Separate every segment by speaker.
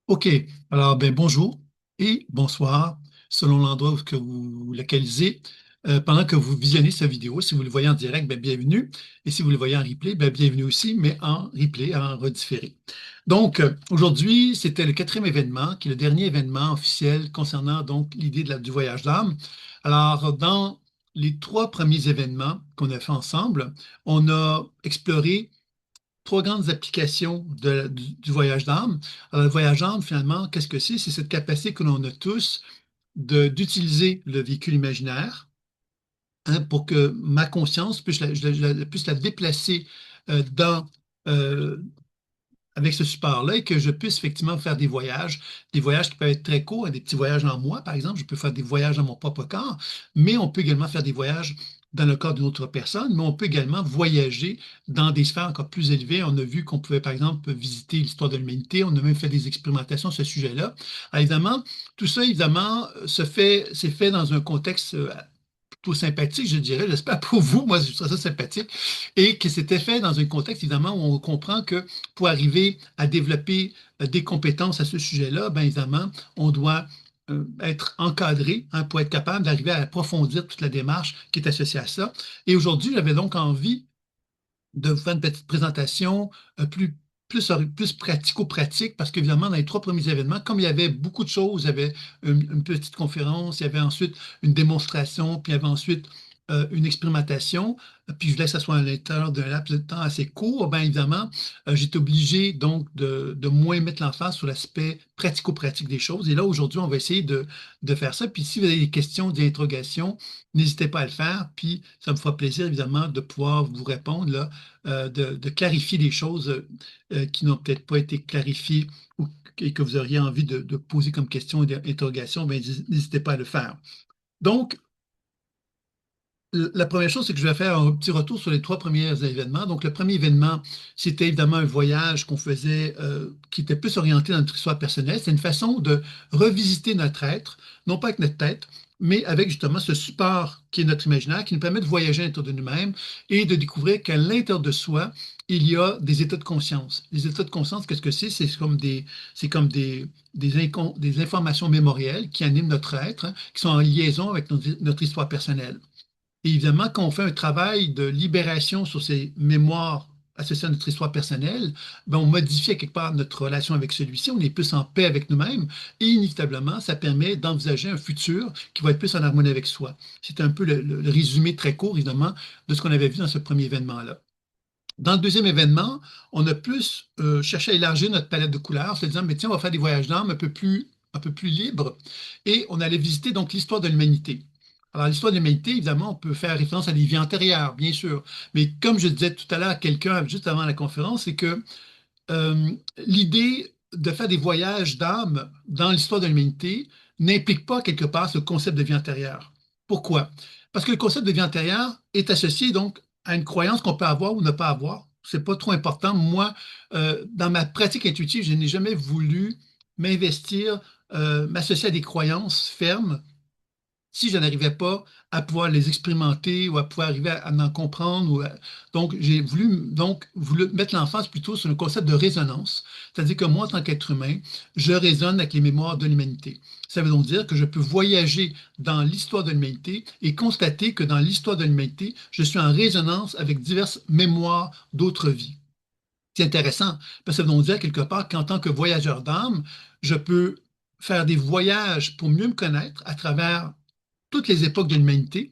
Speaker 1: OK. Alors, ben, bonjour et bonsoir, selon l'endroit où que vous localisez. Pendant que vous visionnez cette vidéo, si vous le voyez en direct, ben, bienvenue. Et si vous le voyez en replay, ben, bienvenue aussi, mais en replay, en redifféré. Donc, aujourd'hui, c'était le quatrième événement, qui est le dernier événement officiel concernant donc l'idée du voyage d'âme. Alors, dans les trois premiers événements qu'on a fait ensemble, on a exploré trois grandes applications du voyage d'âme. Alors, le voyage d'âme, finalement, qu'est-ce que c'est? C'est cette capacité que l'on a tous d'utiliser le véhicule imaginaire, hein, pour que ma conscience puisse la déplacer dans, euh, avec ce support-là et que je puisse effectivement faire des voyages qui peuvent être très courts, hein, des petits voyages en moi, par exemple. Je peux faire des voyages dans mon propre corps, mais on peut également faire des voyages dans le corps d'une autre personne, mais on peut également voyager dans des sphères encore plus élevées. On a vu qu'on pouvait, par exemple, visiter l'histoire de l'humanité. On a même fait des expérimentations sur ce sujet-là. Alors, évidemment, tout ça, évidemment, c'est fait dans un contexte plutôt sympathique, je dirais. J'espère pour vous, moi, je trouve ça sympathique. Et que c'était fait dans un contexte, évidemment, où on comprend que pour arriver à développer des compétences à ce sujet-là, bien évidemment, on doit être encadré, hein, pour être capable d'arriver à approfondir toute la démarche qui est associée à ça. Et aujourd'hui, j'avais donc envie de vous faire une petite présentation plus pratico-pratique, parce qu'évidemment, dans les trois premiers événements, comme il y avait beaucoup de choses, il y avait une petite conférence, il y avait ensuite une démonstration, puis il y avait ensuite une expérimentation, puis je voulais que ça soit à l'intérieur d'un laps de temps assez court. Bien évidemment, j'étais obligé donc de moins mettre l'emphase sur l'aspect pratico-pratique des choses. Et là, aujourd'hui, on va essayer de faire ça. Puis si vous avez des questions, des interrogations, n'hésitez pas à le faire, puis ça me fera plaisir, évidemment, de pouvoir vous répondre, là, de clarifier des choses qui n'ont peut-être pas été clarifiées ou et que vous auriez envie de poser comme question et d'interrogation, ben, n'hésitez pas à le faire. Donc, la première chose, c'est que je vais faire un petit retour sur les trois premiers événements. Donc, le premier événement, c'était évidemment un voyage qu'on faisait qui était plus orienté dans notre histoire personnelle. C'est une façon de revisiter notre être, non pas avec notre tête, mais avec justement ce support qui est notre imaginaire, qui nous permet de voyager à l'intérieur de nous-mêmes et de découvrir qu'à l'intérieur de soi, il y a des états de conscience. Les états de conscience, qu'est-ce que c'est? C'est comme des informations mémorielles qui animent notre être, hein, qui sont en liaison avec notre histoire personnelle. Et évidemment, quand on fait un travail de libération sur ces mémoires associées à notre histoire personnelle, ben, on modifie à quelque part notre relation avec celui-ci, on est plus en paix avec nous-mêmes et inévitablement, ça permet d'envisager un futur qui va être plus en harmonie avec soi. C'est un peu le résumé très court, évidemment, de ce qu'on avait vu dans ce premier événement-là. Dans le deuxième événement, on a plus cherché à élargir notre palette de couleurs, en se disant, mais tiens, on va faire des voyages d'âme un peu plus libres, et on allait visiter donc l'histoire de l'humanité. Alors, l'histoire de l'humanité, évidemment, on peut faire référence à des vies antérieures, bien sûr, mais comme je disais tout à l'heure à quelqu'un juste avant la conférence, c'est que euh, l'idée de faire des voyages d'âme dans l'histoire de l'humanité n'implique pas quelque part ce concept de vie antérieure. Pourquoi? Parce que le concept de vie antérieure est associé donc à une croyance qu'on peut avoir ou ne pas avoir. C'est pas trop important. Moi, dans ma pratique intuitive, je n'ai jamais voulu m'investir, m'associer à des croyances fermes si je n'arrivais pas à pouvoir les expérimenter ou à pouvoir arriver à en comprendre. Donc, j'ai voulu mettre l'emphase plutôt sur le concept de résonance. C'est-à-dire que moi, en tant qu'être humain, je résonne avec les mémoires de l'humanité. Ça veut donc dire que je peux voyager dans l'histoire de l'humanité et constater que dans l'histoire de l'humanité, je suis en résonance avec diverses mémoires d'autres vies. C'est intéressant, parce que ça veut donc dire quelque part qu'en tant que voyageur d'âme, je peux faire des voyages pour mieux me connaître à travers toutes les époques de l'humanité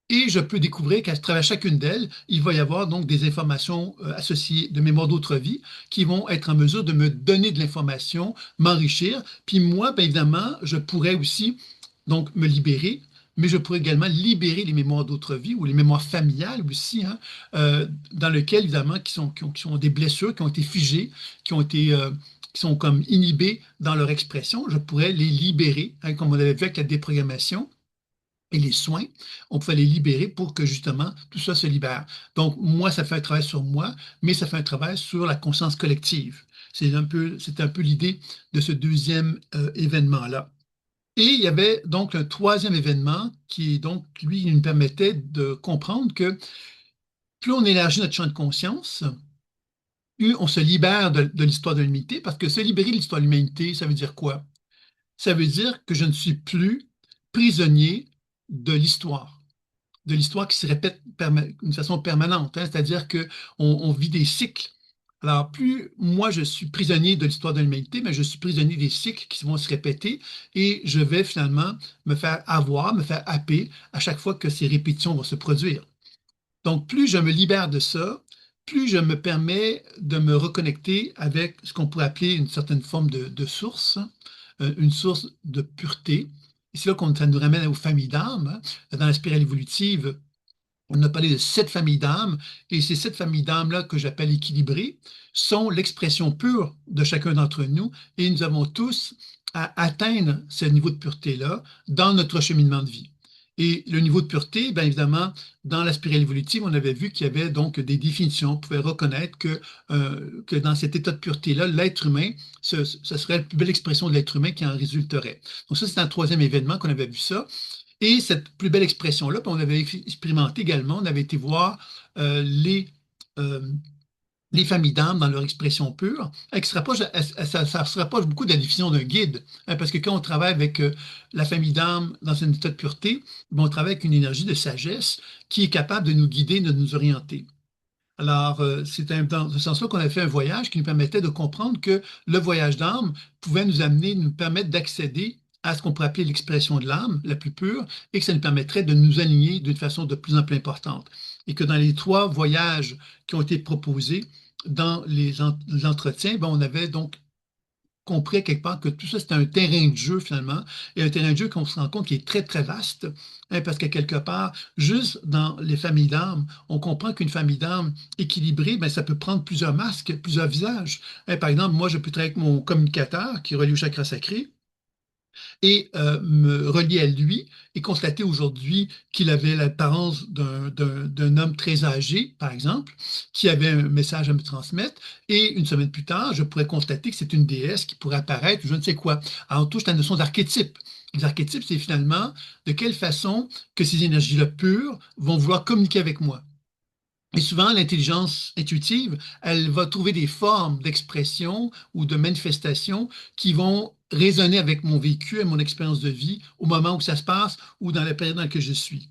Speaker 1: et je peux découvrir qu'à travers chacune d'elles, il va y avoir donc des informations associées de mémoire d'autres vies qui vont être en mesure de me donner de l'information, m'enrichir. Puis moi, bien évidemment, je pourrais aussi donc me libérer, mais je pourrais également libérer les mémoires d'autres vies ou les mémoires familiales aussi, hein, dans lesquelles, évidemment, qui sont des blessures qui ont été figées, qui ont été qui sont comme inhibées dans leur expression. Je pourrais les libérer, hein, comme on avait vu avec la déprogrammation et les soins, on pouvait les libérer pour que justement tout ça se libère. Donc, moi, ça fait un travail sur moi, mais ça fait un travail sur la conscience collective. C'est un peu l'idée de ce deuxième événement-là. Et il y avait donc un troisième événement qui, donc, lui, nous permettait de comprendre que plus on élargit notre champ de conscience, plus on se libère de l'histoire de l'humanité, parce que se libérer de l'histoire de l'humanité, ça veut dire quoi? Ça veut dire que je ne suis plus prisonnier de l'histoire qui se répète d'une façon permanente, hein. C'est-à-dire qu'on on vit des cycles. Alors, plus moi je suis prisonnier de l'histoire de l'humanité, mais je suis prisonnier des cycles qui vont se répéter et je vais finalement me faire avoir, me faire happer à chaque fois que ces répétitions vont se produire. Donc, plus je me libère de ça, plus je me permets de me reconnecter avec ce qu'on pourrait appeler une certaine forme de source, une source de pureté. Et c'est là qu'on ça nous ramène aux familles d'âmes, hein. Dans la spirale évolutive, on a parlé de 7 familles d'âmes, et ces 7 familles d'âmes-là, que j'appelle équilibrées, sont l'expression pure de chacun d'entre nous, et nous avons tous à atteindre ce niveau de pureté-là dans notre cheminement de vie. Et le niveau de pureté, bien évidemment, dans la spirale évolutive, on avait vu qu'il y avait donc des définitions. On pouvait reconnaître que dans cet état de pureté-là, l'être humain, ce serait la plus belle expression de l'être humain qui en résulterait. Donc ça, c'est un troisième événement qu'on avait vu ça. Et cette plus belle expression-là, on avait expérimenté également, on avait été voir euh, les, euh, les familles d'âmes dans leur expression pure, ça se rapproche beaucoup de la définition d'un guide, hein, parce que quand on travaille avec la famille d'âmes dans un état de pureté, on travaille avec une énergie de sagesse qui est capable de nous guider, de nous orienter. Alors, c'est dans ce sens-là qu'on a fait un voyage qui nous permettait de comprendre que le voyage d'âme pouvait nous amener, nous permettre d'accéder à ce qu'on pourrait appeler l'expression de l'âme, la plus pure, et que ça nous permettrait de nous aligner d'une façon de plus en plus importante. Et que dans les 3 voyages qui ont été proposés dans les entretiens, ben, on avait donc compris quelque part que tout ça, c'est un terrain de jeu finalement, et un terrain de jeu qu'on se rend compte qui est très, très vaste, hein, parce que quelque part, juste dans les familles d'âmes, on comprend qu'une famille d'âmes équilibrée, ben, ça peut prendre plusieurs masques, plusieurs visages. Hein, par exemple, moi, je peux travailler avec mon communicateur qui relie au chakra sacré, et me relier à lui et constater aujourd'hui qu'il avait l'apparence d'un homme très âgé, par exemple, qui avait un message à me transmettre. Et une semaine plus tard, je pourrais constater que c'est une déesse qui pourrait apparaître, je ne sais quoi. Alors, on touche la notion d'archétype. Les archétypes, c'est finalement de quelle façon que ces énergies-là pures vont vouloir communiquer avec moi. Et souvent, l'intelligence intuitive, elle va trouver des formes d'expression ou de manifestation qui vont résonner avec mon vécu et mon expérience de vie au moment où ça se passe ou dans la période dans laquelle je suis.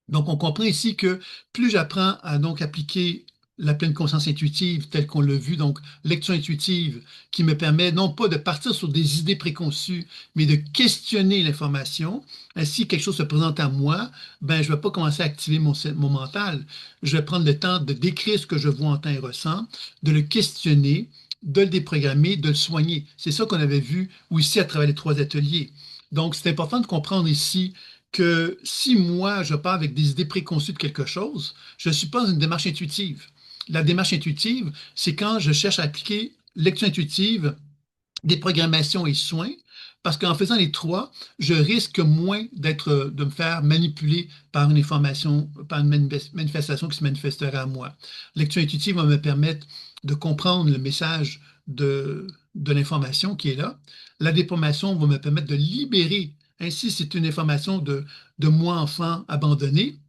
Speaker 1: Donc, on comprend ici que plus j'apprends à donc appliquer la pleine conscience intuitive telle qu'on l'a vu, donc lecture intuitive, qui me permet non pas de partir sur des idées préconçues, mais de questionner l'information. Si quelque chose se présente à moi, ben, je ne vais pas commencer à activer mon mental. Je vais prendre le temps de décrire ce que je vois, entends et ressens, de le questionner, de le déprogrammer, de le soigner. C'est ça qu'on avait vu aussi à travers les 3 ateliers. Donc, c'est important de comprendre ici que si moi, je pars avec des idées préconçues de quelque chose, je ne suis pas dans une démarche intuitive. La démarche intuitive, c'est quand je cherche à appliquer lecture intuitive, déprogrammation et soins, parce qu'en faisant les 3, je risque moins de me faire manipuler par une information, par une manifestation qui se manifesterait à moi. Lecture intuitive va me permettre de comprendre le message de l'information qui est là. La déprogrammation va me permettre de libérer. Ainsi, c'est une information de moi, enfant, abandonné,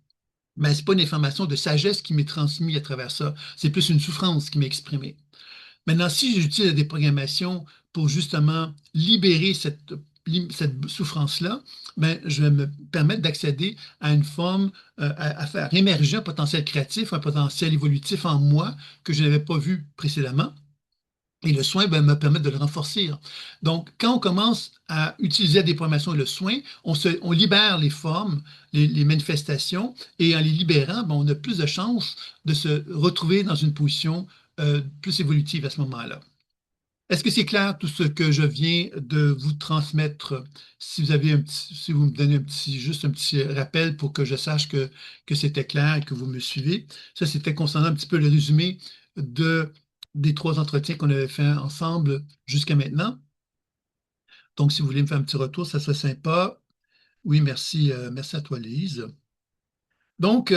Speaker 1: mais ce n'est pas une information de sagesse qui m'est transmise à travers ça. C'est plus une souffrance qui m'est exprimée. Maintenant, si j'utilise la déprogrammation pour justement libérer cette souffrance-là, ben, je vais me permettre d'accéder à une forme, à faire émerger un potentiel créatif, un potentiel évolutif en moi que je n'avais pas vu précédemment. Et le soin va me permettre de le renforcer. Donc, quand on commence à utiliser la déprogrammation et le soin, on libère les formes, les manifestations, et en les libérant, ben, on a plus de chances de se retrouver dans une position plus évolutive à ce moment-là. Est-ce que c'est clair tout ce que je viens de vous transmettre? Si vous avez si vous me donnez juste un petit rappel pour que je sache que c'était clair et que vous me suivez. Ça, c'était concernant un petit peu le résumé de, des 3 entretiens qu'on avait fait ensemble jusqu'à maintenant. Donc, si vous voulez me faire un petit retour, ça serait sympa. Oui, merci, merci à toi, Lise. Donc,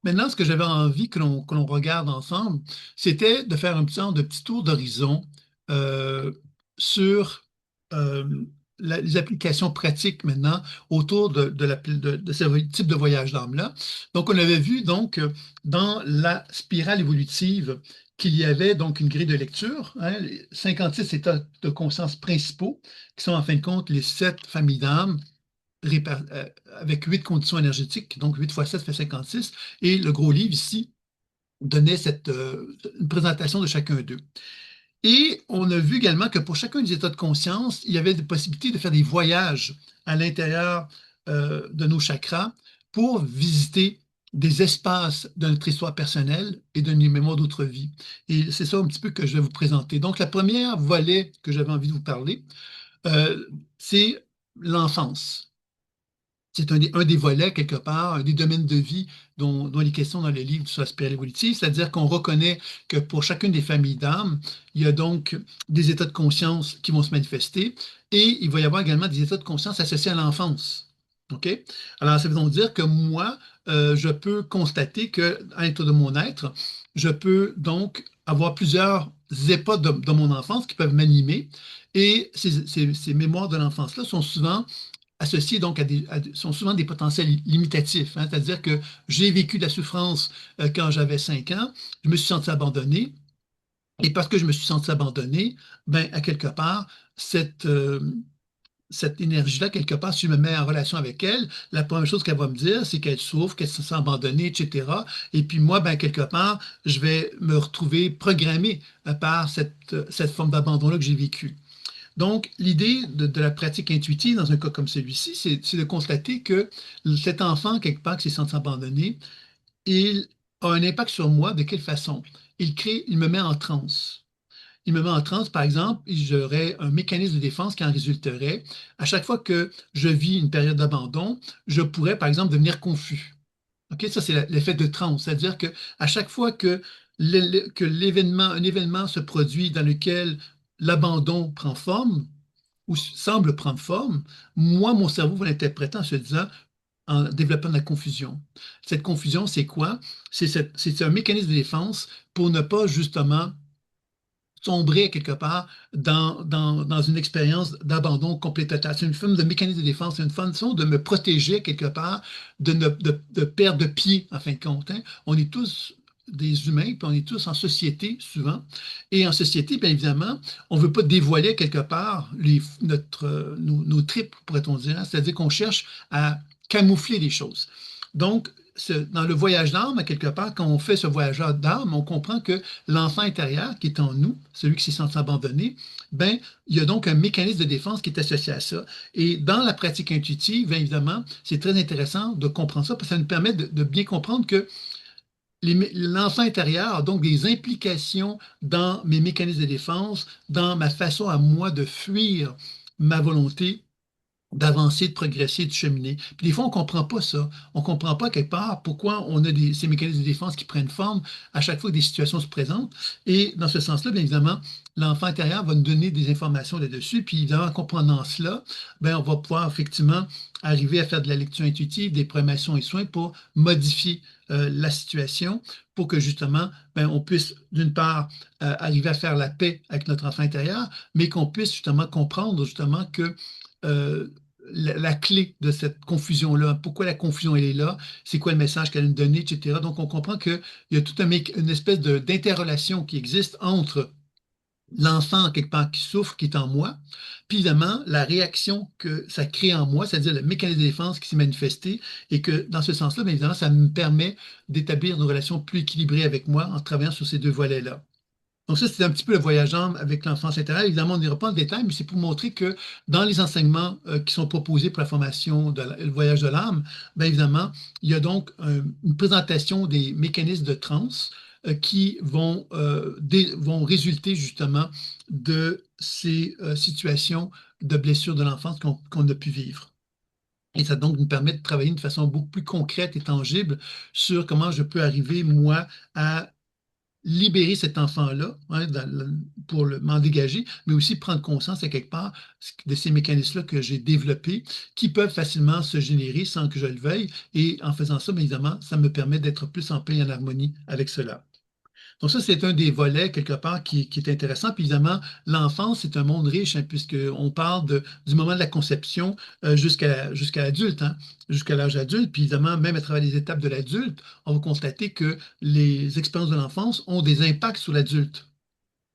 Speaker 1: maintenant, ce que j'avais envie que l'on regarde ensemble, c'était de faire un petit genre de petit tour d'horizon euh, sur euh, les applications pratiques maintenant autour de ce type de voyage d'âme-là. Donc, on avait vu donc dans la spirale évolutive qu'il y avait donc une grille de lecture, hein, les 56 états de conscience principaux, qui sont en fin de compte les 7 familles d'âme avec 8 conditions énergétiques, donc 8 fois 7 fait 56, et le gros livre ici donnait une présentation de chacun d'eux. Et on a vu également que pour chacun des états de conscience, il y avait des possibilités de faire des voyages à l'intérieur de nos chakras pour visiter des espaces de notre histoire personnelle et de nos mémoires d'autres vies. Et c'est ça un petit peu que je vais vous présenter. Donc, la première volet que j'avais envie de vous parler, euh, c'est l'enfance. C'est un des volets, quelque part, un des domaines de vie dont il est question dans le livre sur la spirale évolutive, c'est-à-dire qu'on reconnaît que pour chacune des familles d'âmes, il y a donc des états de conscience qui vont se manifester et il va y avoir également des états de conscience associés à l'enfance. OK? Alors, ça veut donc dire que moi, je peux constater que, à l'intérieur de mon être, je peux donc avoir plusieurs époques de mon enfance qui peuvent m'animer et ces mémoires de l'enfance-là sont souvent associés donc sont souvent des potentiels limitatifs, hein. C'est-à-dire que j'ai vécu de la souffrance quand j'avais 5 ans, je me suis senti abandonné, et parce que je me suis senti abandonné, ben, à quelque part, cette énergie-là, quelque part, si je me mets en relation avec elle, la première chose qu'elle va me dire, c'est qu'elle souffre, qu'elle se sent abandonnée, etc. Et puis moi, ben, quelque part, je vais me retrouver programmé par cette forme d'abandon-là que j'ai vécue. Donc, l'idée de la pratique intuitive dans un cas comme celui-ci, c'est de constater que cet enfant, quelque part, qui s'est senti abandonné, il a un impact sur moi. De quelle façon? Il me met en transe. Il me met en transe, par exemple, j'aurais un mécanisme de défense qui en résulterait. À chaque fois que je vis une période d'abandon, je pourrais, par exemple, devenir confus. OK, ça, c'est l'effet de transe. C'est-à-dire que à chaque fois que un événement se produit dans lequel l'abandon prend forme, ou semble prendre forme, moi, mon cerveau va l'interpréter en se disant, en développant de la confusion. Cette confusion, c'est quoi? C'est un mécanisme de défense pour ne pas justement sombrer quelque part dans une expérience d'abandon complet total. C'est une forme de mécanisme de défense, c'est une façon de me protéger quelque part, de perdre de pied, en fin de compte, hein. On est tous des humains, puis on est tous en société souvent. Et en société, bien évidemment, on ne veut pas dévoiler quelque part nos tripes, pourrait-on dire, hein. C'est-à-dire qu'on cherche à camoufler les choses. Donc, dans le voyage d'âme, à quelque part, quand on fait ce voyage d'âme, on comprend que l'enfant intérieur qui est en nous, celui qui s'est senti abandonné, ben, il y a donc un mécanisme de défense qui est associé à ça. Et dans la pratique intuitive, bien évidemment, c'est très intéressant de comprendre ça parce que ça nous permet de bien comprendre que l'enfant intérieur a donc des implications dans mes mécanismes de défense, dans ma façon à moi de fuir ma volonté d'avancer, de progresser, de cheminer. Puis des fois, on ne comprend pas ça. On ne comprend pas quelque part pourquoi on a ces mécanismes de défense qui prennent forme à chaque fois que des situations se présentent. Et dans ce sens-là, bien évidemment, l'enfant intérieur va nous donner des informations là-dessus. Puis évidemment, en comprenant cela, bien, on va pouvoir effectivement arriver à faire de la lecture intuitive, des programmations et soins pour modifier la situation, pour que justement, bien, on puisse d'une part arriver à faire la paix avec notre enfant intérieur, mais qu'on puisse justement comprendre justement que euh, la clé de cette confusion-là, pourquoi la confusion elle est là, c'est quoi le message qu'elle a nous donner, etc. Donc, on comprend qu'il y a toute une espèce d'interrelation qui existe entre l'enfant, quelque part, qui souffre, qui est en moi, puis évidemment, la réaction que ça crée en moi, c'est-à-dire le mécanisme de défense qui s'est manifesté, et que dans ce sens-là, bien évidemment, ça me permet d'établir une relation plus équilibrée avec moi en travaillant sur ces deux volets-là. Donc ça, c'est un petit peu le voyage d'âme avec l'enfance intérieure. Évidemment, on n'ira pas en détail, mais c'est pour montrer que dans les enseignements qui sont proposés pour la formation le voyage de l'âme, bien évidemment, il y a donc une présentation des mécanismes de transe qui vont résulter justement de ces situations de blessures de l'enfance qu'on a pu vivre. Et ça donc nous permet de travailler de façon beaucoup plus concrète et tangible sur comment je peux arriver, moi, à libérer cet enfant-là, hein, pour m'en dégager, mais aussi prendre conscience à quelque part de ces mécanismes-là que j'ai développés, qui peuvent facilement se générer sans que je le veuille. Et en faisant ça, bien évidemment, ça me permet d'être plus en paix et en harmonie avec cela. Donc ça, c'est un des volets, quelque part, qui est intéressant. Puis évidemment, l'enfance, c'est un monde riche, hein, puisqu'on parle du moment de la conception jusqu'à l'adulte, hein, jusqu'à l'âge adulte. Puis évidemment, même à travers les étapes de l'adulte, on va constater que les expériences de l'enfance ont des impacts sur l'adulte.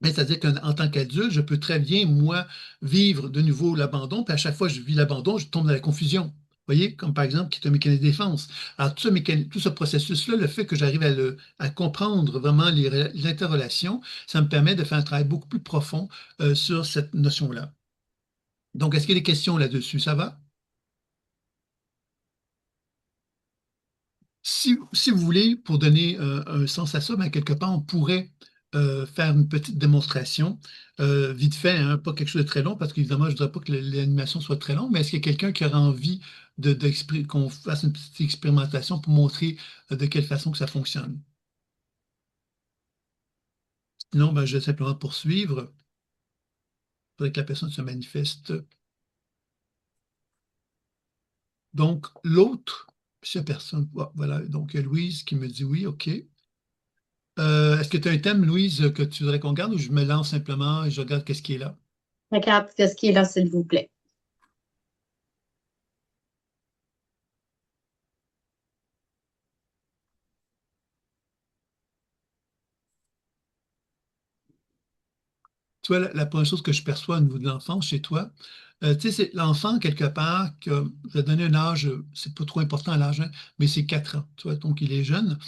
Speaker 1: Mais c'est-à-dire qu'en tant qu'adulte, je peux très bien, moi, vivre de nouveau l'abandon, puis à chaque fois que je vis l'abandon, je tombe dans la confusion. Vous voyez, comme par exemple, qui est un mécanisme de défense. Alors, tout ce processus-là, le fait que j'arrive à comprendre vraiment les interrelations, ça me permet de faire un travail beaucoup plus profond sur cette notion-là. Donc, est-ce qu'il y a des questions là-dessus? Ça va? Si vous voulez, pour donner un sens à ça, ben, quelque part, on pourrait faire une petite démonstration, vite fait, hein, pas quelque chose de très long, parce qu'évidemment, je ne voudrais pas que l'animation soit très longue, mais est-ce qu'il y a quelqu'un qui aura envie qu'on fasse une petite expérimentation pour montrer de quelle façon que ça fonctionne? Sinon, ben, je vais simplement poursuivre. Il faudrait que la personne se manifeste. Donc, l'autre, cette personne, voilà, donc il y a Louise qui me dit oui, OK. Est-ce que tu as un thème, Louise, que tu voudrais qu'on garde ou je me lance simplement et je regarde qu'est-ce qui est là?
Speaker 2: Regarde ce qui est là, s'il vous plaît.
Speaker 1: Tu vois, la première chose que je perçois au niveau de l'enfance chez toi, tu sais, c'est l'enfant, quelque part, je vais donner un âge, c'est pas trop important l'âge, hein, mais c'est 4 ans, tu vois, donc il est jeune.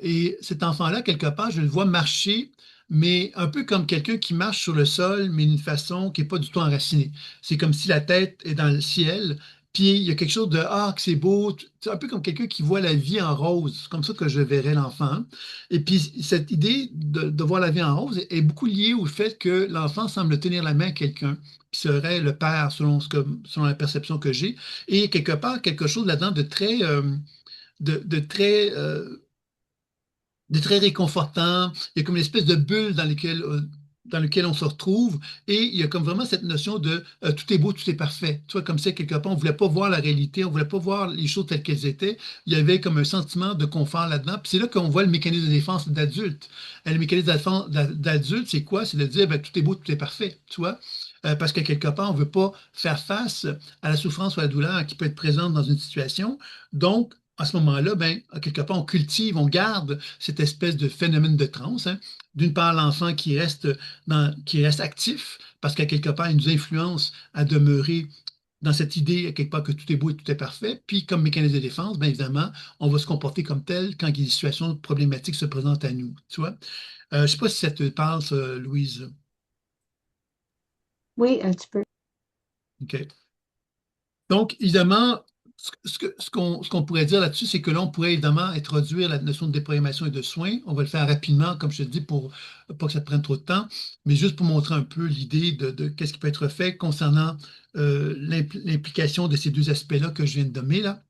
Speaker 1: Et cet enfant-là, quelque part, je le vois marcher, mais un peu comme quelqu'un qui marche sur le sol, mais d'une façon qui n'est pas du tout enracinée. C'est comme si la tête est dans le ciel, puis il y a quelque chose de ah, que c'est beau, c'est un peu comme quelqu'un qui voit la vie en rose. C'est comme ça que je verrais l'enfant. Et puis cette idée de voir la vie en rose est beaucoup liée au fait que l'enfant semble tenir la main à quelqu'un qui serait le père, selon la perception que j'ai, et quelque part, quelque chose là-dedans de très réconfortant. Il y a comme une espèce de bulle dans lequel on se retrouve. Et il y a comme vraiment cette notion de tout est beau, tout est parfait. Tu vois, comme si quelque part, on ne voulait pas voir la réalité, on ne voulait pas voir les choses telles qu'elles étaient. Il y avait comme un sentiment de confort là-dedans. Puis c'est là qu'on voit le mécanisme de défense d'adulte. Le mécanisme de défense d'adulte, c'est quoi? C'est de dire ben, tout est beau, tout est parfait. Tu vois? Parce que quelque part, on ne veut pas faire face à la souffrance ou à la douleur qui peut être présente dans une situation. Donc, à ce moment-là, ben, quelque part, on cultive, on garde cette espèce de phénomène de transe, hein. D'une part, l'enfant qui reste actif, parce qu'à quelque part, il nous influence à demeurer dans cette idée, à quelque part, que tout est beau et tout est parfait. Puis, comme mécanisme de défense, bien évidemment, on va se comporter comme tel quand des situations problématiques se présentent à nous. Tu vois? Je ne sais pas si ça te parle, ça, Louise.
Speaker 2: Oui, un petit peu.
Speaker 1: OK. Donc, évidemment, ce qu'on pourrait dire là-dessus, c'est que là, on pourrait évidemment introduire la notion de déprogrammation et de soins. On va le faire rapidement, comme je te dis, pour pas que ça te prenne trop de temps, mais juste pour montrer un peu l'idée de qu'est-ce qui peut être fait concernant l'implication de ces deux aspects-là que je viens de nommer là.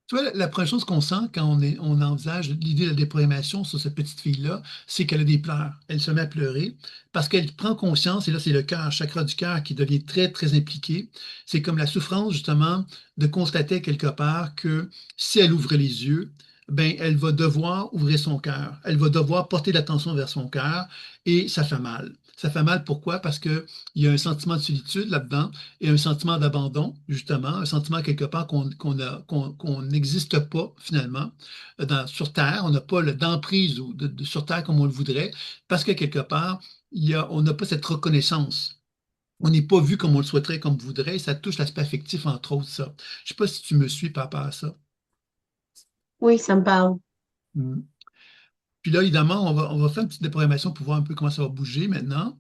Speaker 1: Tu vois, la première chose qu'on sent quand on envisage l'idée de la déprogrammation sur cette petite fille-là, c'est qu'elle a des pleurs. Elle se met à pleurer parce qu'elle prend conscience, et là, c'est le cœur, chakra du cœur qui devient très, très impliqué. C'est comme la souffrance, justement, de constater quelque part que si elle ouvre les yeux, ben, elle va devoir ouvrir son cœur. Elle va devoir porter l'attention vers son cœur et ça fait mal. Ça fait mal pourquoi? Parce qu'il y a un sentiment de solitude là-dedans et un sentiment d'abandon, justement, un sentiment quelque part qu'on n'existe pas finalement sur Terre. On n'a pas d'emprise sur Terre comme on le voudrait, parce que quelque part, on n'a pas cette reconnaissance. On n'est pas vu comme on le souhaiterait, comme on voudrait. Ça touche l'aspect affectif, entre autres, ça. Je ne sais pas si tu me suis par rapport à ça.
Speaker 2: Oui, ça me parle.
Speaker 1: Mm. Puis là, évidemment, on va faire une petite déprogrammation pour voir un peu comment ça va bouger maintenant.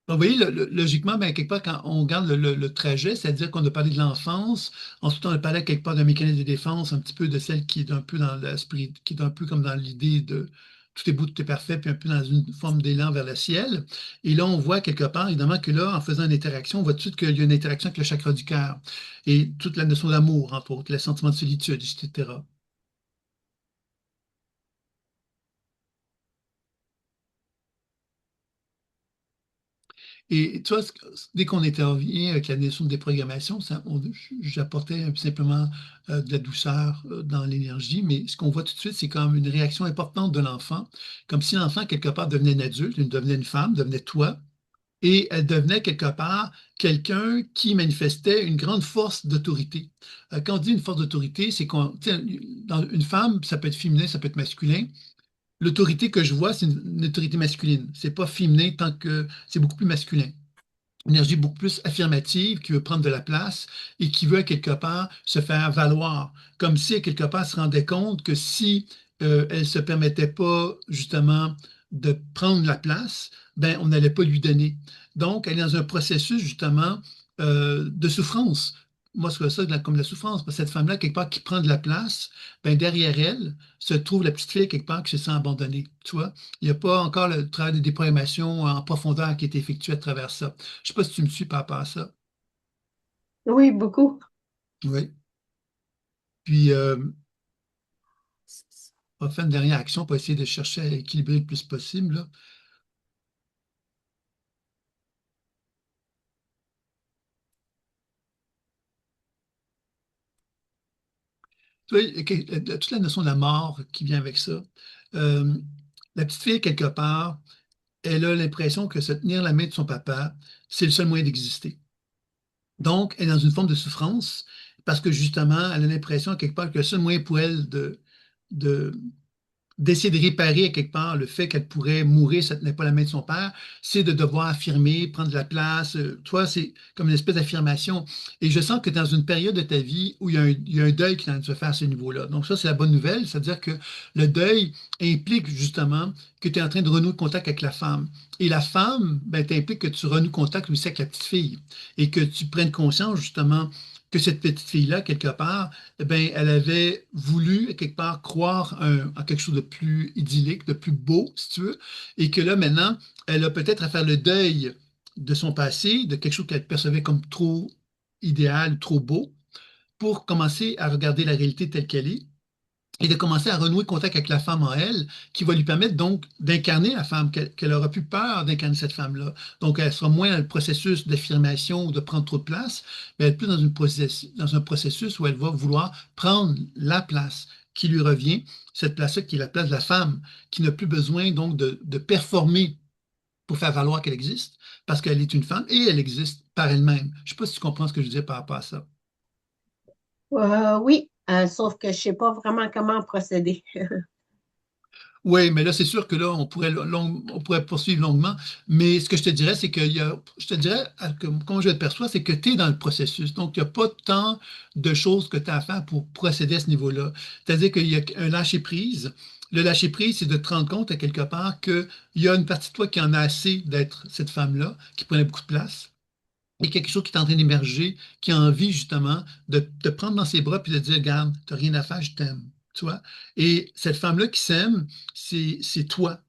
Speaker 1: Donc, vous voyez, logiquement, ben, quelque part, quand on regarde le trajet, c'est-à-dire qu'on a parlé de l'enfance, ensuite on a parlé quelque part d'un mécanisme de défense, un petit peu de celle qui est un peu dans l'esprit, qui est un peu comme dans l'idée de tout est beau, tout est parfait, puis un peu dans une forme d'élan vers le ciel. Et là, on voit quelque part, évidemment, que là, en faisant une interaction, on voit tout de suite qu'il y a une interaction avec le chakra du cœur et toute la notion d'amour, entre autres, le sentiment de solitude, etc. Et tu vois, dès qu'on intervient avec la notion de déprogrammation, j'apportais simplement de la douceur dans l'énergie, mais ce qu'on voit tout de suite, c'est comme une réaction importante de l'enfant, comme si l'enfant, quelque part, devenait un adulte, devenait une femme, devenait toi, et elle devenait quelque part quelqu'un qui manifestait une grande force d'autorité. Quand on dit une force d'autorité, c'est qu'on, tu sais, dans une femme, ça peut être féminin, ça peut être masculin. L'autorité que je vois, c'est une autorité masculine. C'est pas féminin tant que c'est beaucoup plus masculin. Une énergie beaucoup plus affirmative qui veut prendre de la place et qui veut quelque part se faire valoir. Comme si elle, quelque part, se rendait compte que si elle se permettait pas justement de prendre la place, ben on n'allait pas lui donner. Donc, elle est dans un processus justement de souffrance. Moi, je vois ça comme la souffrance. Parce que cette femme-là, quelque part, qui prend de la place, ben derrière elle se trouve la petite fille, quelque part, qui se sent abandonnée. Tu vois? Il n'y a pas encore le travail de déprogrammation en profondeur qui est effectué à travers ça. Je ne sais pas si tu me suis par rapport à ça.
Speaker 2: Oui, beaucoup.
Speaker 1: Oui. Puis, on va faire une dernière action pour essayer de chercher à équilibrer le plus possible, là. Tu vois, toute la notion de la mort qui vient avec ça. Euh, la petite fille, quelque part, elle a l'impression que se tenir la main de son papa, c'est le seul moyen d'exister. Donc, elle est dans une forme de souffrance parce que justement, elle a l'impression quelque part que le seul moyen pour elle de, d'essayer de réparer à quelque part le fait qu'elle pourrait mourir si elle ne tenait pas la main de son père, c'est de devoir affirmer, prendre de la place. Toi, c'est comme une espèce d'affirmation. Et je sens que tu es dans une période de ta vie où il y a un deuil qui est en train de se faire à ce niveau-là. Donc ça, c'est la bonne nouvelle, c'est-à-dire que le deuil implique justement que tu es en train de renouer contact avec la femme. Et la femme, ben, t'implique que tu renoues contact aussi avec la petite fille et que tu prennes conscience justement que cette petite fille-là, quelque part, eh bien, elle avait voulu, quelque part, croire en quelque chose de plus idyllique, de plus beau, si tu veux, et que là, maintenant, elle a peut-être à faire le deuil de son passé, de quelque chose qu'elle percevait comme trop idéal, trop beau, pour commencer à regarder la réalité telle qu'elle est et de commencer à renouer contact avec la femme en elle, qui va lui permettre donc d'incarner la femme, qu'elle aura plus peur d'incarner cette femme-là. Donc, elle sera moins dans le processus d'affirmation ou de prendre trop de place, mais elle est plus dans un processus où elle va vouloir prendre la place qui lui revient, cette place-là qui est la place de la femme, qui n'a plus besoin donc de performer pour faire valoir qu'elle existe, parce qu'elle est une femme et elle existe par elle-même. Je ne sais pas si tu comprends ce que je disais par rapport à ça.
Speaker 2: Oui, sauf que je ne sais pas vraiment comment procéder.
Speaker 1: Oui, mais là, c'est sûr que là, on pourrait poursuivre longuement. Mais ce que je te dirais, c'est que je te dirais, comment je le perçois, c'est que tu es dans le processus. Donc, il n'y a pas tant de choses que tu as à faire pour procéder à ce niveau-là. C'est-à-dire qu'il y a un lâcher-prise. Le lâcher-prise, c'est de te rendre compte, à quelque part, qu'il y a une partie de toi qui en a assez d'être cette femme-là, qui prenait beaucoup de place. Et quelque chose qui est en train d'émerger, qui a envie justement de te prendre dans ses bras puis de te dire, regarde, tu n'as rien à faire, je t'aime. Tu vois? Et cette femme-là qui s'aime, c'est toi.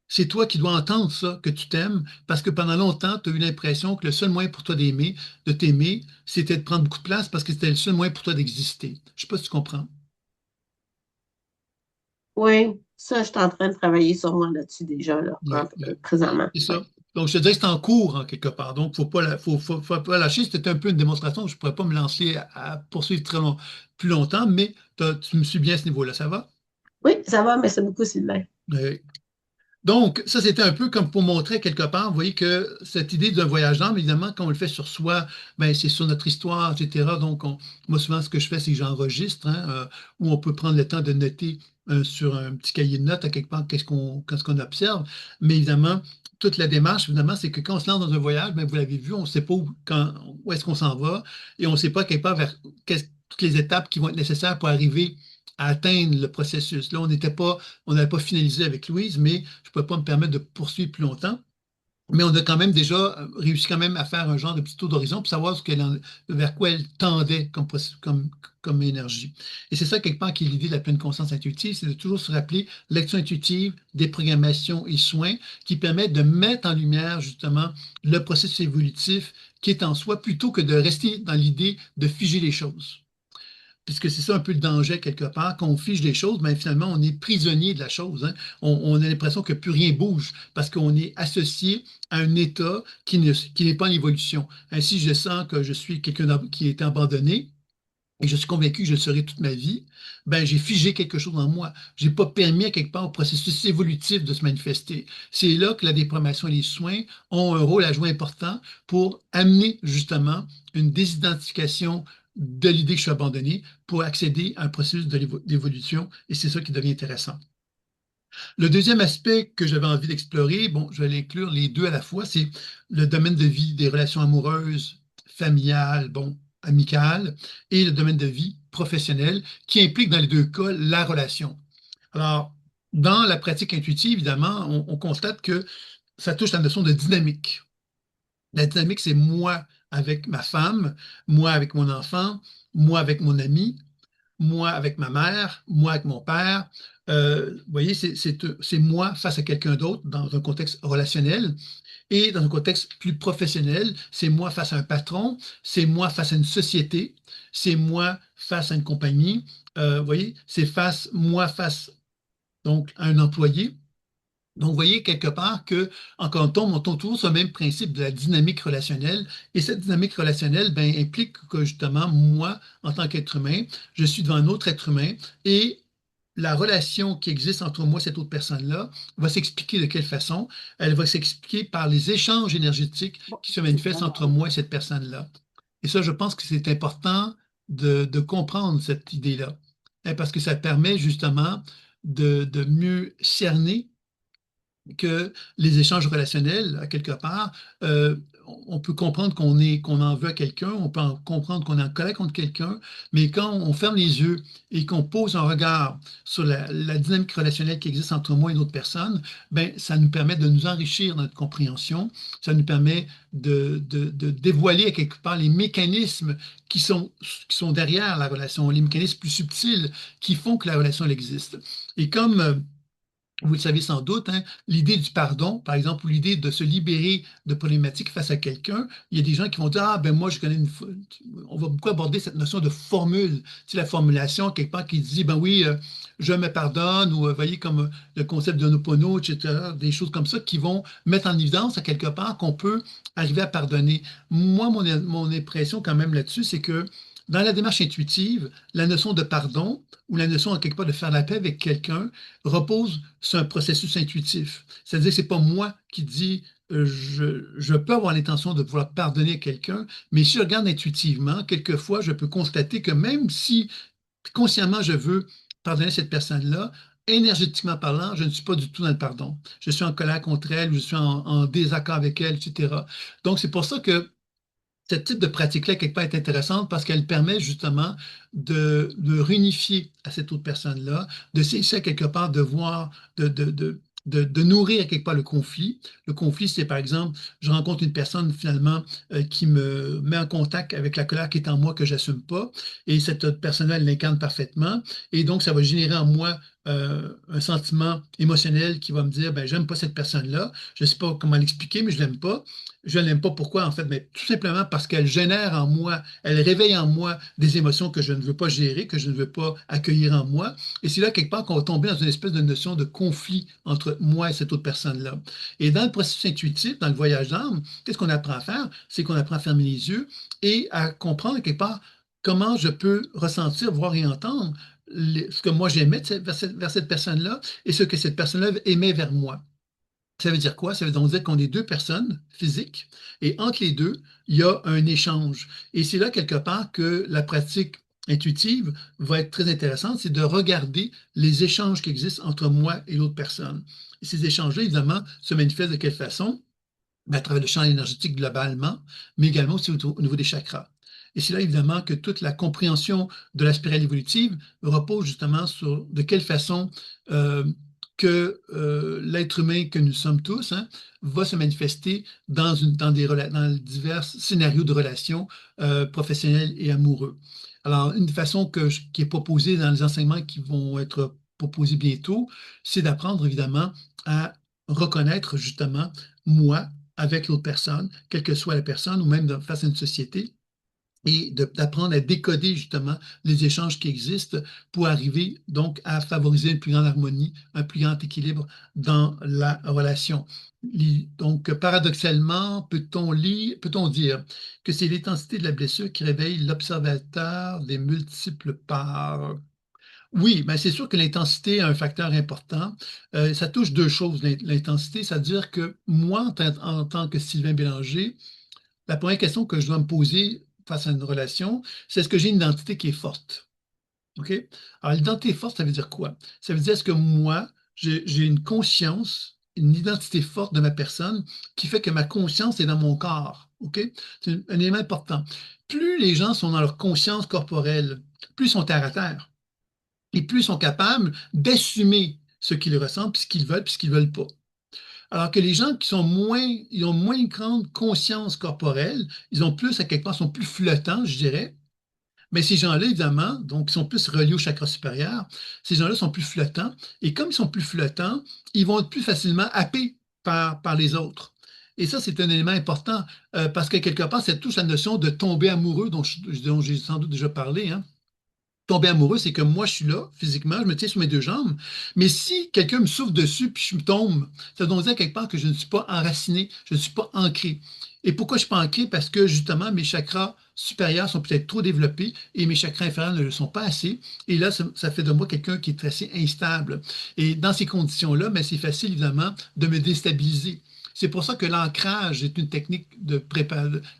Speaker 1: C'est toi qui dois entendre ça, que tu t'aimes, parce que pendant longtemps, tu as eu l'impression que le seul moyen pour toi d'aimer, de t'aimer, c'était de prendre beaucoup de place parce que c'était le seul moyen pour toi d'exister. Je sais pas si tu comprends.
Speaker 2: Oui, ça, je suis en train de travailler sur moi là-dessus déjà, là,
Speaker 1: Oui,
Speaker 2: présentement.
Speaker 1: c'est
Speaker 2: Oui.
Speaker 1: ça. Donc, je te dirais que c'est en cours, en quelque part. Donc, faut pas lâcher. C'était un peu une démonstration. Je ne pourrais pas me lancer à poursuivre plus longtemps, mais tu me suis bien à ce niveau-là. Ça va?
Speaker 2: Oui, ça va, merci beaucoup, Sylvain.
Speaker 1: Oui. Donc, ça, c'était un peu comme pour montrer quelque part, vous voyez que cette idée d'un voyage d'âme, évidemment, quand on le fait sur soi, ben, c'est sur notre histoire, etc. Donc, moi, souvent, ce que je fais, c'est que j'enregistre, hein, où on peut prendre le temps de noter sur un petit cahier de notes, à quelque part, qu'est-ce qu'on observe. Mais évidemment, toute la démarche, évidemment, c'est que quand on se lance dans un voyage, ben, vous l'avez vu, on ne sait pas où est-ce qu'on s'en va et on ne sait pas quelque part vers toutes les étapes qui vont être nécessaires pour arriver à atteindre le processus. Là, on n'avait pas finalisé avec Louise, mais je ne pouvais pas me permettre de poursuivre plus longtemps. Mais on a quand même déjà réussi quand même à faire un genre de petit tour d'horizon pour savoir vers quoi elle tendait comme énergie. Et c'est ça, quelque part, qui est l'idée de la pleine conscience intuitive, c'est de toujours se rappeler l'action intuitive, déprogrammation et soins qui permettent de mettre en lumière justement le processus évolutif qui est en soi plutôt que de rester dans l'idée de figer les choses. puisque c'est ça un peu le danger quelque part, quand on fige des choses, ben, finalement, on est prisonnier de la chose, hein. On a l'impression que plus rien bouge parce qu'on est associé à un état qui n'est pas en évolution. Ainsi, je sens que je suis qui a été abandonné et je suis convaincu que je le serai toute ma vie, ben, j'ai figé quelque chose en moi. J'ai pas permis à quelque part au processus évolutif de se manifester. C'est là que la déprogrammation et les soins ont un rôle à jouer important pour amener justement une désidentification de l'idée que je suis abandonné pour accéder à un processus d'évolution et c'est ça qui devient intéressant. Le deuxième aspect que j'avais envie d'explorer, bon, je vais l'inclure les deux à la fois, c'est le domaine de vie des relations amoureuses, familiales, bon, amicales, et le domaine de vie professionnelle qui implique dans les deux cas la relation. Alors, dans la pratique intuitive, évidemment, on constate que ça touche la notion de dynamique. La dynamique, c'est moi avec ma femme, moi avec mon enfant, moi avec mon ami, moi avec ma mère, moi avec mon père. Vous voyez, c'est moi face à quelqu'un d'autre dans un contexte relationnel. Et dans un contexte plus professionnel, c'est moi face à un patron, c'est moi face à une société, c'est moi face à une compagnie. Vous voyez, c'est moi face donc à un employé. Donc, vous voyez quelque part que, encore on tombe toujours sur le même principe de la dynamique relationnelle. Et cette dynamique relationnelle ben, implique que, justement, moi, en tant qu'être humain, je suis devant un autre être humain et la relation qui existe entre moi et cette autre personne-là va s'expliquer de quelle façon? Elle va s'expliquer par les échanges énergétiques qui se manifestent entre moi et cette personne-là. Et ça, je pense que c'est important de comprendre cette idée-là, hein, parce que ça permet justement de mieux cerner que les échanges relationnels, à quelque part, on peut comprendre qu'on en veut à quelqu'un, on peut comprendre qu'on est en colère contre quelqu'un, mais quand on ferme les yeux et qu'on pose un regard sur la dynamique relationnelle qui existe entre moi et une autre personne, ben, ça nous permet de nous enrichir dans notre compréhension, ça nous permet de dévoiler à quelque part les mécanismes qui sont derrière la relation, les mécanismes plus subtils qui font que la relation elle existe. Et comme vous le savez sans doute, hein, l'idée du pardon, par exemple, ou l'idée de se libérer de problématiques face à quelqu'un, il y a des gens qui vont dire, ah ben moi je connais on va beaucoup aborder cette notion de formule, tu sais, la formulation quelque part qui dit, ben oui, je me pardonne, ou voyez comme le concept de Ho'oponopono, etc., des choses comme ça qui vont mettre en évidence à quelque part qu'on peut arriver à pardonner. Moi, mon impression quand même là-dessus, c'est que dans la démarche intuitive, la notion de pardon ou la notion en quelque part de faire la paix avec quelqu'un repose sur un processus intuitif. C'est-à-dire que c'est pas moi qui dis je peux avoir l'intention de vouloir pardonner à quelqu'un, mais si je regarde intuitivement, quelquefois, je peux constater que même si consciemment je veux pardonner cette personne-là, énergétiquement parlant, je ne suis pas du tout dans le pardon. Je suis en colère contre elle, je suis en désaccord avec elle, etc. Donc, c'est pour ça que ce type de pratique-là, quelque part, est intéressante parce qu'elle permet justement de réunifier à cette autre personne-là, de cesser quelque part de voir, de nourrir quelque part le conflit. Le conflit, c'est par exemple, je rencontre une personne finalement qui me met en contact avec la colère qui est en moi que j'assume pas, et cette autre personne-là, elle l'incarne parfaitement, et donc ça va générer en moi un sentiment émotionnel qui va me dire, ben, j'aime pas cette personne-là, je sais pas comment l'expliquer, mais je l'aime pas. Je n'aime pas pourquoi, en fait, mais tout simplement parce qu'elle génère en moi, elle réveille en moi des émotions que je ne veux pas gérer, que je ne veux pas accueillir en moi. Et c'est là, quelque part, qu'on va tomber dans une espèce de notion de conflit entre moi et cette autre personne-là. Et dans le processus intuitif, dans le voyage d'âme, qu'est-ce qu'on apprend à faire? C'est qu'on apprend à fermer les yeux et à comprendre, quelque part, comment je peux ressentir, voir et entendre ce que moi j'aimais vers cette personne-là et ce que cette personne-là aimait vers moi. Ça veut dire quoi? Ça veut donc dire qu'on est deux personnes physiques et entre les deux, il y a un échange. Et c'est là quelque part que la pratique intuitive va être très intéressante, c'est de regarder les échanges qui existent entre moi et l'autre personne. Et ces échanges-là, évidemment, se manifestent de quelle façon? Ben, à travers le champ énergétique globalement, mais également aussi au niveau des chakras. Et c'est là, évidemment, que toute la compréhension de la spirale évolutive repose justement sur de quelle façon que l'être humain que nous sommes tous hein, va se manifester dans divers scénarios de relations professionnelles et amoureux. Alors, une façon qui est proposée dans les enseignements qui vont être proposés bientôt, c'est d'apprendre évidemment à reconnaître justement moi avec l'autre personne, quelle que soit la personne, ou même face à une société, et d'apprendre à décoder justement les échanges qui existent pour arriver donc à favoriser une plus grande harmonie, un plus grand équilibre dans la relation. Donc, paradoxalement, peut-on dire que c'est l'intensité de la blessure qui réveille l'observateur des multiples parts? Oui, mais c'est sûr que l'intensité est un facteur important. Ça touche deux choses, l'intensité, c'est-à-dire que moi, en tant que Sylvain Bélanger, la première question que je dois me poser face à une relation, c'est est-ce que j'ai une identité qui est forte? OK? Alors, l'identité forte, ça veut dire quoi? Ça veut dire est-ce que moi, j'ai une conscience, une identité forte de ma personne qui fait que ma conscience est dans mon corps. OK? C'est un élément important. Plus les gens sont dans leur conscience corporelle, plus ils sont terre à terre et plus ils sont capables d'assumer ce qu'ils ressentent, puis ce qu'ils veulent, puis ce qu'ils veulent pas. Alors que les gens qui sont moins, ils ont moins une grande conscience corporelle, ils ont plus, à quelque part, sont plus flottants, je dirais. Mais ces gens-là, évidemment, donc, ils sont plus reliés au chakra supérieur. Ces gens-là sont plus flottants. Et comme ils sont plus flottants, ils vont être plus facilement happés par les autres. Et ça, c'est un élément important parce que quelque part, c'est toute la notion de tomber amoureux dont j'ai sans doute déjà parlé, hein. Tomber amoureux, c'est que moi, je suis là, physiquement, je me tiens sur mes deux jambes, mais si quelqu'un me souffle dessus puis je me tombe, ça veut donc dire quelque part que je ne suis pas enraciné, je ne suis pas ancré. Et pourquoi je ne suis pas ancré? Parce que justement, mes chakras supérieurs sont peut-être trop développés et mes chakras inférieurs ne le sont pas assez. Et là, ça fait de moi quelqu'un qui est assez instable. Et dans ces conditions-là, mais c'est facile, évidemment, de me déstabiliser. C'est pour ça que l'ancrage est une technique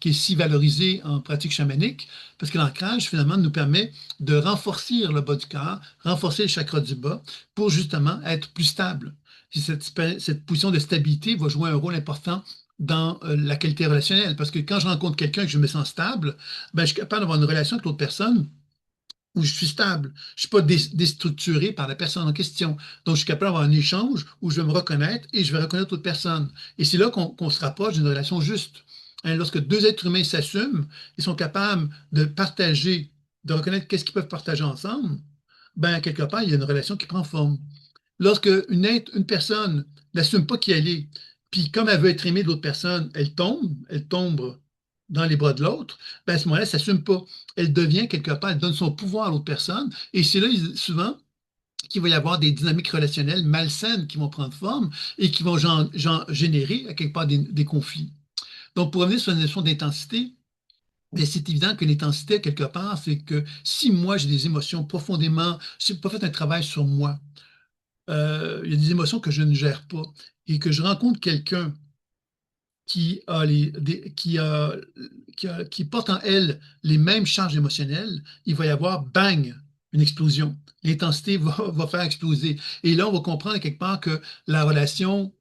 Speaker 1: qui est si valorisée en pratique chamanique, parce que l'ancrage, finalement, nous permet de renforcer le bas du corps, renforcer le chakra du bas pour justement être plus stable. Cette position de stabilité va jouer un rôle important dans la qualité relationnelle. Parce que quand je rencontre quelqu'un et que je me sens stable, ben, je suis capable d'avoir une relation avec l'autre personne où je suis stable. Je ne suis pas déstructuré par la personne en question. Donc, je suis capable d'avoir un échange où je vais me reconnaître et je vais reconnaître l'autre personne. Et c'est là qu'on se rapproche d'une relation juste. Hein, lorsque deux êtres humains s'assument, ils sont capables de partager, de reconnaître qu'est-ce qu'ils peuvent partager ensemble, ben, quelque part, il y a une relation qui prend forme. Lorsque une personne n'assume pas qui elle est, puis comme elle veut être aimée de l'autre personne, elle tombe dans les bras de l'autre, ben à ce moment-là, elle ne s'assume pas. Elle devient quelque part, elle donne son pouvoir à l'autre personne, et c'est là souvent qu'il va y avoir des dynamiques relationnelles malsaines qui vont prendre forme et qui vont générer à quelque part des conflits. Donc, pour revenir sur la notion d'intensité, ben, c'est évident que l'intensité, quelque part, c'est que si moi j'ai des émotions profondément, si je n'ai pas fait un travail sur moi, il y a des émotions que je ne gère pas et que je rencontre quelqu'un qui a qui porte en elle les mêmes charges émotionnelles, il va y avoir bang, une explosion. L'intensité va faire exploser. Et là, on va comprendre quelque part que la relation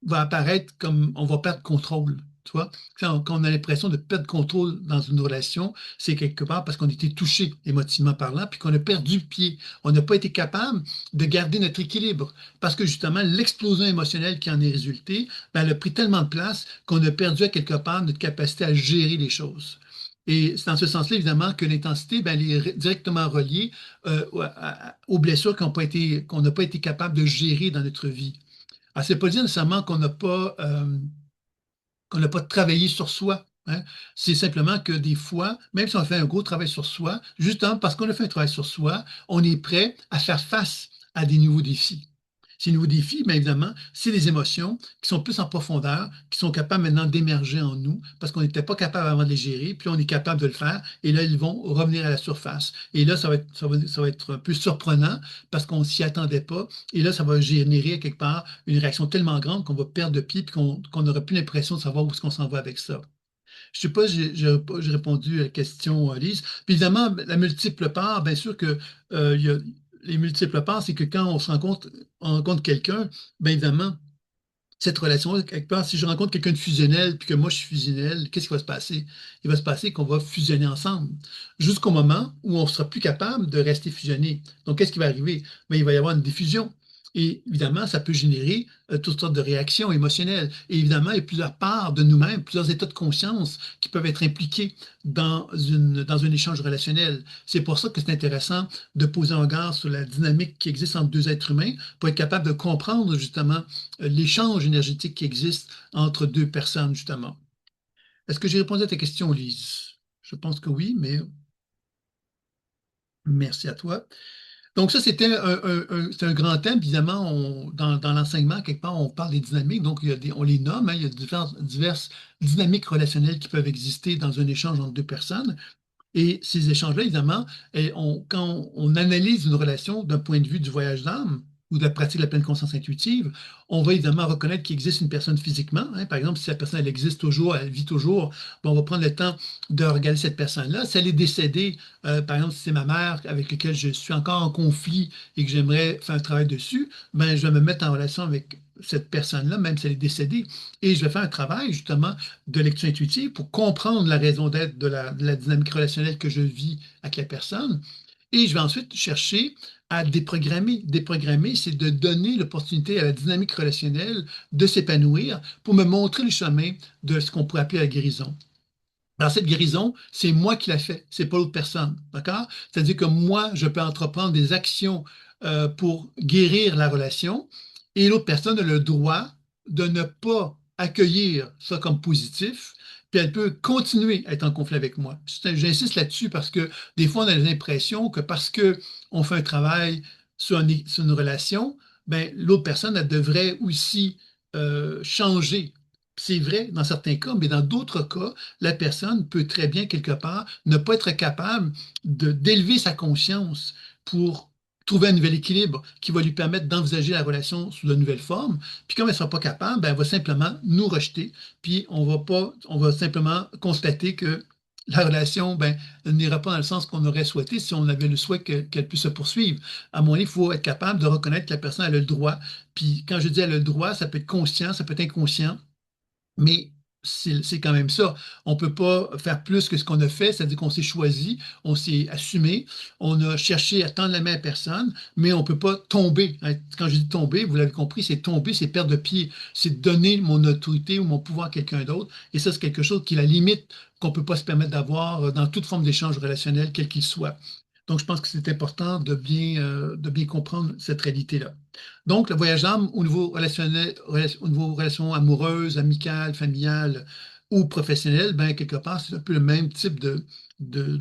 Speaker 1: va apparaître comme on va perdre contrôle. Tu vois? Quand on a l'impression de perdre contrôle dans une relation, c'est quelque part parce qu'on a été touché émotivement parlant, puis qu'on a perdu pied. On n'a pas été capable de garder notre équilibre parce que justement, l'explosion émotionnelle qui en est résultée, ben, elle a pris tellement de place qu'on a perdu à quelque part notre capacité à gérer les choses. Et c'est dans ce sens-là, évidemment, que l'intensité, ben, elle est directement reliée aux blessures qu'on n'a pas été capable de gérer dans notre vie. Alors, c'est pas dire nécessairement qu'on n'a pas travaillé sur soi. Hein. C'est simplement que des fois, même si on fait un gros travail sur soi, justement parce qu'on a fait un travail sur soi, on est prêt à faire face à des nouveaux défis. Ces nouveaux défis, bien évidemment, c'est des émotions qui sont plus en profondeur, qui sont capables maintenant d'émerger en nous parce qu'on n'était pas capable avant de les gérer, puis on est capable de le faire, et là, ils vont revenir à la surface. Et là, ça va être un peu surprenant parce qu'on ne s'y attendait pas, et là, ça va générer quelque part une réaction tellement grande qu'on va perdre de pied, puis qu'on n'aura plus l'impression de savoir où est-ce qu'on s'en va avec ça. Je ne sais pas si j'ai répondu à la question, Lise. Puis évidemment, la multiple part, bien sûr que il y a, les multiples parts, c'est que quand on rencontre quelqu'un, bien évidemment, cette relation, quelque part, si je rencontre quelqu'un de fusionnel puis que moi je suis fusionnel, qu'est-ce qui va se passer? Il va se passer qu'on va fusionner ensemble jusqu'au moment où on ne sera plus capable de rester fusionné. Donc, qu'est-ce qui va arriver? Bien, il va y avoir une diffusion. Et évidemment, ça peut générer toutes sortes de réactions émotionnelles. Et évidemment, il y a plusieurs parts de nous-mêmes, plusieurs états de conscience qui peuvent être impliqués dans un échange relationnel. C'est pour ça que c'est intéressant de poser un regard sur la dynamique qui existe entre deux êtres humains pour être capable de comprendre justement l'échange énergétique qui existe entre deux personnes, justement. Est-ce que j'ai répondu à ta question, Lise? Je pense que oui, mais merci à toi. Donc ça, c'était c'est un grand thème. Évidemment, dans l'enseignement, quelque part, on parle des dynamiques. Donc, on les nomme, hein, il y a diverses dynamiques relationnelles qui peuvent exister dans un échange entre deux personnes. Et ces échanges-là, évidemment, quand on analyse une relation d'un point de vue du voyage d'âme ou de la pratique de la pleine conscience intuitive, on va évidemment reconnaître qu'il existe une personne physiquement, hein. Par exemple, si la personne, elle existe toujours, elle vit toujours, bon, on va prendre le temps de regarder cette personne-là. Si elle est décédée, par exemple, si c'est ma mère avec laquelle je suis encore en conflit et que j'aimerais faire un travail dessus, ben, je vais me mettre en relation avec cette personne-là, même si elle est décédée, et je vais faire un travail justement de lecture intuitive pour comprendre la raison d'être de la dynamique relationnelle que je vis avec la personne. Et je vais ensuite chercher à déprogrammer. Déprogrammer, c'est de donner l'opportunité à la dynamique relationnelle de s'épanouir pour me montrer le chemin de ce qu'on pourrait appeler la guérison. Alors, cette guérison, c'est moi qui la fais, c'est pas l'autre personne, d'accord? C'est-à-dire que moi, je peux entreprendre des actions pour guérir la relation et l'autre personne a le droit de ne pas accueillir ça comme positif, puis elle peut continuer à être en conflit avec moi. J'insiste là-dessus parce que des fois, on a l'impression que parce que on fait un travail sur une relation, ben, l'autre personne, elle devrait aussi changer. C'est vrai dans certains cas, mais dans d'autres cas, la personne peut très bien, quelque part, ne pas être capable d'élever sa conscience pour trouver un nouvel équilibre qui va lui permettre d'envisager la relation sous de nouvelles formes. Puis comme elle ne sera pas capable, ben, elle va simplement nous rejeter, puis on va simplement constater que la relation ben, n'ira pas dans le sens qu'on aurait souhaité si on avait le souhait qu'elle puisse se poursuivre. À mon moment, il faut être capable de reconnaître que la personne a le droit. Puis quand je dis elle a le droit, ça peut être conscient, ça peut être inconscient. Mais c'est quand même ça. On ne peut pas faire plus que ce qu'on a fait, c'est-à-dire qu'on s'est choisi, on s'est assumé, on a cherché à tendre la main à personne, mais on ne peut pas tomber, hein. Quand je dis tomber, vous l'avez compris, c'est tomber, c'est perdre pied, c'est donner mon autorité ou mon pouvoir à quelqu'un d'autre. Et ça, c'est quelque chose qui est la limite qu'on ne peut pas se permettre d'avoir dans toute forme d'échange relationnel, quel qu'il soit. Donc, je pense que c'est important de bien comprendre cette réalité-là. Donc, le voyage d'âme au niveau relationnel, au niveau relations amoureuses, amicales, familiales ou professionnelles, ben, quelque part, c'est un peu le même type de, de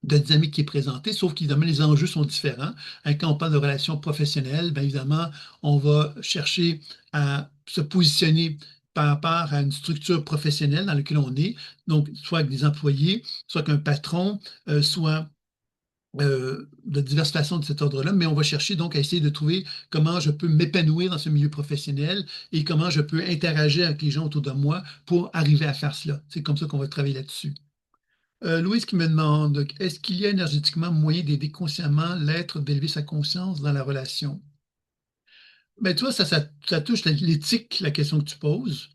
Speaker 1: dynamique qui est présentée, sauf qu'évidemment, les enjeux sont différents. Hein, quand on parle de relations professionnelles, bien évidemment, on va chercher à se positionner par rapport à une structure professionnelle dans laquelle on est, donc soit avec des employés, soit qu'un patron, soit de diverses façons de cet ordre-là, mais on va chercher donc à essayer de trouver comment je peux m'épanouir dans ce milieu professionnel et comment je peux interagir avec les gens autour de moi pour arriver à faire cela. C'est comme ça qu'on va travailler là-dessus. Louise qui me demande, est-ce qu'il y a énergétiquement moyen d'aider consciemment l'être d'élever sa conscience dans la relation? Ben, tu vois, ça touche l'éthique, la question que tu poses.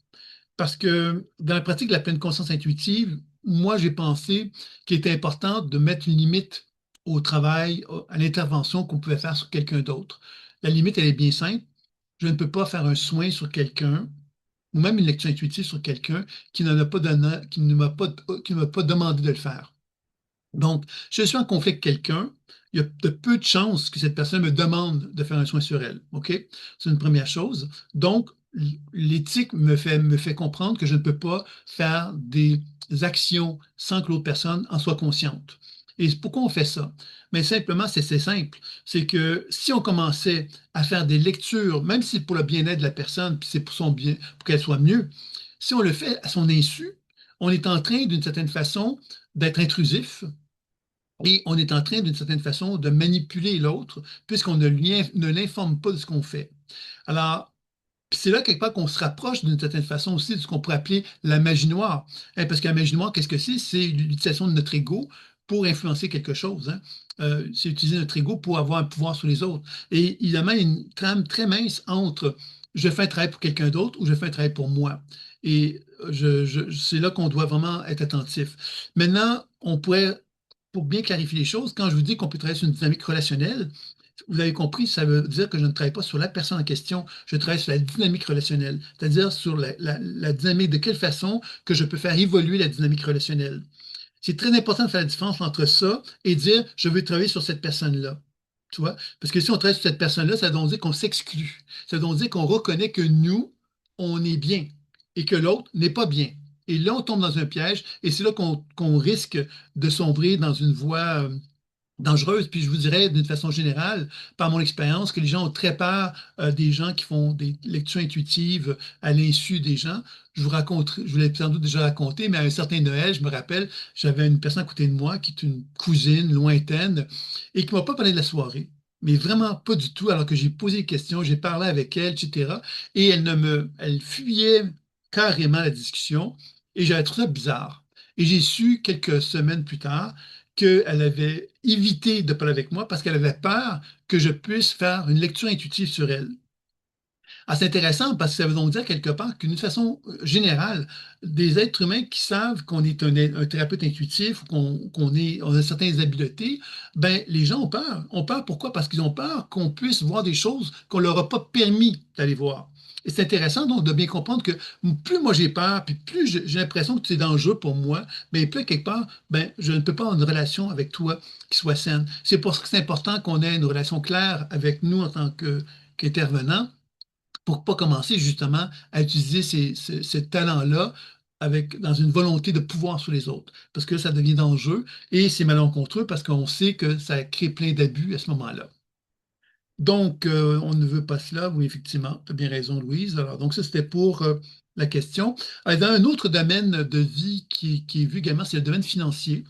Speaker 1: Parce que dans la pratique de la pleine conscience intuitive, moi, j'ai pensé qu'il était important de mettre une limite au travail, à l'intervention qu'on pouvait faire sur quelqu'un d'autre. La limite, elle est bien simple. Je ne peux pas faire un soin sur quelqu'un, ou même une lecture intuitive sur quelqu'un qui n'en a pas donné, qui ne m'a pas demandé de le faire. Donc, si je suis en conflit avec quelqu'un, il y a de peu de chances que cette personne me demande de faire un soin sur elle. OK? C'est une première chose. Donc, l'éthique me fait comprendre que je ne peux pas faire des actions sans que l'autre personne en soit consciente. Et pourquoi on fait ça? Mais simplement, c'est simple. C'est que si on commençait à faire des lectures, même si c'est pour le bien-être de la personne, puis c'est pour son bien, pour qu'elle soit mieux, si on le fait à son insu, on est en train, d'une certaine façon, d'être intrusif, et on est en train, d'une certaine façon, de manipuler l'autre, puisqu'on ne l'informe pas de ce qu'on fait. Alors, c'est là, quelque part, qu'on se rapproche d'une certaine façon aussi de ce qu'on pourrait appeler la magie noire. Hein, parce que la magie noire, qu'est-ce que c'est? C'est l'utilisation de notre ego pour influencer quelque chose, hein. C'est utiliser notre ego pour avoir un pouvoir sur les autres. Et évidemment, il y a une trame très mince entre je fais un travail pour quelqu'un d'autre ou je fais un travail pour moi. Et c'est là qu'on doit vraiment être attentif. Maintenant, on pourrait, pour bien clarifier les choses, quand je vous dis qu'on peut travailler sur une dynamique relationnelle, vous avez compris, ça veut dire que je ne travaille pas sur la personne en question, je travaille sur la dynamique relationnelle, c'est-à-dire sur la dynamique, de quelle façon que je peux faire évoluer la dynamique relationnelle. C'est très important de faire la différence entre ça et dire je veux travailler sur cette personne-là. Tu vois? Parce que si on travaille sur cette personne-là, ça veut dire qu'on s'exclut. Ça veut dire qu'on reconnaît que nous, on est bien et que l'autre n'est pas bien. Et là, on tombe dans un piège et c'est là qu'on risque de sombrer dans une voie dangereuse. Puis je vous dirais, d'une façon générale, par mon expérience, que les gens ont très peur des gens qui font des lectures intuitives à l'insu des gens. Je vous l'ai sans doute déjà raconté, mais à un certain Noël, je me rappelle, j'avais une personne à côté de moi qui est une cousine lointaine et qui m'a pas parlé de la soirée. Mais vraiment pas du tout, alors que j'ai posé des questions, j'ai parlé avec elle, etc. Et elle fuyait carrément la discussion et j'avais trouvé ça bizarre. Et j'ai su quelques semaines plus tard qu'elle avait évité de parler avec moi parce qu'elle avait peur que je puisse faire une lecture intuitive sur elle. Ah, c'est intéressant parce que ça veut donc dire quelque part qu'une façon générale, des êtres humains qui savent qu'on est un thérapeute intuitif ou on a certaines habiletés, ben, les gens ont peur. Ont peur pourquoi? Parce qu'ils ont peur qu'on puisse voir des choses qu'on leur a pas permis d'aller voir. Et c'est intéressant donc de bien comprendre que plus moi j'ai peur, puis plus j'ai l'impression que c'est dangereux pour moi, ben plus quelque part, ben je ne peux pas avoir une relation avec toi qui soit saine. C'est pour ça que c'est important qu'on ait une relation claire avec nous en tant qu'intervenant pour pas commencer justement à utiliser ces talents-là dans une volonté de pouvoir sur les autres, parce que ça devient dangereux et c'est malencontreux parce qu'on sait que ça crée plein d'abus à ce moment-là. Donc, on ne veut pas cela, oui, effectivement, tu as bien raison, Louise. Alors, donc, ça, c'était pour la question. Dans un autre domaine de vie qui est vu également, c'est le domaine financier.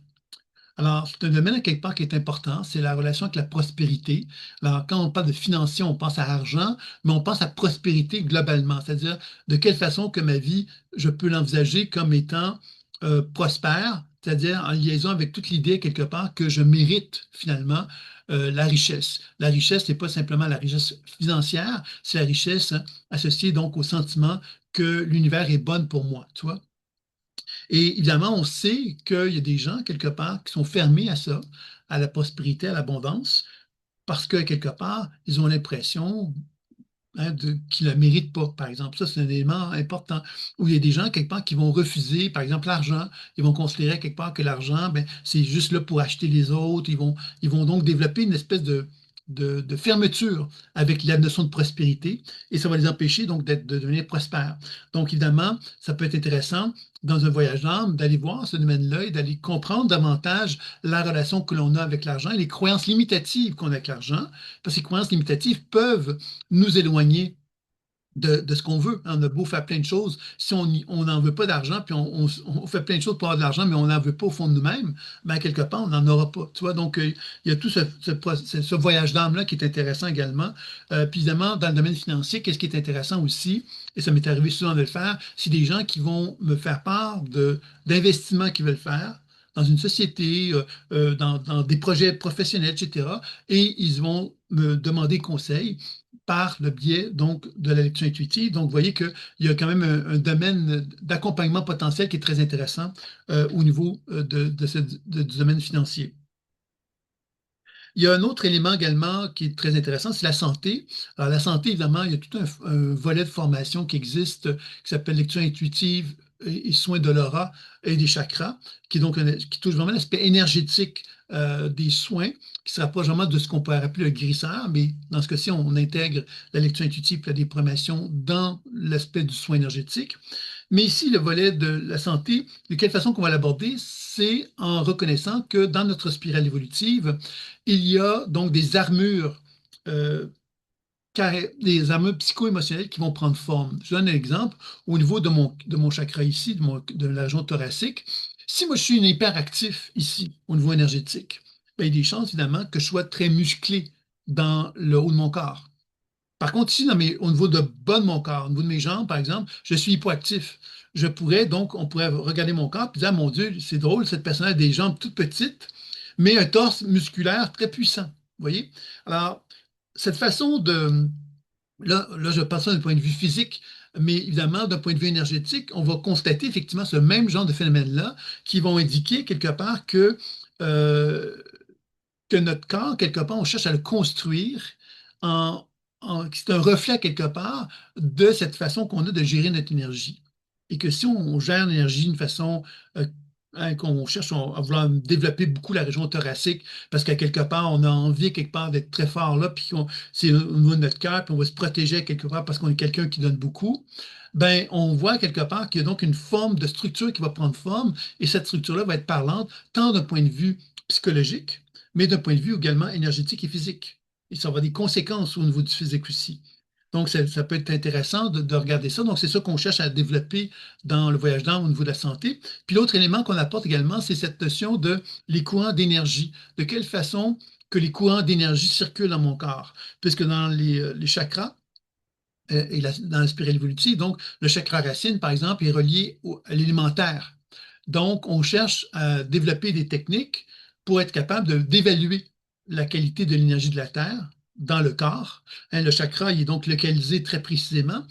Speaker 1: Alors, c'est un domaine à quelque part qui est important, c'est la relation avec la prospérité. Alors, quand on parle de financier, on pense à argent, mais on pense à prospérité globalement, c'est-à-dire de quelle façon que ma vie, je peux l'envisager comme étant prospère, c'est-à-dire en liaison avec toute l'idée quelque part que je mérite finalement la richesse. La richesse, c'est pas simplement la richesse financière, c'est la richesse associée donc au sentiment que l'univers est bonne pour moi, tu vois. Et évidemment, on sait qu'il y a des gens, quelque part, qui sont fermés à ça, à la prospérité, à l'abondance, parce que, quelque part, ils ont l'impression qu'ils ne la méritent pas, par exemple. Ça, c'est un élément important. Où il y a des gens, quelque part, qui vont refuser, par exemple, l'argent. Ils vont considérer, quelque part, que l'argent, ben, c'est juste là pour acheter les autres. Ils vont donc développer une espèce de fermeture avec la notion de prospérité et ça va les empêcher donc de devenir prospères. Donc, évidemment, ça peut être intéressant dans un voyage d'âme d'aller voir ce domaine-là et d'aller comprendre davantage la relation que l'on a avec l'argent et les croyances limitatives qu'on a avec l'argent, parce que les croyances limitatives peuvent nous éloigner de ce qu'on veut. On a beau faire plein de choses, si on n'en veut pas d'argent, puis on fait plein de choses pour avoir de l'argent, mais on n'en veut pas au fond de nous-mêmes, ben quelque part, on n'en aura pas. Tu vois? Donc, il y a tout ce voyage d'âme-là qui est intéressant également. Puis évidemment, dans le domaine financier, qu'est-ce qui est intéressant aussi, et ça m'est arrivé souvent de le faire, c'est des gens qui vont me faire part d'investissements qu'ils veulent faire dans une société, dans des projets professionnels, etc. Et ils vont me demander conseil par le biais donc de la lecture intuitive. Donc, vous voyez qu'il y a quand même un domaine d'accompagnement potentiel qui est très intéressant au niveau du domaine financier. Il y a un autre élément également qui est très intéressant, c'est la santé. Alors, la santé, évidemment, il y a tout un volet de formation qui existe, qui s'appelle lecture intuitive et soins de l'aura et des chakras, qui touche vraiment l'aspect énergétique des soins, qui se rapproche vraiment de ce qu'on pourrait appeler le guérisseur, mais dans ce cas-ci, on intègre la lecture intuitive et la déprogrammation dans l'aspect du soin énergétique. Mais ici, le volet de la santé, de quelle façon qu'on va l'aborder, c'est en reconnaissant que dans notre spirale évolutive, il y a donc euh, des armures psycho-émotionnelles qui vont prendre forme. Je donne un exemple. Au niveau de mon chakra ici, de la région thoracique, si moi je suis un hyperactif ici, au niveau énergétique, ben, il y a des chances évidemment que je sois très musclé dans le haut de mon corps. Par contre, ici, au niveau de bas de mon corps, au niveau de mes jambes, par exemple, je suis hypoactif. On pourrait regarder mon corps et dire, ah, mon Dieu, c'est drôle, cette personne a des jambes toutes petites, mais un torse musculaire très puissant. Vous voyez? Alors, cette façon là, je pense ça d'un point de vue physique, mais évidemment, d'un point de vue énergétique, on va constater effectivement ce même genre de phénomène-là qui vont indiquer quelque part euh, que notre corps, quelque part, on cherche à le construire en, c'est un reflet quelque part de cette façon qu'on a de gérer notre énergie. Et que si on gère l'énergie d'une façon hein, qu'on cherche à vouloir développer beaucoup la région thoracique parce qu'à quelque part, on a envie quelque part d'être très fort là, puis c'est au niveau de notre cœur, puis on va se protéger quelque part parce qu'on est quelqu'un qui donne beaucoup. Ben, on voit quelque part qu'il y a donc une forme de structure qui va prendre forme et cette structure-là va être parlante tant d'un point de vue psychologique, mais d'un point de vue également énergétique et physique. Et ça va avoir des conséquences au niveau du physique aussi. Donc, ça peut être intéressant de regarder ça. Donc, c'est ça qu'on cherche à développer dans le voyage d'âme au niveau de la santé. Puis l'autre élément qu'on apporte également, c'est cette notion de les courants d'énergie. De quelle façon que les courants d'énergie circulent dans mon corps. Puisque dans les chakras, et dans la spirale évolutive, donc le chakra racine, par exemple, est relié à l'élémentaire. Donc, on cherche à développer des techniques pour être capable d'évaluer la qualité de l'énergie de la Terre dans le corps. Hein, le chakra il est donc localisé très précisément,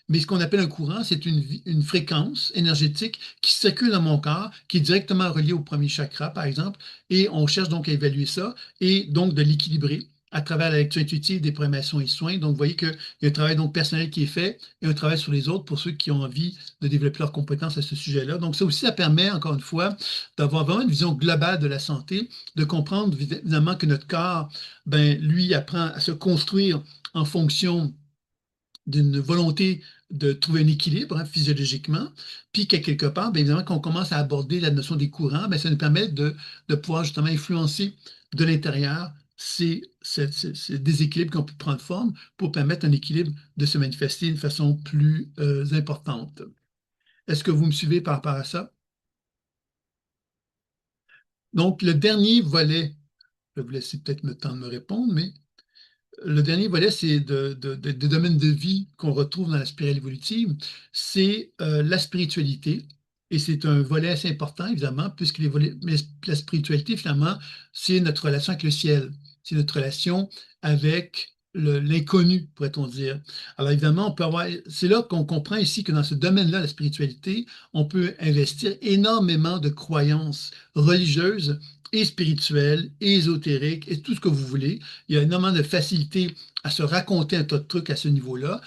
Speaker 1: mais ce qu'on appelle un courant, c'est une fréquence énergétique qui circule dans mon corps, qui est directement reliée au premier chakra, par exemple, et on cherche donc à évaluer ça et donc de l'équilibrer à travers la lecture intuitive des programmations et soins. Donc, vous voyez qu'il y a un travail donc personnel qui est fait et un travail sur les autres pour ceux qui ont envie de développer leurs compétences à ce sujet-là. Donc, ça aussi, ça permet, encore une fois, d'avoir vraiment une vision globale de la santé, de comprendre évidemment que notre corps, ben, lui, apprend à se construire en fonction d'une volonté de trouver un équilibre, hein, physiologiquement, puis qu'à quelque part, bien évidemment, qu'on commence à aborder la notion des courants, bien, ça nous permet de pouvoir justement influencer de l'intérieur ces déséquilibres qui ont pu prendre forme pour permettre un équilibre de se manifester d'une façon plus importante. Est-ce que vous me suivez par rapport à ça? Donc, le dernier volet, je vais vous laisser peut-être le temps de me répondre, mais le dernier volet, c'est des domaines de vie qu'on retrouve dans la spirale évolutive, c'est la spiritualité. Et c'est un volet assez important, évidemment, puisque mais la spiritualité, finalement, c'est notre relation avec le ciel. C'est notre relation avec l'inconnu, pourrait-on dire. Alors, évidemment, c'est là qu'on comprend ici que dans ce domaine-là, la spiritualité, on peut investir énormément de croyances religieuses et spirituelles, et ésotériques, et tout ce que vous voulez. Il y a énormément de facilité à se raconter un tas de trucs à ce niveau-là,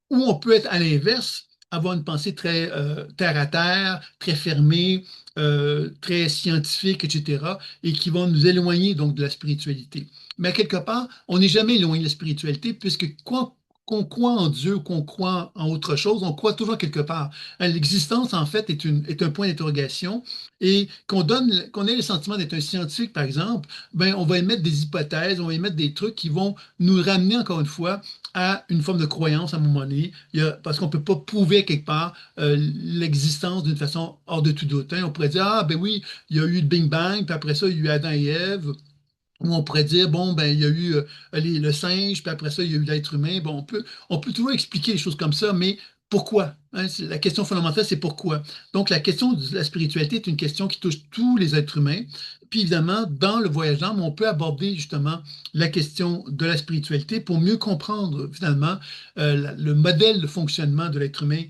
Speaker 1: ou on peut être à l'inverse, avoir une pensée très terre à terre, très fermée, très scientifique, etc., et qui vont nous éloigner donc de la spiritualité. Mais quelque part, on n'est jamais éloigné de la spiritualité, puisque quoi qu'on croit en Dieu, qu'on croit en autre chose, on croit toujours quelque part. Hein, l'existence, en fait, est un point d'interrogation et qu'on ait le sentiment d'être un scientifique, par exemple, ben, on va émettre des hypothèses, on va émettre des trucs qui vont nous ramener, encore une fois, à une forme de croyance à un moment donné, parce qu'on ne peut pas prouver quelque part l'existence d'une façon hors de tout doute. Hein. On pourrait dire, ah ben oui, il y a eu le Big Bang, puis après ça, il y a eu Adam et Ève. Ou on pourrait dire, bon, ben, il y a eu le singe, puis après ça, il y a eu l'être humain. Bon, on peut toujours expliquer les choses comme ça, mais pourquoi? Hein, la question fondamentale, c'est pourquoi. Donc, la question de la spiritualité est une question qui touche tous les êtres humains. Puis, évidemment, dans le voyage d'âme, on peut aborder justement la question de la spiritualité pour mieux comprendre, finalement, le modèle de fonctionnement de l'être humain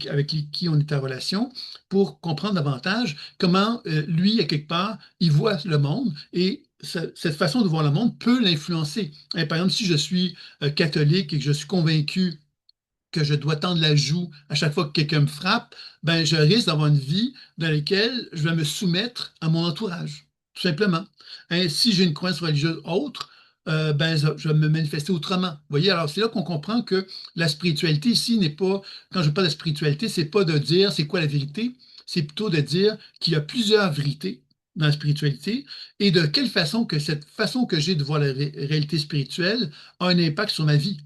Speaker 1: avec qui on est en relation, pour comprendre davantage comment, lui, à quelque part, il voit le monde et cette façon de voir le monde peut l'influencer. Hein, par exemple, si je suis catholique et que je suis convaincu que je dois tendre la joue à chaque fois que quelqu'un me frappe, ben, je risque d'avoir une vie dans laquelle je vais me soumettre à mon entourage, tout simplement. Hein, si j'ai une croyance religieuse autre, ben, je vais me manifester autrement. Vous voyez, alors c'est là qu'on comprend que la spiritualité ici n'est pas, quand je parle de spiritualité, c'est pas de dire c'est quoi la vérité, c'est plutôt de dire qu'il y a plusieurs vérités dans la spiritualité et de quelle façon que cette façon que j'ai de voir la réalité spirituelle a un impact sur ma vie.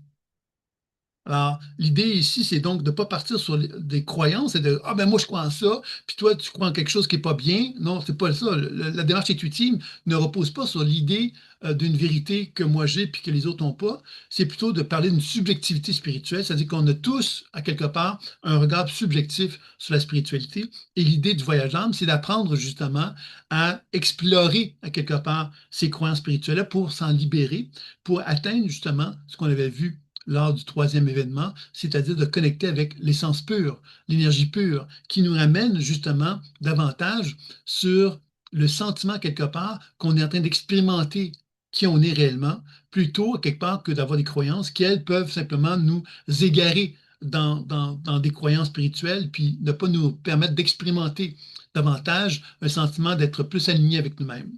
Speaker 1: Alors, l'idée ici, c'est donc de ne pas partir sur des croyances et de ah ben moi je crois en ça, puis toi tu crois en quelque chose qui n'est pas bien. Non, c'est pas ça. La démarche intuitive ne repose pas sur l'idée d'une vérité que moi j'ai puis que les autres n'ont pas. C'est plutôt de parler d'une subjectivité spirituelle, c'est-à-dire qu'on a tous, à quelque part, un regard subjectif sur la spiritualité. Et l'idée du voyage d'âme, c'est d'apprendre justement à explorer, à quelque part, ces croyances spirituelles pour s'en libérer, pour atteindre justement ce qu'on avait vu lors du troisième événement, c'est-à-dire de connecter avec l'essence pure, l'énergie pure, qui nous ramène justement davantage sur le sentiment quelque part qu'on est en train d'expérimenter qui on est réellement, plutôt quelque part que d'avoir des croyances qui, elles, peuvent simplement nous égarer dans des croyances spirituelles, puis ne pas nous permettre d'expérimenter davantage un sentiment d'être plus aligné avec nous-mêmes.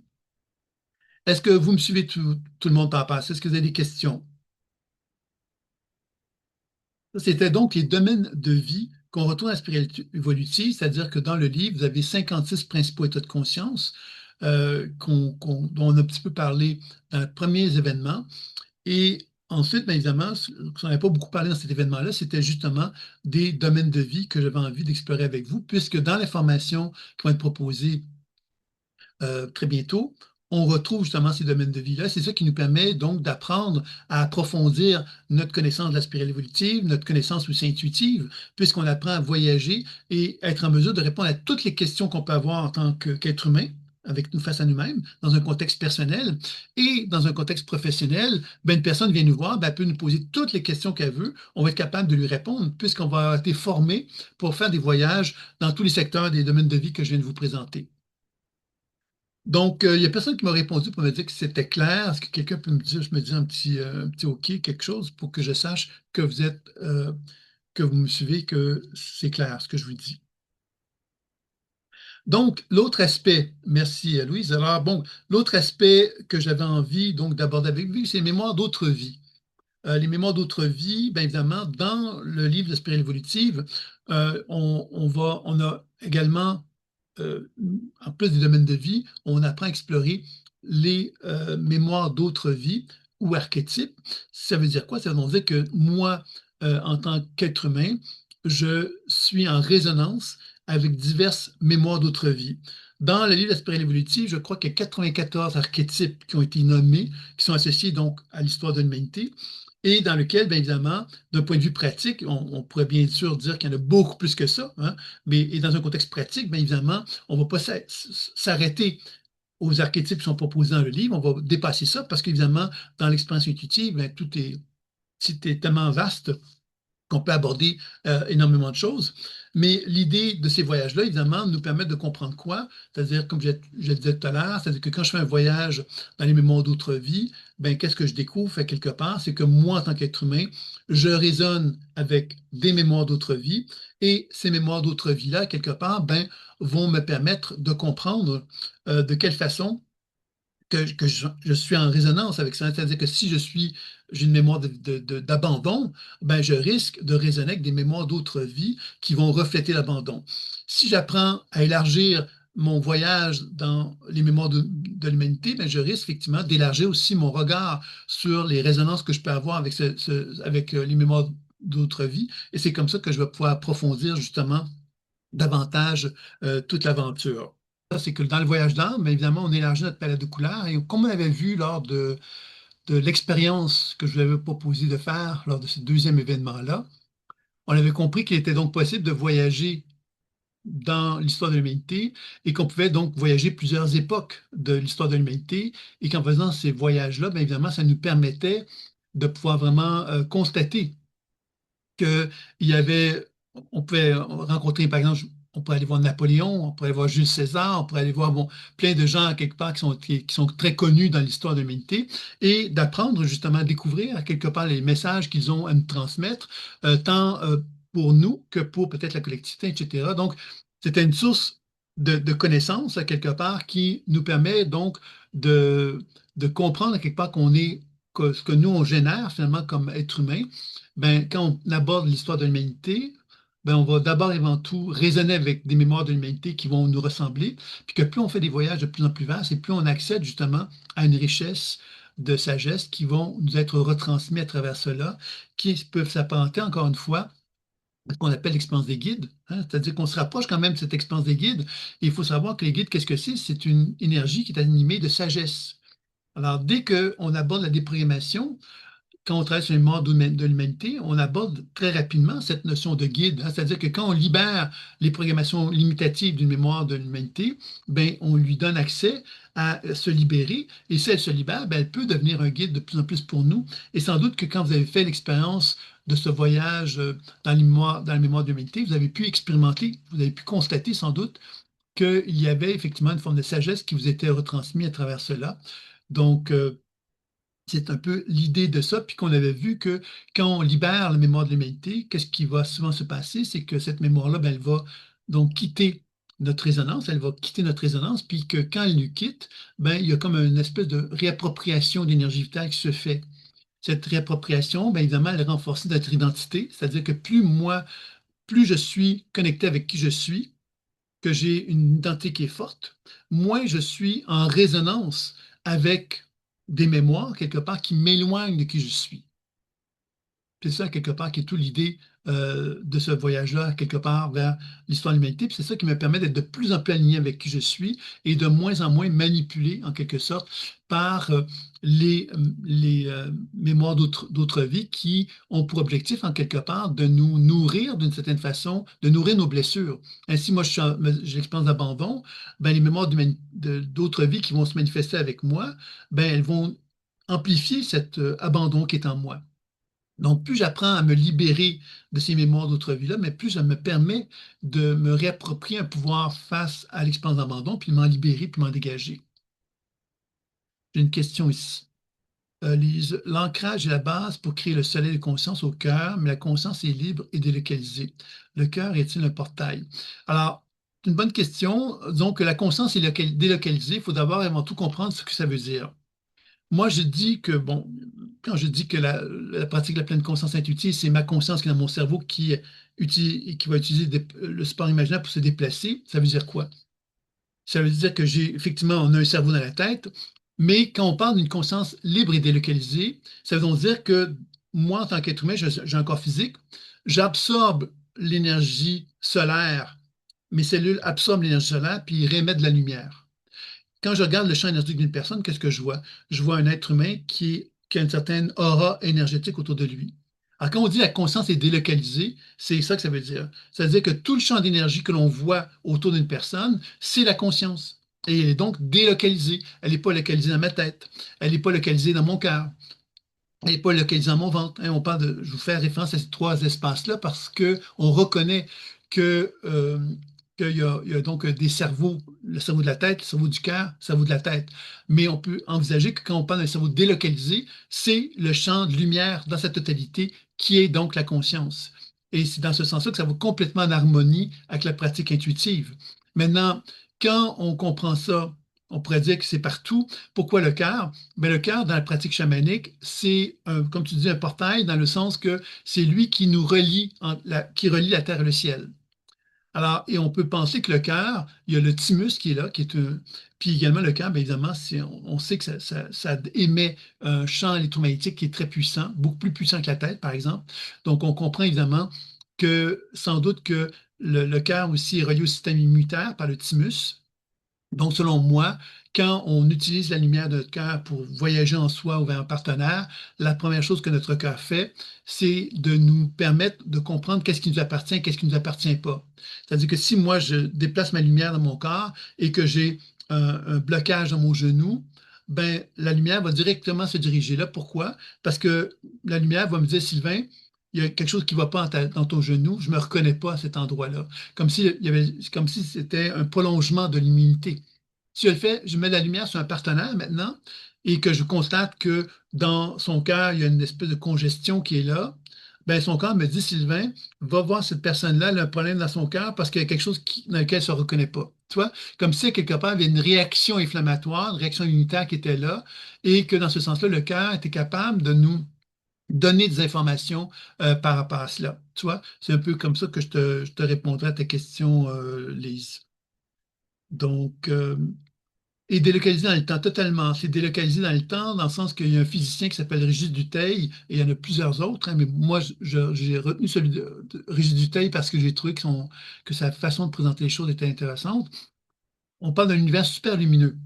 Speaker 1: Est-ce que vous me suivez tout le monde par rapport à ça? Est-ce que vous avez des questions? C'était donc les domaines de vie qu'on retrouve dans la spiritualité évolutive, c'est-à-dire que dans le livre, vous avez 56 principaux états de conscience dont on a un petit peu parlé dans les premiers événements. Et ensuite, bien évidemment, ce qu'on n'avait pas beaucoup parlé dans cet événement-là, c'était justement des domaines de vie que j'avais envie d'explorer avec vous, puisque dans les formations qui vont être proposées très bientôt, on retrouve justement ces domaines de vie-là. C'est ça qui nous permet donc d'apprendre à approfondir notre connaissance de la spirale évolutive, notre connaissance aussi intuitive, puisqu'on apprend à voyager et être en mesure de répondre à toutes les questions qu'on peut avoir en tant qu'être humain, avec nous face à nous-mêmes, dans un contexte personnel et dans un contexte professionnel. Ben, une personne vient nous voir, ben, elle peut nous poser toutes les questions qu'elle veut. On va être capable de lui répondre puisqu'on va avoir été formé pour faire des voyages dans tous les secteurs des domaines de vie que je viens de vous présenter. Donc, il n'y a personne qui m'a répondu pour me dire que c'était clair. Est-ce que quelqu'un peut me dire, je me dis un petit OK, quelque chose pour que je sache que que vous me suivez, que c'est clair ce que je vous dis. Donc, l'autre aspect, merci Louise. Alors, bon, l'autre aspect que j'avais envie donc d'aborder avec vous, c'est les mémoires d'autres vies. Les mémoires d'autres vies, bien évidemment, dans le livre de Spirale évolutive, on a également euh, en plus des domaines de vie, on apprend à explorer les mémoires d'autres vies ou archétypes. Ça veut dire quoi? Ça veut dire que moi, en tant qu'être humain, je suis en résonance avec diverses mémoires d'autres vies. Dans le livre de la spirale évolutive, je crois qu'il y a 94 archétypes qui ont été nommés, qui sont associés donc à l'histoire de l'humanité, et dans lequel, bien évidemment, d'un point de vue pratique, on pourrait bien sûr dire qu'il y en a beaucoup plus que ça, hein, mais et dans un contexte pratique, bien évidemment, on ne va pas s'arrêter aux archétypes qui sont proposés dans le livre, on va dépasser ça parce qu'évidemment, dans l'expérience intuitive, bien, c'est tellement vaste qu'on peut aborder énormément de choses. Mais l'idée de ces voyages-là, évidemment, nous permet de comprendre quoi? C'est-à-dire, comme je disais tout à l'heure, c'est-à-dire que quand je fais un voyage dans les mémoires d'autres vies, ben, qu'est-ce que je découvre fait, quelque part? C'est que moi, en tant qu'être humain, je résonne avec des mémoires d'autres vies et ces mémoires d'autres vies-là, quelque part, ben, vont me permettre de comprendre de quelle façon que je suis en résonance avec ça. C'est-à-dire que si j'ai une mémoire d'abandon, ben, je risque de résonner avec des mémoires d'autres vies qui vont refléter l'abandon. Si j'apprends à élargir mon voyage dans les mémoires de l'humanité, ben, je risque effectivement d'élargir aussi mon regard sur les résonances que je peux avoir avec, avec les mémoires d'autres vies. Et c'est comme ça que je vais pouvoir approfondir justement davantage toute l'aventure. C'est que dans le voyage d'âme, bien évidemment, on élargit notre palette de couleurs. Et comme on avait vu lors de l'expérience que je vous avais proposé de faire lors de ce deuxième événement-là, on avait compris qu'il était donc possible de voyager dans l'histoire de l'humanité et qu'on pouvait donc voyager plusieurs époques de l'histoire de l'humanité et qu'en faisant ces voyages-là, bien évidemment, ça nous permettait de pouvoir vraiment constater qu'il y avait, on pouvait rencontrer, par exemple, on pourrait aller voir Napoléon, on pourrait aller voir Jules César, on pourrait aller voir bon, plein de gens quelque part qui sont très connus dans l'histoire de l'humanité et d'apprendre justement à découvrir quelque part les messages qu'ils ont à nous transmettre, tant pour nous que pour peut-être la collectivité, etc. Donc, c'était une source de connaissances quelque part qui nous permet donc de comprendre quelque part ce que nous on génère finalement comme être humain ben, quand on aborde l'histoire de l'humanité, ben, on va d'abord et avant tout raisonner avec des mémoires de l'humanité qui vont nous ressembler, puis que plus on fait des voyages de plus en plus vastes et plus on accède justement à une richesse de sagesse qui vont nous être retransmis à travers cela, qui peuvent s'apparenter encore une fois à ce qu'on appelle l'expérience des guides, hein. C'est-à-dire qu'on se rapproche quand même de cette expérience des guides. Et il faut savoir que les guides, qu'est-ce que c'est? C'est une énergie qui est animée de sagesse. Alors, dès qu'on aborde la déprogrammation, quand on travaille sur les morts de l'humanité, on aborde très rapidement cette notion de guide, hein. C'est-à-dire que quand on libère les programmations limitatives d'une mémoire de l'humanité, ben, on lui donne accès à se libérer. Et si elle se libère, ben, elle peut devenir un guide de plus en plus pour nous. Et sans doute que quand vous avez fait l'expérience de ce voyage dans la mémoire de l'humanité, vous avez pu expérimenter, vous avez pu constater sans doute qu'il y avait effectivement une forme de sagesse qui vous était retransmise à travers cela. Donc, C'est un peu l'idée de ça, puis qu'on avait vu que quand on libère la mémoire de l'humanité, qu'est-ce qui va souvent se passer? C'est que cette mémoire-là, ben, elle va donc quitter notre résonance, elle va quitter notre résonance, puis que quand elle nous quitte, ben, il y a comme une espèce de réappropriation d'énergie vitale qui se fait. Cette réappropriation, ben, évidemment, elle renforce notre identité, c'est-à-dire que plus je suis connecté avec qui je suis, que j'ai une identité qui est forte, moins je suis en résonance avec des mémoires, quelque part, qui m'éloignent de qui je suis. C'est ça, quelque part, qui est toute l'idée de ce voyage-là, quelque part, vers l'histoire de l'humanité. Puis c'est ça qui me permet d'être de plus en plus aligné avec qui je suis et de moins en moins manipulé, en quelque sorte, par les mémoires d'autres vies qui ont pour objectif, en quelque part, de nous nourrir d'une certaine façon, de nourrir nos blessures. Ainsi, moi, j'ai l'expérience d'abandon, ben, les mémoires d'autres vies qui vont se manifester avec moi, ben, elles vont amplifier cet abandon qui est en moi. Donc, plus j'apprends à me libérer de ces mémoires d'autres vies-là, mais plus ça me permet de me réapproprier un pouvoir face à l'expérience d'abandon, puis de m'en libérer, puis m'en dégager. J'ai une question ici. Lise, l'ancrage est la base pour créer le soleil de conscience au cœur, mais la conscience est libre et délocalisée. Le cœur est-il un portail? Alors, c'est une bonne question. Donc, la conscience est délocalisée. Il faut d'abord avant tout comprendre ce que ça veut dire. Moi, je dis que, bon, quand je dis que la pratique de la pleine conscience intuitive, c'est ma conscience qui est dans mon cerveau qui va utiliser le support imaginaire pour se déplacer, ça veut dire quoi? Ça veut dire que effectivement, on a un cerveau dans la tête, mais quand on parle d'une conscience libre et délocalisée, ça veut donc dire que moi, en tant qu'être humain, j'ai un corps physique, j'absorbe l'énergie solaire, mes cellules absorbent l'énergie solaire, puis ils réémettent de la lumière. Quand je regarde le champ énergétique d'une personne, qu'est-ce que je vois? Je vois un être humain qui a une certaine aura énergétique autour de lui. Alors, quand on dit la conscience est délocalisée, c'est ça que ça veut dire. Ça veut dire que tout le champ d'énergie que l'on voit autour d'une personne, c'est la conscience. Et elle est donc délocalisée. Elle n'est pas localisée dans ma tête. Elle n'est pas localisée dans mon cœur. Elle n'est pas localisée dans mon ventre. Hein. Je vous fais référence à ces trois espaces-là parce qu'on reconnaît que, qu'il y a donc des cerveaux, le cerveau de la tête, le cerveau du cœur, le cerveau de la tête. Mais on peut envisager que quand on parle d'un cerveau délocalisé, c'est le champ de lumière dans sa totalité qui est donc la conscience. Et c'est dans ce sens-là que ça va complètement en harmonie avec la pratique intuitive. Maintenant, quand on comprend ça, on pourrait dire que c'est partout. Pourquoi le cœur? Ben, le cœur, dans la pratique chamanique, c'est, comme tu dis, un portail dans le sens que c'est lui qui nous relie, qui relie la terre et le ciel. Alors, et on peut penser que le cœur, il y a le thymus qui est là, qui est un. Puis également le cœur, bien évidemment, on sait que ça émet un champ électromagnétique qui est très puissant, beaucoup plus puissant que la tête, par exemple. Donc, on comprend évidemment que sans doute que le cœur aussi est relié au système immunitaire par le thymus. Donc, selon moi, quand on utilise la lumière de notre cœur pour voyager en soi ou vers un partenaire, la première chose que notre cœur fait, c'est de nous permettre de comprendre qu'est-ce qui nous appartient, qu'est-ce qui ne nous appartient pas. C'est-à-dire que si moi, je déplace ma lumière dans mon corps et que j'ai un blocage dans mon genou, ben, la lumière va directement se diriger là. Pourquoi? Parce que la lumière va me dire, Sylvain, il y a quelque chose qui ne va pas dans ton genou, je ne me reconnais pas à cet endroit-là. Comme si c'était un prolongement de l'immunité. Si je le fais, je mets la lumière sur un partenaire maintenant et que je constate que dans son cœur, il y a une espèce de congestion qui est là, ben son corps me dit, Sylvain, va voir cette personne-là, elle a un problème dans son cœur parce qu'il y a quelque chose dans lequel elle ne se reconnaît pas. Tu vois? Comme si, quelque part, il y avait une réaction inflammatoire, une réaction immunitaire qui était là et que dans ce sens-là, le cœur était capable de nous donner des informations par rapport à cela. Tu vois? C'est un peu comme ça que je te répondrai à ta question, Lise. Donc, et délocalisé dans le temps, totalement. C'est délocalisé dans le temps, dans le sens qu'il y a un physicien qui s'appelle Régis Dutheil, et il y en a plusieurs autres, hein, mais moi, j'ai retenu celui de Régis Dutheil parce que j'ai trouvé que sa façon de présenter les choses était intéressante. On parle d'un univers super lumineux.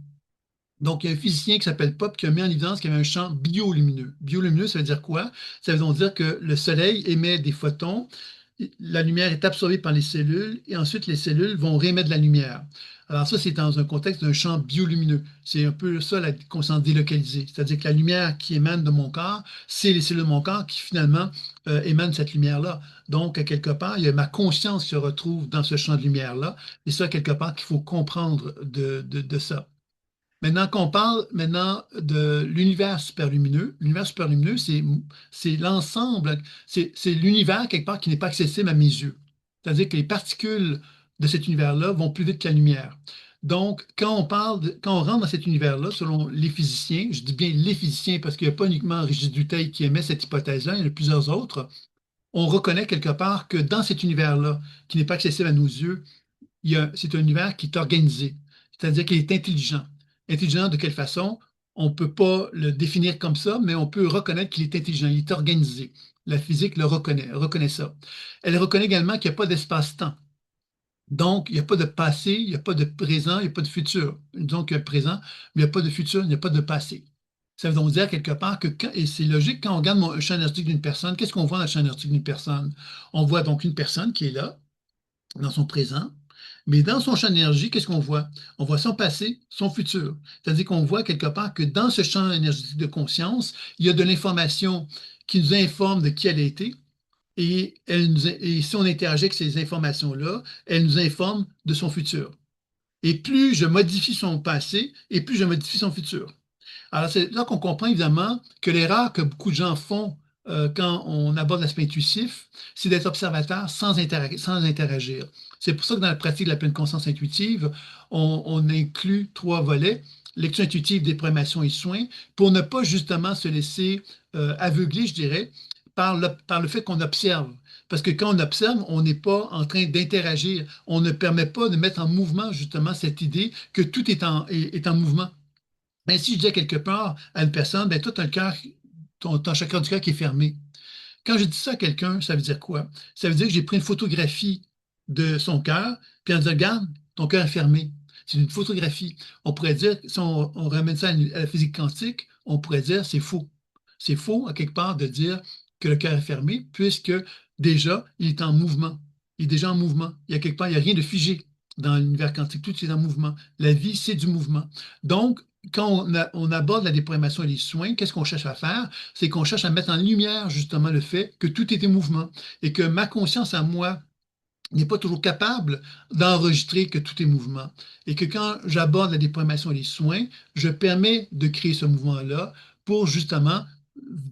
Speaker 1: Donc, il y a un physicien qui s'appelle Pop qui a mis en évidence qu'il y avait un champ biolumineux. Biolumineux, ça veut dire quoi? Ça veut donc dire que le Soleil émet des photons, la lumière est absorbée par les cellules et ensuite les cellules vont réémettre de la lumière. Alors ça, c'est dans un contexte d'un champ biolumineux. C'est un peu ça la conscience délocalisée. C'est-à-dire que la lumière qui émane de mon corps, c'est les cellules de mon corps qui finalement émanent cette lumière-là. Donc, à quelque part, il y a ma conscience qui se retrouve dans ce champ de lumière-là. Et ça, quelque part, qu'il faut comprendre de ça. Maintenant qu'on parle maintenant de l'univers superlumineux, c'est l'ensemble, c'est l'univers quelque part qui n'est pas accessible à mes yeux. C'est-à-dire que les particules de cet univers-là vont plus vite que la lumière. Donc, quand on rentre dans cet univers-là, selon les physiciens, je dis bien les physiciens parce qu'il n'y a pas uniquement Régis Dutheil qui émet cette hypothèse-là, il y en a plusieurs autres, on reconnaît quelque part que dans cet univers-là, qui n'est pas accessible à nos yeux, c'est un univers qui est organisé, c'est-à-dire qu'il est intelligent. Intelligent de quelle façon? On ne peut pas le définir comme ça, mais on peut reconnaître qu'il est intelligent, il est organisé. La physique le reconnaît ça. Elle reconnaît également qu'il n'y a pas d'espace-temps. Donc, il n'y a pas de passé, il n'y a pas de présent, il n'y a pas de futur. Donc, il y a présent, mais il n'y a pas de futur, il n'y a pas de passé. Ça veut donc dire quelque part que, et c'est logique, quand on regarde un champ énergétique d'une personne, qu'est-ce qu'on voit dans le champ énergétique d'une personne? On voit donc une personne qui est là, dans son présent. Mais dans son champ d'énergie, qu'est-ce qu'on voit? On voit son passé, son futur. C'est-à-dire qu'on voit quelque part que dans ce champ énergétique de conscience, il y a de l'information qui nous informe de qui elle a été. Et si on interagit avec ces informations-là, elle nous informe de son futur. Et plus je modifie son passé, et plus je modifie son futur. Alors, c'est là qu'on comprend évidemment que l'erreur que beaucoup de gens font quand on aborde l'aspect intuitif, c'est d'être observateur sans interagir. C'est pour ça que dans la pratique de la pleine conscience intuitive, on inclut trois volets: lecture intuitive, déprogrammation et soins, pour ne pas justement se laisser aveugler, je dirais, par le fait qu'on observe. Parce que quand on observe, on n'est pas en train d'interagir. On ne permet pas de mettre en mouvement justement cette idée que tout est en mouvement. Mais si je dis quelque part à une personne, ben toi, tu as le cœur, ton chakra du cœur qui est fermé. Quand je dis ça à quelqu'un, ça veut dire quoi? Ça veut dire que j'ai pris une photographie de son cœur, puis on dit, regarde, ton cœur est fermé. C'est une photographie. On pourrait dire, si on ramène ça à la physique quantique, on pourrait dire c'est faux. C'est faux, à quelque part, de dire que le cœur est fermé, puisque déjà, il est en mouvement. Il est déjà en mouvement. Il y a quelque part, il n'y a rien de figé dans l'univers quantique. Tout est en mouvement. La vie, c'est du mouvement. Donc, quand on aborde la déprogrammation et les soins, qu'est-ce qu'on cherche à faire? C'est qu'on cherche à mettre en lumière justement le fait que tout est en mouvement et que ma conscience à moi n'est pas toujours capable d'enregistrer que tout est mouvement. Et que quand j'aborde la déprogrammation et les soins, je permets de créer ce mouvement-là pour justement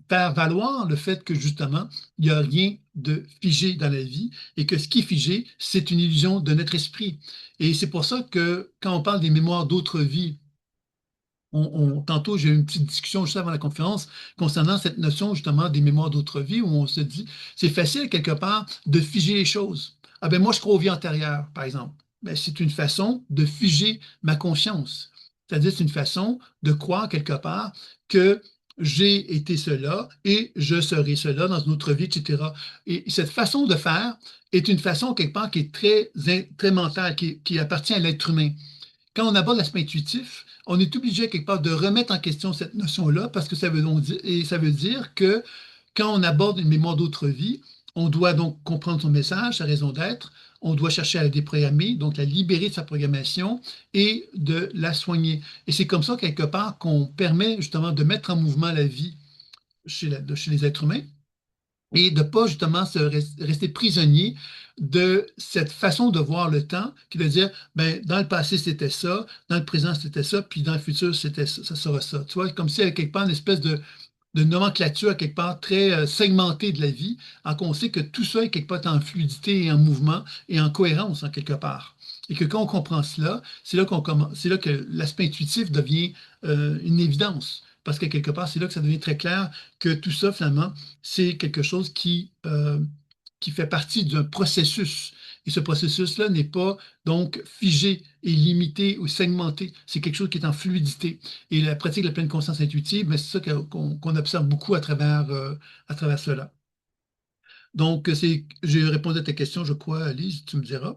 Speaker 1: faire valoir le fait que justement, il n'y a rien de figé dans la vie et que ce qui est figé, c'est une illusion de notre esprit. Et c'est pour ça que quand on parle des mémoires d'autres vies, tantôt, j'ai eu une petite discussion juste avant la conférence concernant cette notion justement des mémoires d'autres vies où on se dit, c'est facile quelque part de figer les choses. Ah ben moi, je crois aux vies antérieures, par exemple. Ben, c'est une façon de figer ma conscience. C'est-à-dire, c'est une façon de croire quelque part que j'ai été cela et je serai cela dans une autre vie, etc. Et cette façon de faire est une façon quelque part qui est très mentale, qui appartient à l'être humain. Quand on aborde l'aspect intuitif, on est obligé quelque part de remettre en question cette notion-là parce que ça veut dire que quand on aborde une mémoire d'autre vie, on doit donc comprendre son message, sa raison d'être, on doit chercher à la déprogrammer, donc la libérer de sa programmation et de la soigner. Et c'est comme ça, quelque part, qu'on permet justement de mettre en mouvement la vie chez les êtres humains et de ne pas justement rester prisonnier de cette façon de voir le temps, qui veut dire, ben, dans le passé, c'était ça, dans le présent, c'était ça, puis dans le futur, ça sera ça. Tu vois, comme s'il y avait quelque part une espèce de nomenclature quelque part très segmentée de la vie, en qu'on sait que tout ça est quelque part en fluidité et en mouvement et en cohérence en quelque part. Et que quand on comprend cela, c'est là que l'aspect intuitif devient une évidence. Parce que quelque part, c'est là que ça devient très clair que tout ça, finalement, c'est quelque chose qui fait partie d'un processus. Et ce processus-là n'est pas donc figé et limité ou segmenté. C'est quelque chose qui est en fluidité. Et la pratique de la pleine conscience intuitive, ben, c'est ça qu'on observe beaucoup à travers cela. Donc, j'ai répondu à ta question, je crois, Lise, tu me diras.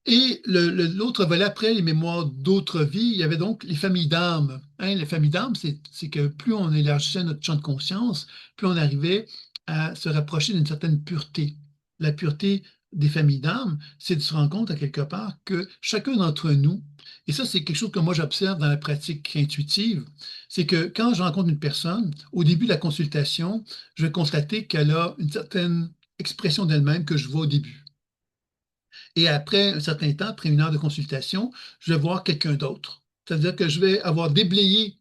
Speaker 1: Et l'autre volet après, les mémoires d'autres vies, il y avait donc les familles d'âmes. Hein, les familles d'âmes, c'est que plus on élargissait notre champ de conscience, plus on arrivait à se rapprocher d'une certaine pureté. La pureté des familles d'âmes, c'est de se rendre compte à quelque part que chacun d'entre nous, et ça c'est quelque chose que moi j'observe dans la pratique intuitive, c'est que quand je rencontre une personne, au début de la consultation, je vais constater qu'elle a une certaine expression d'elle-même que je vois au début. Et après un certain temps, après une heure de consultation, je vais voir quelqu'un d'autre. C'est-à-dire que je vais avoir déblayé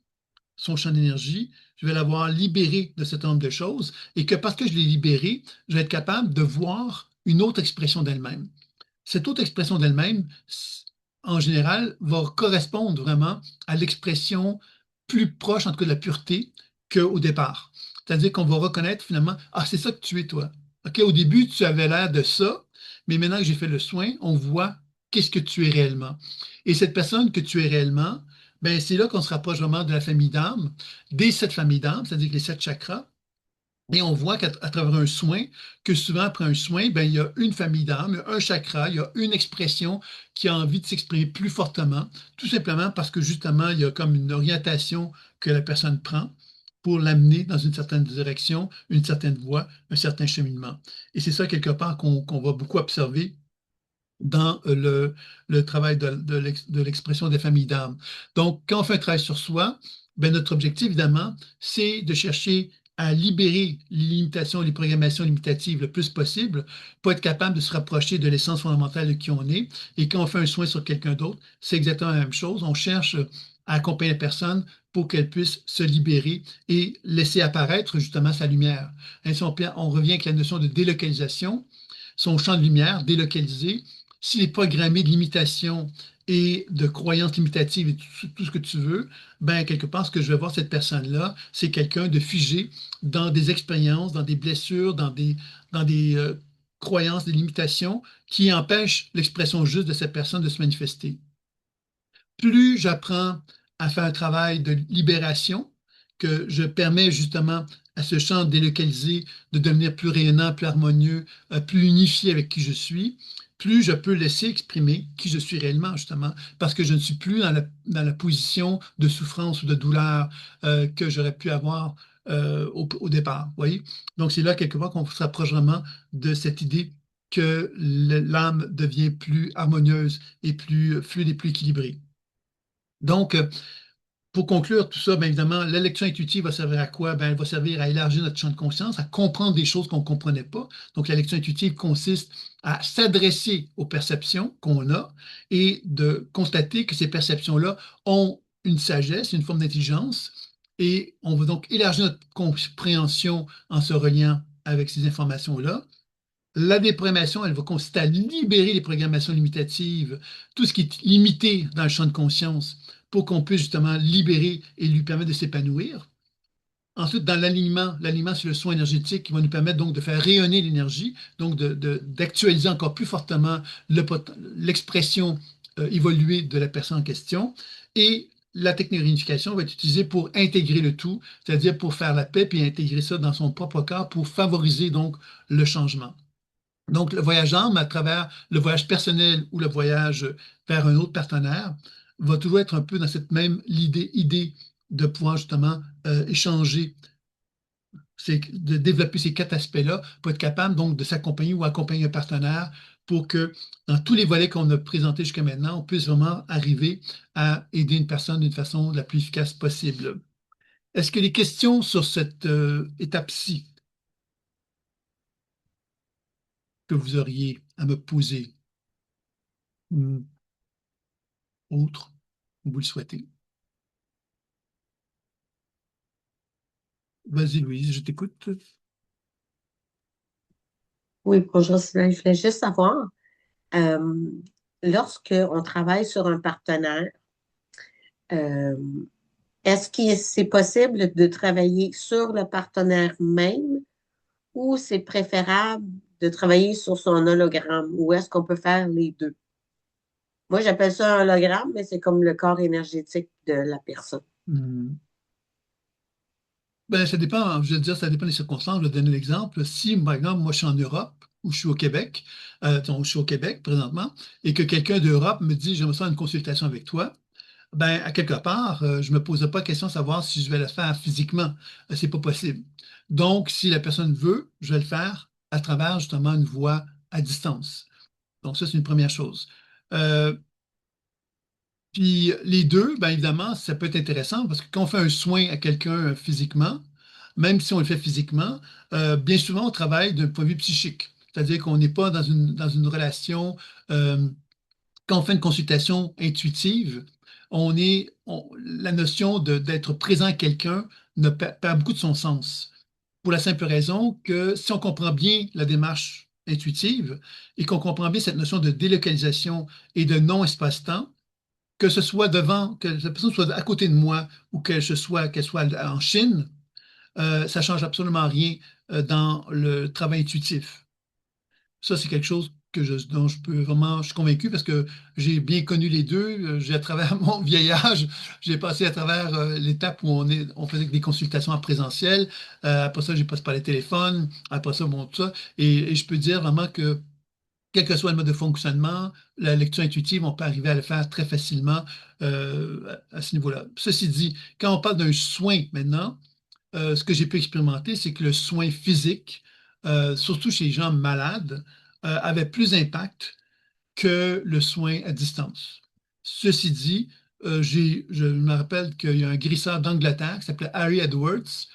Speaker 1: son champ d'énergie, je vais l'avoir libéré de cet nombre de choses et que parce que je l'ai libéré, je vais être capable de voir une autre expression d'elle-même. Cette autre expression d'elle-même, en général, va correspondre vraiment à l'expression plus proche, en tout cas, de la pureté qu'au départ. C'est-à-dire qu'on va reconnaître finalement, ah, c'est ça que tu es, toi. OK, au début, tu avais l'air de ça, mais maintenant que j'ai fait le soin, on voit qu'est-ce que tu es réellement. Et cette personne que tu es réellement, ben, c'est là qu'on se rapproche vraiment de la famille d'âme, des sept familles d'âme, c'est-à-dire que les sept chakras, et on voit qu'à travers un soin, que souvent après un soin, ben, il y a une famille d'âme, un chakra, il y a une expression qui a envie de s'exprimer plus fortement, tout simplement parce que justement, il y a comme une orientation que la personne prend pour l'amener dans une certaine direction, une certaine voie, un certain cheminement. Et c'est ça, quelque part, qu'on va beaucoup observer dans le travail de l'expression des familles d'âme. Donc, quand on fait un travail sur soi, ben, notre objectif, évidemment, c'est de chercher à libérer les limitations, les programmations limitatives le plus possible pour être capable de se rapprocher de l'essence fondamentale de qui on est. Et quand on fait un soin sur quelqu'un d'autre, c'est exactement la même chose. On cherche à accompagner la personne pour qu'elle puisse se libérer et laisser apparaître justement sa lumière. Ainsi, on revient avec la notion de délocalisation, son champ de lumière délocalisé s'il est programmé de limitations et de croyances limitatives et tout ce que tu veux, ben quelque part, ce que je vais voir cette personne-là, c'est quelqu'un de figé dans des expériences, dans des blessures, dans des croyances, des limitations qui empêchent l'expression juste de cette personne de se manifester. Plus j'apprends à faire un travail de libération, que je permets justement à ce champ délocalisé de devenir plus rayonnant, plus harmonieux, plus unifié avec qui je suis, plus je peux laisser exprimer qui je suis réellement, justement, parce que je ne suis plus dans la position de souffrance ou de douleur que j'aurais pu avoir au départ. Vous voyez? Donc, c'est là, quelque part, qu'on se rapproche vraiment de cette idée que l'âme devient plus harmonieuse et plus fluide et plus équilibrée. Donc, pour conclure tout ça, bien évidemment, la lecture intuitive va servir à quoi? Ben, elle va servir à élargir notre champ de conscience, à comprendre des choses qu'on ne comprenait pas. Donc, la lecture intuitive consiste à s'adresser aux perceptions qu'on a et de constater que ces perceptions-là ont une sagesse, une forme d'intelligence, et on va donc élargir notre compréhension en se reliant avec ces informations-là. La déprogrammation, elle va consister à libérer les programmations limitatives, tout ce qui est limité dans le champ de conscience, pour qu'on puisse justement libérer et lui permettre de s'épanouir. Ensuite, dans l'alignement, l'alignement, c'est le soin énergétique qui va nous permettre donc de faire rayonner l'énergie, donc d'actualiser encore plus fortement l'expression évoluée de la personne en question. Et la technique de réunification va être utilisée pour intégrer le tout, c'est-à-dire pour faire la paix et intégrer ça dans son propre corps pour favoriser donc le changement. Donc, le voyage d'âme, à travers le voyage personnel ou le voyage vers un autre partenaire, va toujours être un peu dans cette même idée de pouvoir justement échanger, de développer ces quatre aspects-là pour être capable donc de s'accompagner ou accompagner un partenaire pour que dans tous les volets qu'on a présentés jusqu'à maintenant, on puisse vraiment arriver à aider une personne d'une façon la plus efficace possible. Est-ce que les questions sur cette étape-ci que vous auriez à me poser, ou autres, vous le souhaitez? Vas-y, Louise, je t'écoute.
Speaker 2: Oui, bonjour Sylvain. Je voulais juste savoir, euh, lorsque on travaille sur un partenaire, euh, est-ce que c'est possible de travailler sur le partenaire même ou c'est préférable de travailler sur son hologramme ou est-ce qu'on peut faire les deux? Moi, j'appelle ça un hologramme, mais c'est comme le corps énergétique de la personne.
Speaker 1: Hmm. Ben, ça dépend, je veux dire, ça dépend des circonstances. Je vais donner l'exemple. Si, par exemple, moi, je suis en Europe ou je suis au Québec, donc je suis au Québec présentement, et que quelqu'un d'Europe me dit, j'aimerais faire une consultation avec toi, ben, à quelque part, je ne me pose pas la question de savoir si je vais le faire physiquement. C'est pas possible. Donc, si la personne veut, je vais le faire à travers justement une voie à distance. Donc, ça, c'est une première chose. Euh, Puis les deux, bien évidemment, ça peut être intéressant parce que quand on fait un soin à quelqu'un physiquement, même si on le fait physiquement, bien souvent on travaille d'un point de vue psychique. C'est-à-dire qu'on n'est pas dans une relation, quand on fait une consultation intuitive, la notion d'être présent à quelqu'un ne perd beaucoup de son sens. Pour la simple raison que si on comprend bien la démarche intuitive et qu'on comprend bien cette notion de délocalisation et de non-espace-temps, que ce soit devant, que la personne soit à côté de moi ou qu'elle soit en Chine, ça change absolument rien dans le travail intuitif. Ça, c'est quelque chose dont je peux vraiment, je suis convaincu parce que j'ai bien connu les deux. J'ai à travers mon vieil âge, j'ai passé à travers l'étape où on faisait des consultations en présentiel. Après ça, j'ai passé par les téléphones. Après ça, bon, tout ça. Et je peux dire vraiment que quel que soit le mode de fonctionnement, la lecture intuitive, on peut arriver à le faire très facilement à ce niveau-là. Ceci dit, quand on parle d'un soin maintenant, ce que j'ai pu expérimenter, c'est que le soin physique, surtout chez les gens malades, avait plus d'impact que le soin à distance. Ceci dit, je me rappelle qu'il y a un guérisseur d'Angleterre qui s'appelait Harry Edwards,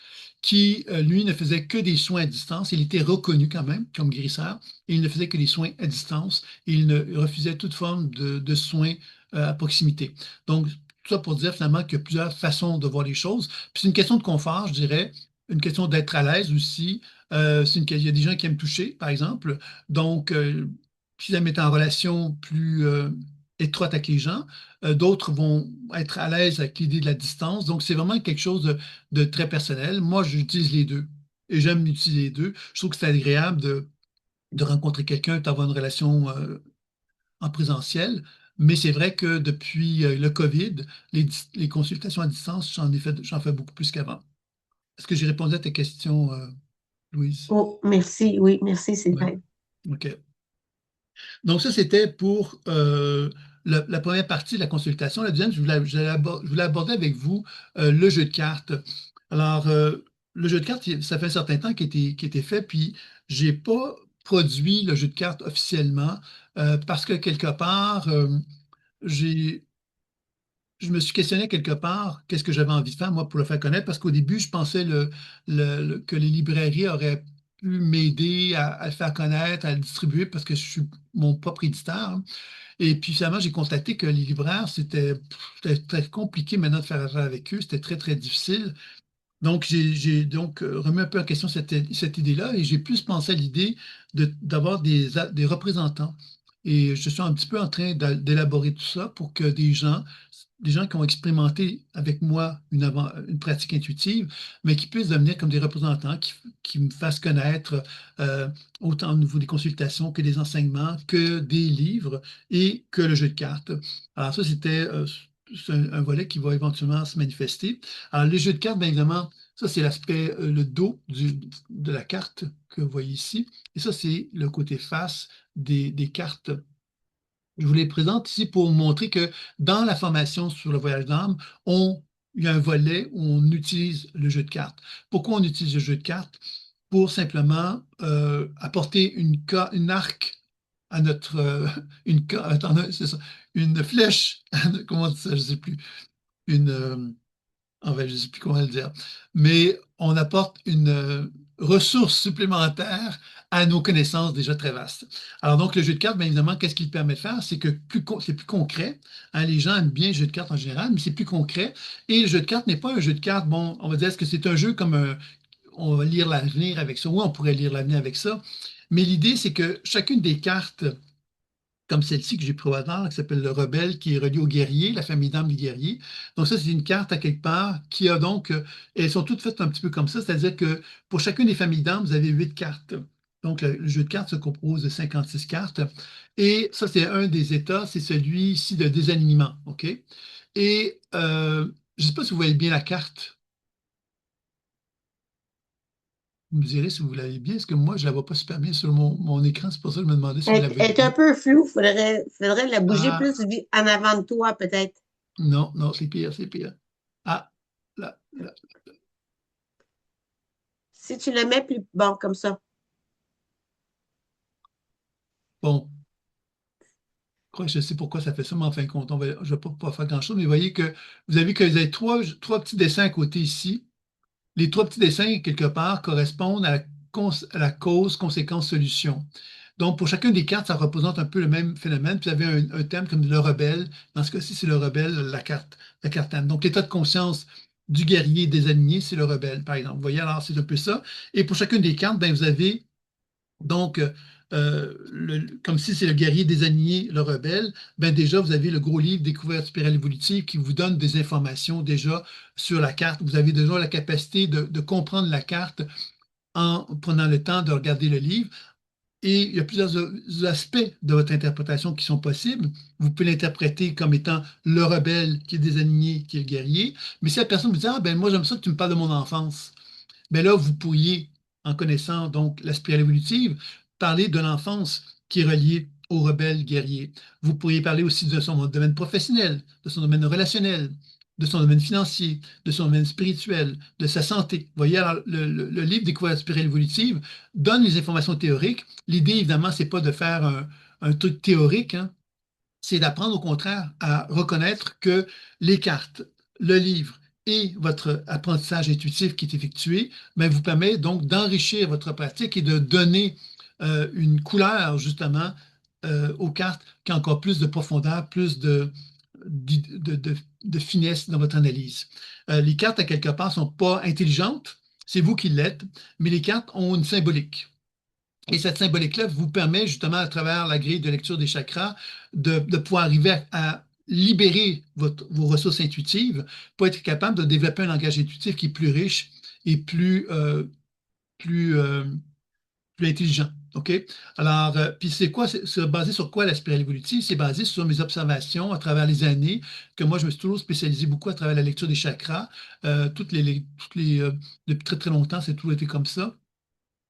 Speaker 1: qui, lui, ne faisait que des soins à distance. Il était reconnu quand même comme guérisseur, et il ne faisait que des soins à distance, et il ne refusait toute forme de soins à proximité. Donc, tout ça pour dire finalement qu'il y a plusieurs façons de voir les choses. Puis c'est une question de confort, je dirais, une question d'être à l'aise aussi. Il y a des gens qui aiment toucher, par exemple. Donc, si elle est en relation plus étroite avec les gens, d'autres vont être à l'aise avec l'idée de la distance. Donc, c'est vraiment quelque chose de très personnel. Moi, j'utilise les deux et j'aime utiliser les deux. Je trouve que c'est agréable de rencontrer quelqu'un, d'avoir une relation en présentiel. Mais c'est vrai que depuis le COVID, les consultations à distance, j'en fais beaucoup plus qu'avant. Est-ce que j'ai répondu à tes questions, Louise?
Speaker 2: Oh, merci, oui, merci
Speaker 1: Oui.
Speaker 2: Sylvain.
Speaker 1: OK. Donc, ça, c'était pour la première partie de la consultation. La deuxième, je voulais aborder avec vous le jeu de cartes. Alors, le jeu de cartes, ça fait un certain temps qu'il a été fait, puis j'ai pas produit le jeu de cartes officiellement parce que quelque part, j'ai je me suis questionné quelque part qu'est-ce que j'avais envie de faire, moi, pour le faire connaître, parce qu'au début, je pensais que les librairies auraient pu m'aider à le faire connaître, à le distribuer, parce que je suis mon propre éditeur, hein. Et puis finalement, j'ai constaté que les libraires, c'était très compliqué maintenant de faire affaire avec eux, c'était très, très difficile. Donc, j'ai donc remis un peu en question cette idée-là et j'ai plus pensé à l'idée d'avoir des représentants. Et je suis un petit peu en train d'élaborer tout ça pour que des gens qui ont expérimenté avec moi une pratique intuitive, mais qui puissent devenir comme des représentants, qui me fassent connaître euh, autant au niveau des consultations que des enseignements, que des livres et que le jeu de cartes. Alors ça, c'est un volet qui va éventuellement se manifester. Alors, les jeux de cartes, bien évidemment, ça, c'est l'aspect, le dos de la carte que vous voyez ici. Et ça, c'est le côté face des cartes. Je vous les présente ici pour vous montrer que dans la formation sur le voyage d'âme, il y a un volet où on utilise le jeu de cartes. Pourquoi on utilise le jeu de cartes? Pour simplement apporter une arc à notre attendez, c'est ça, une flèche, comment on dit ça, je ne sais plus, une enfin, je ne sais plus comment le dire, mais on apporte une ressource supplémentaire à nos connaissances déjà très vastes. Alors donc, le jeu de cartes, bien évidemment, qu'est-ce qu'il permet de faire? C'est que c'est plus concret, hein. Les gens aiment bien le jeu de cartes en général, mais c'est plus concret. Et le jeu de cartes n'est pas un jeu de cartes, bon, on va dire, est-ce que c'est un jeu comme on va lire l'avenir avec ça? Oui, on pourrait lire l'avenir avec ça. Mais l'idée, c'est que chacune des cartes comme celle-ci que j'ai pris au hasard, qui s'appelle le Rebelle, qui est relié au guerrier, la famille d'âmes du guerrier. Donc ça, c'est une carte à quelque part qui a donc, elles sont toutes faites un petit peu comme ça, c'est-à-dire que pour chacune des familles d'âmes, vous avez 8 cartes. Donc le jeu de cartes se compose de 56 cartes. Et ça, c'est un des états, c'est celui-ci de désalignement. OK? Et je ne sais pas si vous voyez bien la carte. Vous me direz si vous l'avez bien, parce que moi, je ne la vois pas super bien sur mon écran. C'est pour ça que je me demandais si vous
Speaker 2: Elle
Speaker 1: l'avez
Speaker 2: est un
Speaker 1: bien.
Speaker 2: peu floue, faudrait la bouger
Speaker 1: Ah,
Speaker 2: plus en avant de toi, peut-être.
Speaker 1: non, non, c'est pire, c'est pire. Ah, là.
Speaker 2: Si tu le mets plus bon comme ça.
Speaker 1: Bon, je sais pourquoi ça fait ça, mais en fin de compte, je ne vais pas pouvoir faire grand-chose, mais vous voyez que vous avez trois petits dessins à côté ici. Les trois petits dessins, quelque part, correspondent à la cause, conséquence, solution. Donc, pour chacune des cartes, ça représente un peu le même phénomène. Puis, vous avez un thème comme le rebelle. Dans ce cas-ci, c'est le rebelle, la carte thème. Donc, l'état de conscience du guerrier désaligné, c'est le rebelle, par exemple. Vous voyez, alors, c'est un peu ça. Et pour chacune des cartes, ben, vous avez donc, comme si c'est le guerrier désaligné, le rebelle, ben déjà, vous avez le gros livre Découverte spirale évolutive qui vous donne des informations déjà sur la carte. Vous avez déjà la capacité de comprendre la carte en prenant le temps de regarder le livre. Et il y a plusieurs aspects de votre interprétation qui sont possibles. Vous pouvez l'interpréter comme étant le rebelle qui est désaligné, qui est le guerrier. Mais si la personne vous dit, ah ben moi j'aime ça que tu me parles de mon enfance, mais là, vous pourriez, en connaissant donc la spirale évolutive, parler de l'enfance qui est reliée au rebelle guerrier. Vous pourriez parler aussi de son domaine professionnel, de son domaine relationnel, de son domaine financier, de son domaine spirituel, de sa santé. Vous voyez, alors, le livre Découverte spirale évolutive donne les informations théoriques. L'idée, évidemment, c'est pas de faire un truc théorique, hein, c'est d'apprendre au contraire à reconnaître que les cartes, le livre et votre apprentissage intuitif qui est effectué ben, vous permet donc d'enrichir votre pratique et de donner une couleur justement aux cartes qui a encore plus de profondeur, plus de finesse dans votre analyse. Les cartes, à quelque part, ne sont pas intelligentes, c'est vous qui l'êtes, mais les cartes ont une symbolique. Et cette symbolique-là vous permet justement, à travers la grille de lecture des chakras, de pouvoir arriver à libérer vos ressources intuitives pour être capable de développer un langage intuitif qui est plus riche et plus, euh, plus intelligent. OK? Alors, puis c'est quoi, c'est basé sur quoi la spirale évolutive? C'est basé sur mes observations à travers les années, que moi, je me suis toujours spécialisé beaucoup à travers la lecture des chakras. Depuis très, très longtemps, c'est toujours été comme ça.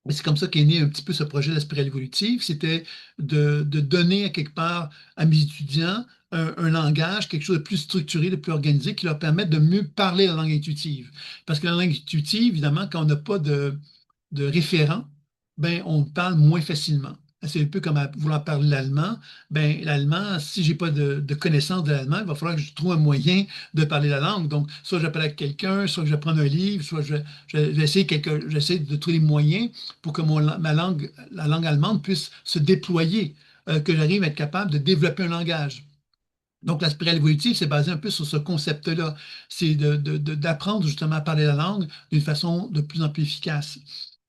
Speaker 1: Et c'est comme ça qu'est né un petit peu ce projet de la spirale évolutive. C'était de donner à quelque part à mes étudiants un langage, quelque chose de plus structuré, de plus organisé, qui leur permette de mieux parler la langue intuitive. Parce que la langue intuitive, évidemment, quand on n'a pas de référent, ben, on parle moins facilement. C'est un peu comme à vouloir parler l'allemand. Ben, l'allemand, si j'ai pas de connaissance de l'allemand, il va falloir que je trouve un moyen de parler la langue. Donc, soit j'appelle à quelqu'un, soit je vais prendre un livre, soit j'essaie de trouver des moyens pour que la langue allemande puisse se déployer, que j'arrive à être capable de développer un langage. Donc, la spirale évolutive, c'est basé un peu sur ce concept-là. C'est d'apprendre justement à parler la langue d'une façon de plus en plus efficace.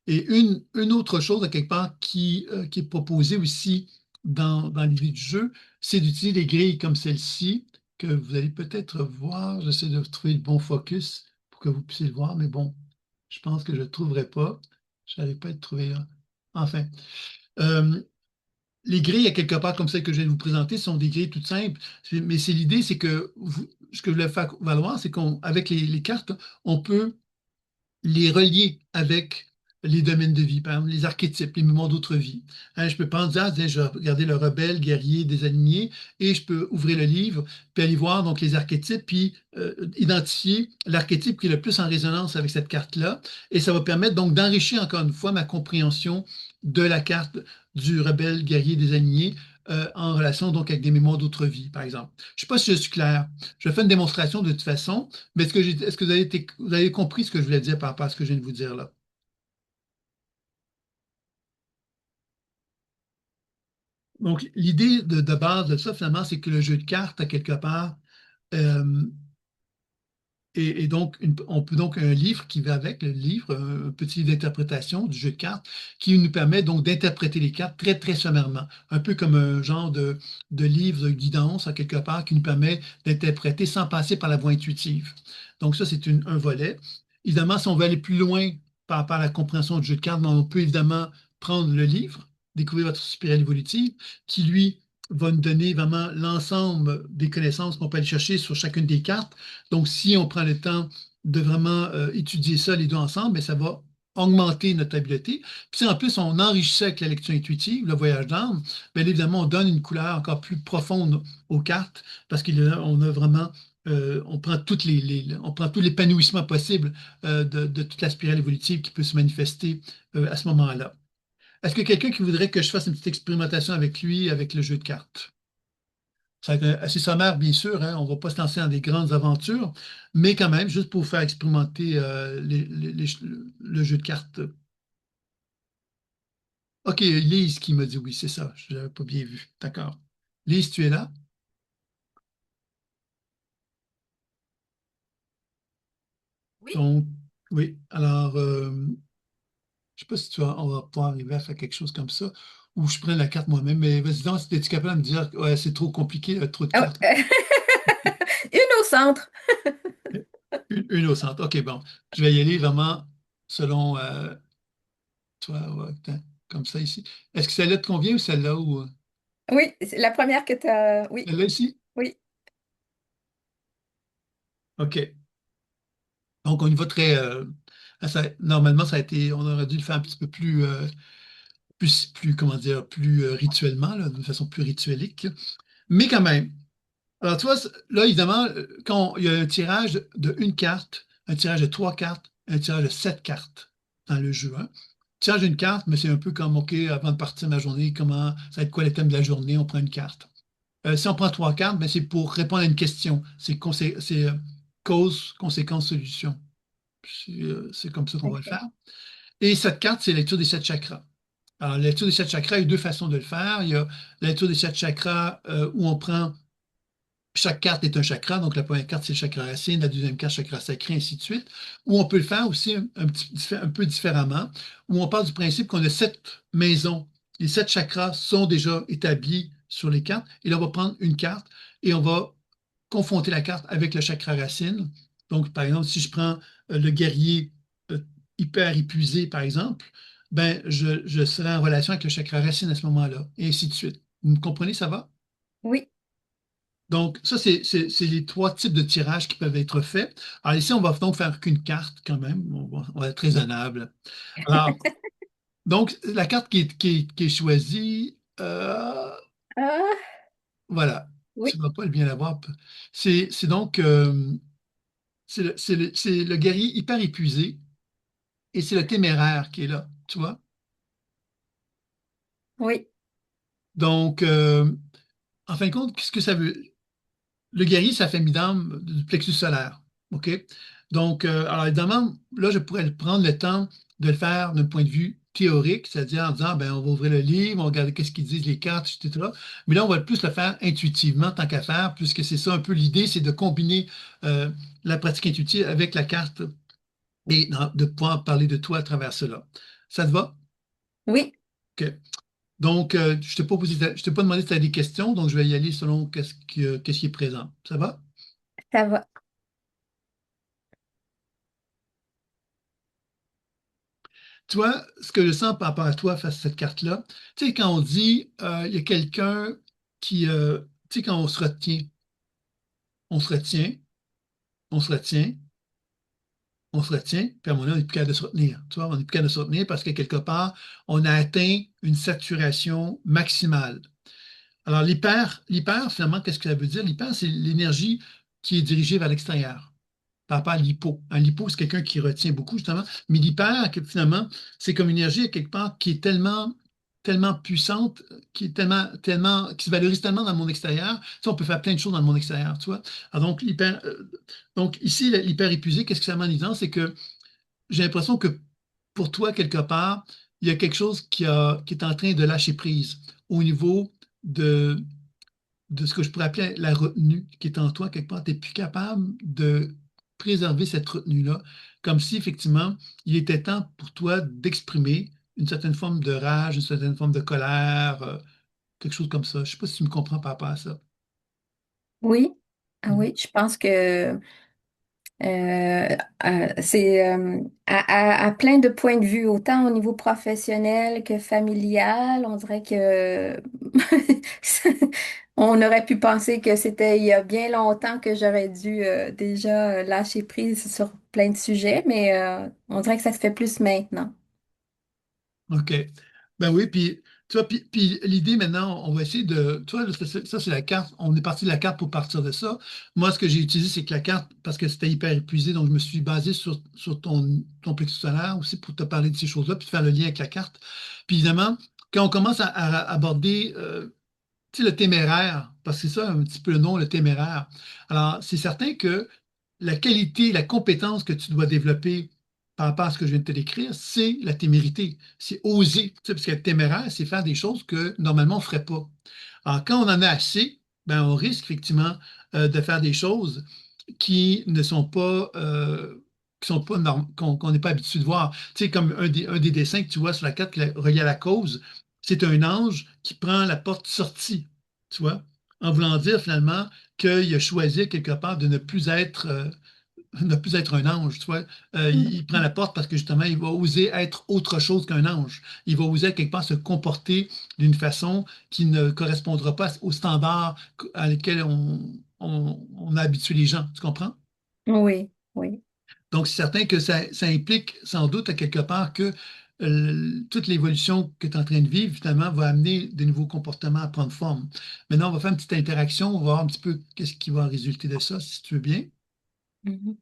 Speaker 1: Et une autre chose, à quelque part, qui est proposée aussi dans l'idée du jeu, c'est d'utiliser des grilles comme celle-ci, que vous allez peut-être voir. J'essaie de trouver le bon focus pour que vous puissiez le voir, mais bon, je pense que je ne le trouverai pas. Je n'arrive pas à le trouver. Hein. Enfin. Euh, les grilles, à quelque part, comme celles que je viens de vous présenter, sont des grilles toutes simples. Mais c'est l'idée, c'est que ce que je voulais faire valoir, c'est qu'avec les cartes, on peut les relier avec les domaines de vie, par exemple les archétypes, les mémoires d'autres vies. Hein, je peux penser, tiens, je vais regarder le rebelle, guerrier, désaligné, et je peux ouvrir le livre, puis aller voir donc les archétypes, puis identifier l'archétype qui est le plus en résonance avec cette carte-là, et ça va permettre donc d'enrichir encore une fois ma compréhension de la carte du rebelle, guerrier, désaligné, en relation donc avec des mémoires d'autres vies, par exemple. Je ne sais pas si je suis clair. Je fais une démonstration de toute façon, mais est-ce que vous avez compris ce que je voulais dire par rapport à ce que je viens de vous dire là? Donc, l'idée de base de ça, finalement, c'est que le jeu de cartes, à quelque part, euh, et donc, on peut donc un livre qui va avec le livre, un petit livre d'interprétation du jeu de cartes, qui nous permet donc d'interpréter les cartes très, très sommairement. Un peu comme un genre de livre de guidance, à quelque part, qui nous permet d'interpréter sans passer par la voie intuitive. Donc, ça, c'est un volet. Évidemment, si on veut aller plus loin par rapport à la compréhension du jeu de cartes, ben, on peut évidemment prendre le livre, Découvrir votre spirale évolutive, qui, lui, va nous donner vraiment l'ensemble des connaissances qu'on peut aller chercher sur chacune des cartes. Donc, si on prend le temps de vraiment étudier ça les deux ensemble, bien, ça va augmenter notre habileté. Puis si en plus on enrichit ça avec la lecture intuitive, le voyage d'âme, bien évidemment, on donne une couleur encore plus profonde aux cartes parce qu'on a vraiment, on prend on prend tout l'épanouissement possible de toute la spirale évolutive qui peut se manifester à ce moment-là. Est-ce que quelqu'un qui voudrait que je fasse une petite expérimentation avec lui, avec le jeu de cartes? Ça va être assez sommaire, bien sûr, hein, on ne va pas se lancer dans des grandes aventures, mais quand même, juste pour vous faire expérimenter le jeu de cartes. OK, Lise qui m'a dit oui, c'est ça. Je l'avais pas bien vu. D'accord. Lise, tu es là?
Speaker 3: Oui.
Speaker 1: Donc, oui. Alors, je sais pas si on va pouvoir arriver à faire quelque chose comme ça, ou je prends la carte moi-même, mais vas-y donc, si es-tu capable de me dire, ouais, c'est trop compliqué, trop de
Speaker 3: Ah,
Speaker 1: cartes.
Speaker 3: une au centre.
Speaker 1: Une au centre. OK, bon. Je vais y aller vraiment selon toi, ouais, attends, comme ça ici. Est-ce que celle-là te convient ou celle-là ou
Speaker 3: Oui, c'est la première que tu as. Oui,
Speaker 1: celle-là ici?
Speaker 3: oui,
Speaker 1: OK. Donc, on y va très. Normalement, ça a été. On aurait dû le faire un petit peu plus, comment dire, plus rituellement, là, d'une façon plus rituelique. Mais quand même. Alors, tu vois, là, évidemment, quand il y a un tirage de une carte, un tirage de trois cartes, un tirage de sept cartes dans le jeu, hein. Tirage d'une carte, mais c'est un peu comme, OK, avant de partir ma journée, comment ça va être quoi le thème de la journée, on prend une carte. Si on prend trois cartes, ben, c'est pour répondre à une question. C'est cause, conséquence, solution. C'est comme ça qu'on va le
Speaker 3: OK.
Speaker 1: faire. Et cette carte, c'est la lecture des sept chakras. Alors, la lecture des sept chakras, il y a deux façons de le faire. Il y a la lecture des sept chakras où on prend chaque carte est un chakra, donc la première carte, c'est le chakra racine, la deuxième carte, chakra sacré, ainsi de suite. Ou on peut le faire aussi un peu différemment, où on part du principe qu'on a sept maisons. Les sept chakras sont déjà établis sur les cartes. Et là, on va prendre une carte et on va confronter la carte avec le chakra racine. Donc, par exemple, si je prends le guerrier euh, hyper épuisé, par exemple, ben, je serai en relation avec le chakra racine à ce moment-là, et ainsi de suite. Vous me comprenez, ça va?
Speaker 3: Oui.
Speaker 1: Donc, ça, c'est les trois types de tirages qui peuvent être faits. Alors ici, on va donc faire qu'une carte quand même. On va être raisonnable. Alors, donc, la carte qui est choisie,
Speaker 3: Ah,
Speaker 1: voilà, tu
Speaker 3: oui,
Speaker 1: ne vas pas bien la voir. C'est donc, c'est le guerrier hyper épuisé et c'est le téméraire qui est là, tu vois?
Speaker 3: oui,
Speaker 1: Donc, en fin de compte, qu'est-ce que ça veut? Le guerrier, ça fait mi-dame du plexus solaire. OK? Donc, alors évidemment, là, je pourrais prendre le temps de le faire d'un point de vue théorique, c'est-à-dire en disant, ben, on va ouvrir le livre, on va regarder qu'est-ce qu'ils disent les cartes, etc. Mais là, on va plus le faire intuitivement, tant qu'à faire, puisque c'est ça un peu l'idée, c'est de combiner euh, la pratique intuitive avec la carte et de pouvoir parler de toi à travers cela. Ça te va?
Speaker 3: oui,
Speaker 1: OK. Donc, je t'ai pas demandé si tu as des questions, donc je vais y aller selon qu'est-ce qui est présent. Ça va?
Speaker 3: ça va.
Speaker 1: Tu vois, ce que je sens par rapport à toi face à cette carte-là, tu sais, quand on dit, il y a quelqu'un qui, tu sais, quand on se retient, on se retient, on se retient, puis à un moment donné, on n'est plus capable de se retenir. Tu vois, on n'est plus capable de se retenir parce que quelque part, on a atteint une saturation maximale. Alors, finalement, qu'est-ce que ça veut dire? L'hyper, c'est l'énergie qui est dirigée vers l'extérieur par rapport à l'hypo. Un l'hypo, c'est quelqu'un qui retient beaucoup, justement. Mais l'hyper, finalement, c'est comme une énergie, quelque part, qui est tellement puissante, qui est qui se valorise tellement dans le monde extérieur. Tu sais, on peut faire plein de choses dans le monde extérieur, tu vois. Alors, donc ici, l'hyper épuisé, qu'est-ce que ça m'en disant? C'est que j'ai l'impression que pour toi, quelque part, il y a quelque chose qui est en train de lâcher prise au niveau de ce que je pourrais appeler la retenue qui est en toi, quelque part, tu n'es plus capable de préserver cette retenue-là, comme si effectivement, il était temps pour toi d'exprimer une certaine forme de rage, une certaine forme de colère, quelque chose comme ça. Je ne sais pas si tu me comprends par rapport à ça.
Speaker 3: Oui. Ah
Speaker 1: Mhm.
Speaker 3: oui, je pense que c'est à plein de points de vue, autant au niveau professionnel que familial. On dirait que on aurait pu penser que c'était il y a bien longtemps que j'aurais dû déjà lâcher prise sur plein de sujets, mais on dirait que ça se fait plus maintenant.
Speaker 1: OK. Ben oui, puis tu vois, puis l'idée maintenant, on va essayer de. Tu vois, ça, c'est la carte. On est parti de la carte pour partir de ça. Moi, ce que j'ai utilisé, c'est que la carte, parce que c'était hyper épuisé, donc je me suis basé sur ton plexus solaire aussi pour te parler de ces choses-là, puis de faire le lien avec la carte. Puis évidemment, quand on commence à aborder tu sais, le téméraire, parce que c'est ça un petit peu le nom, le téméraire. Alors, c'est certain que la qualité, la compétence que tu dois développer par rapport à ce que je viens de te décrire, c'est la témérité. C'est oser. Tu sais, parce qu'être téméraire, c'est faire des choses que normalement on ne ferait pas. Alors, quand on en a assez, ben, on risque effectivement de faire des choses qui ne sont pas, qu'on n'est pas habitué de voir. Tu sais, comme un des dessins que tu vois sur la carte relié à la cause, c'est un ange qui prend la porte sortie, tu vois, en voulant dire finalement qu'il a choisi quelque part de ne plus être, ne plus être un ange, tu vois. Il prend la porte parce que justement, il va oser être autre chose qu'un ange. Il va oser quelque part se comporter d'une façon qui ne correspondra pas aux standards à lesquels on a habitué les gens. Tu comprends?
Speaker 3: Oui, oui.
Speaker 1: Donc, c'est certain que ça implique sans doute à quelque part que toute l'évolution que tu es en train de vivre, finalement, va amener des nouveaux comportements à prendre forme. Maintenant, on va faire une petite interaction, on va voir un petit peu qu'est-ce qui va résulter de ça, si tu veux bien.
Speaker 3: Mhm.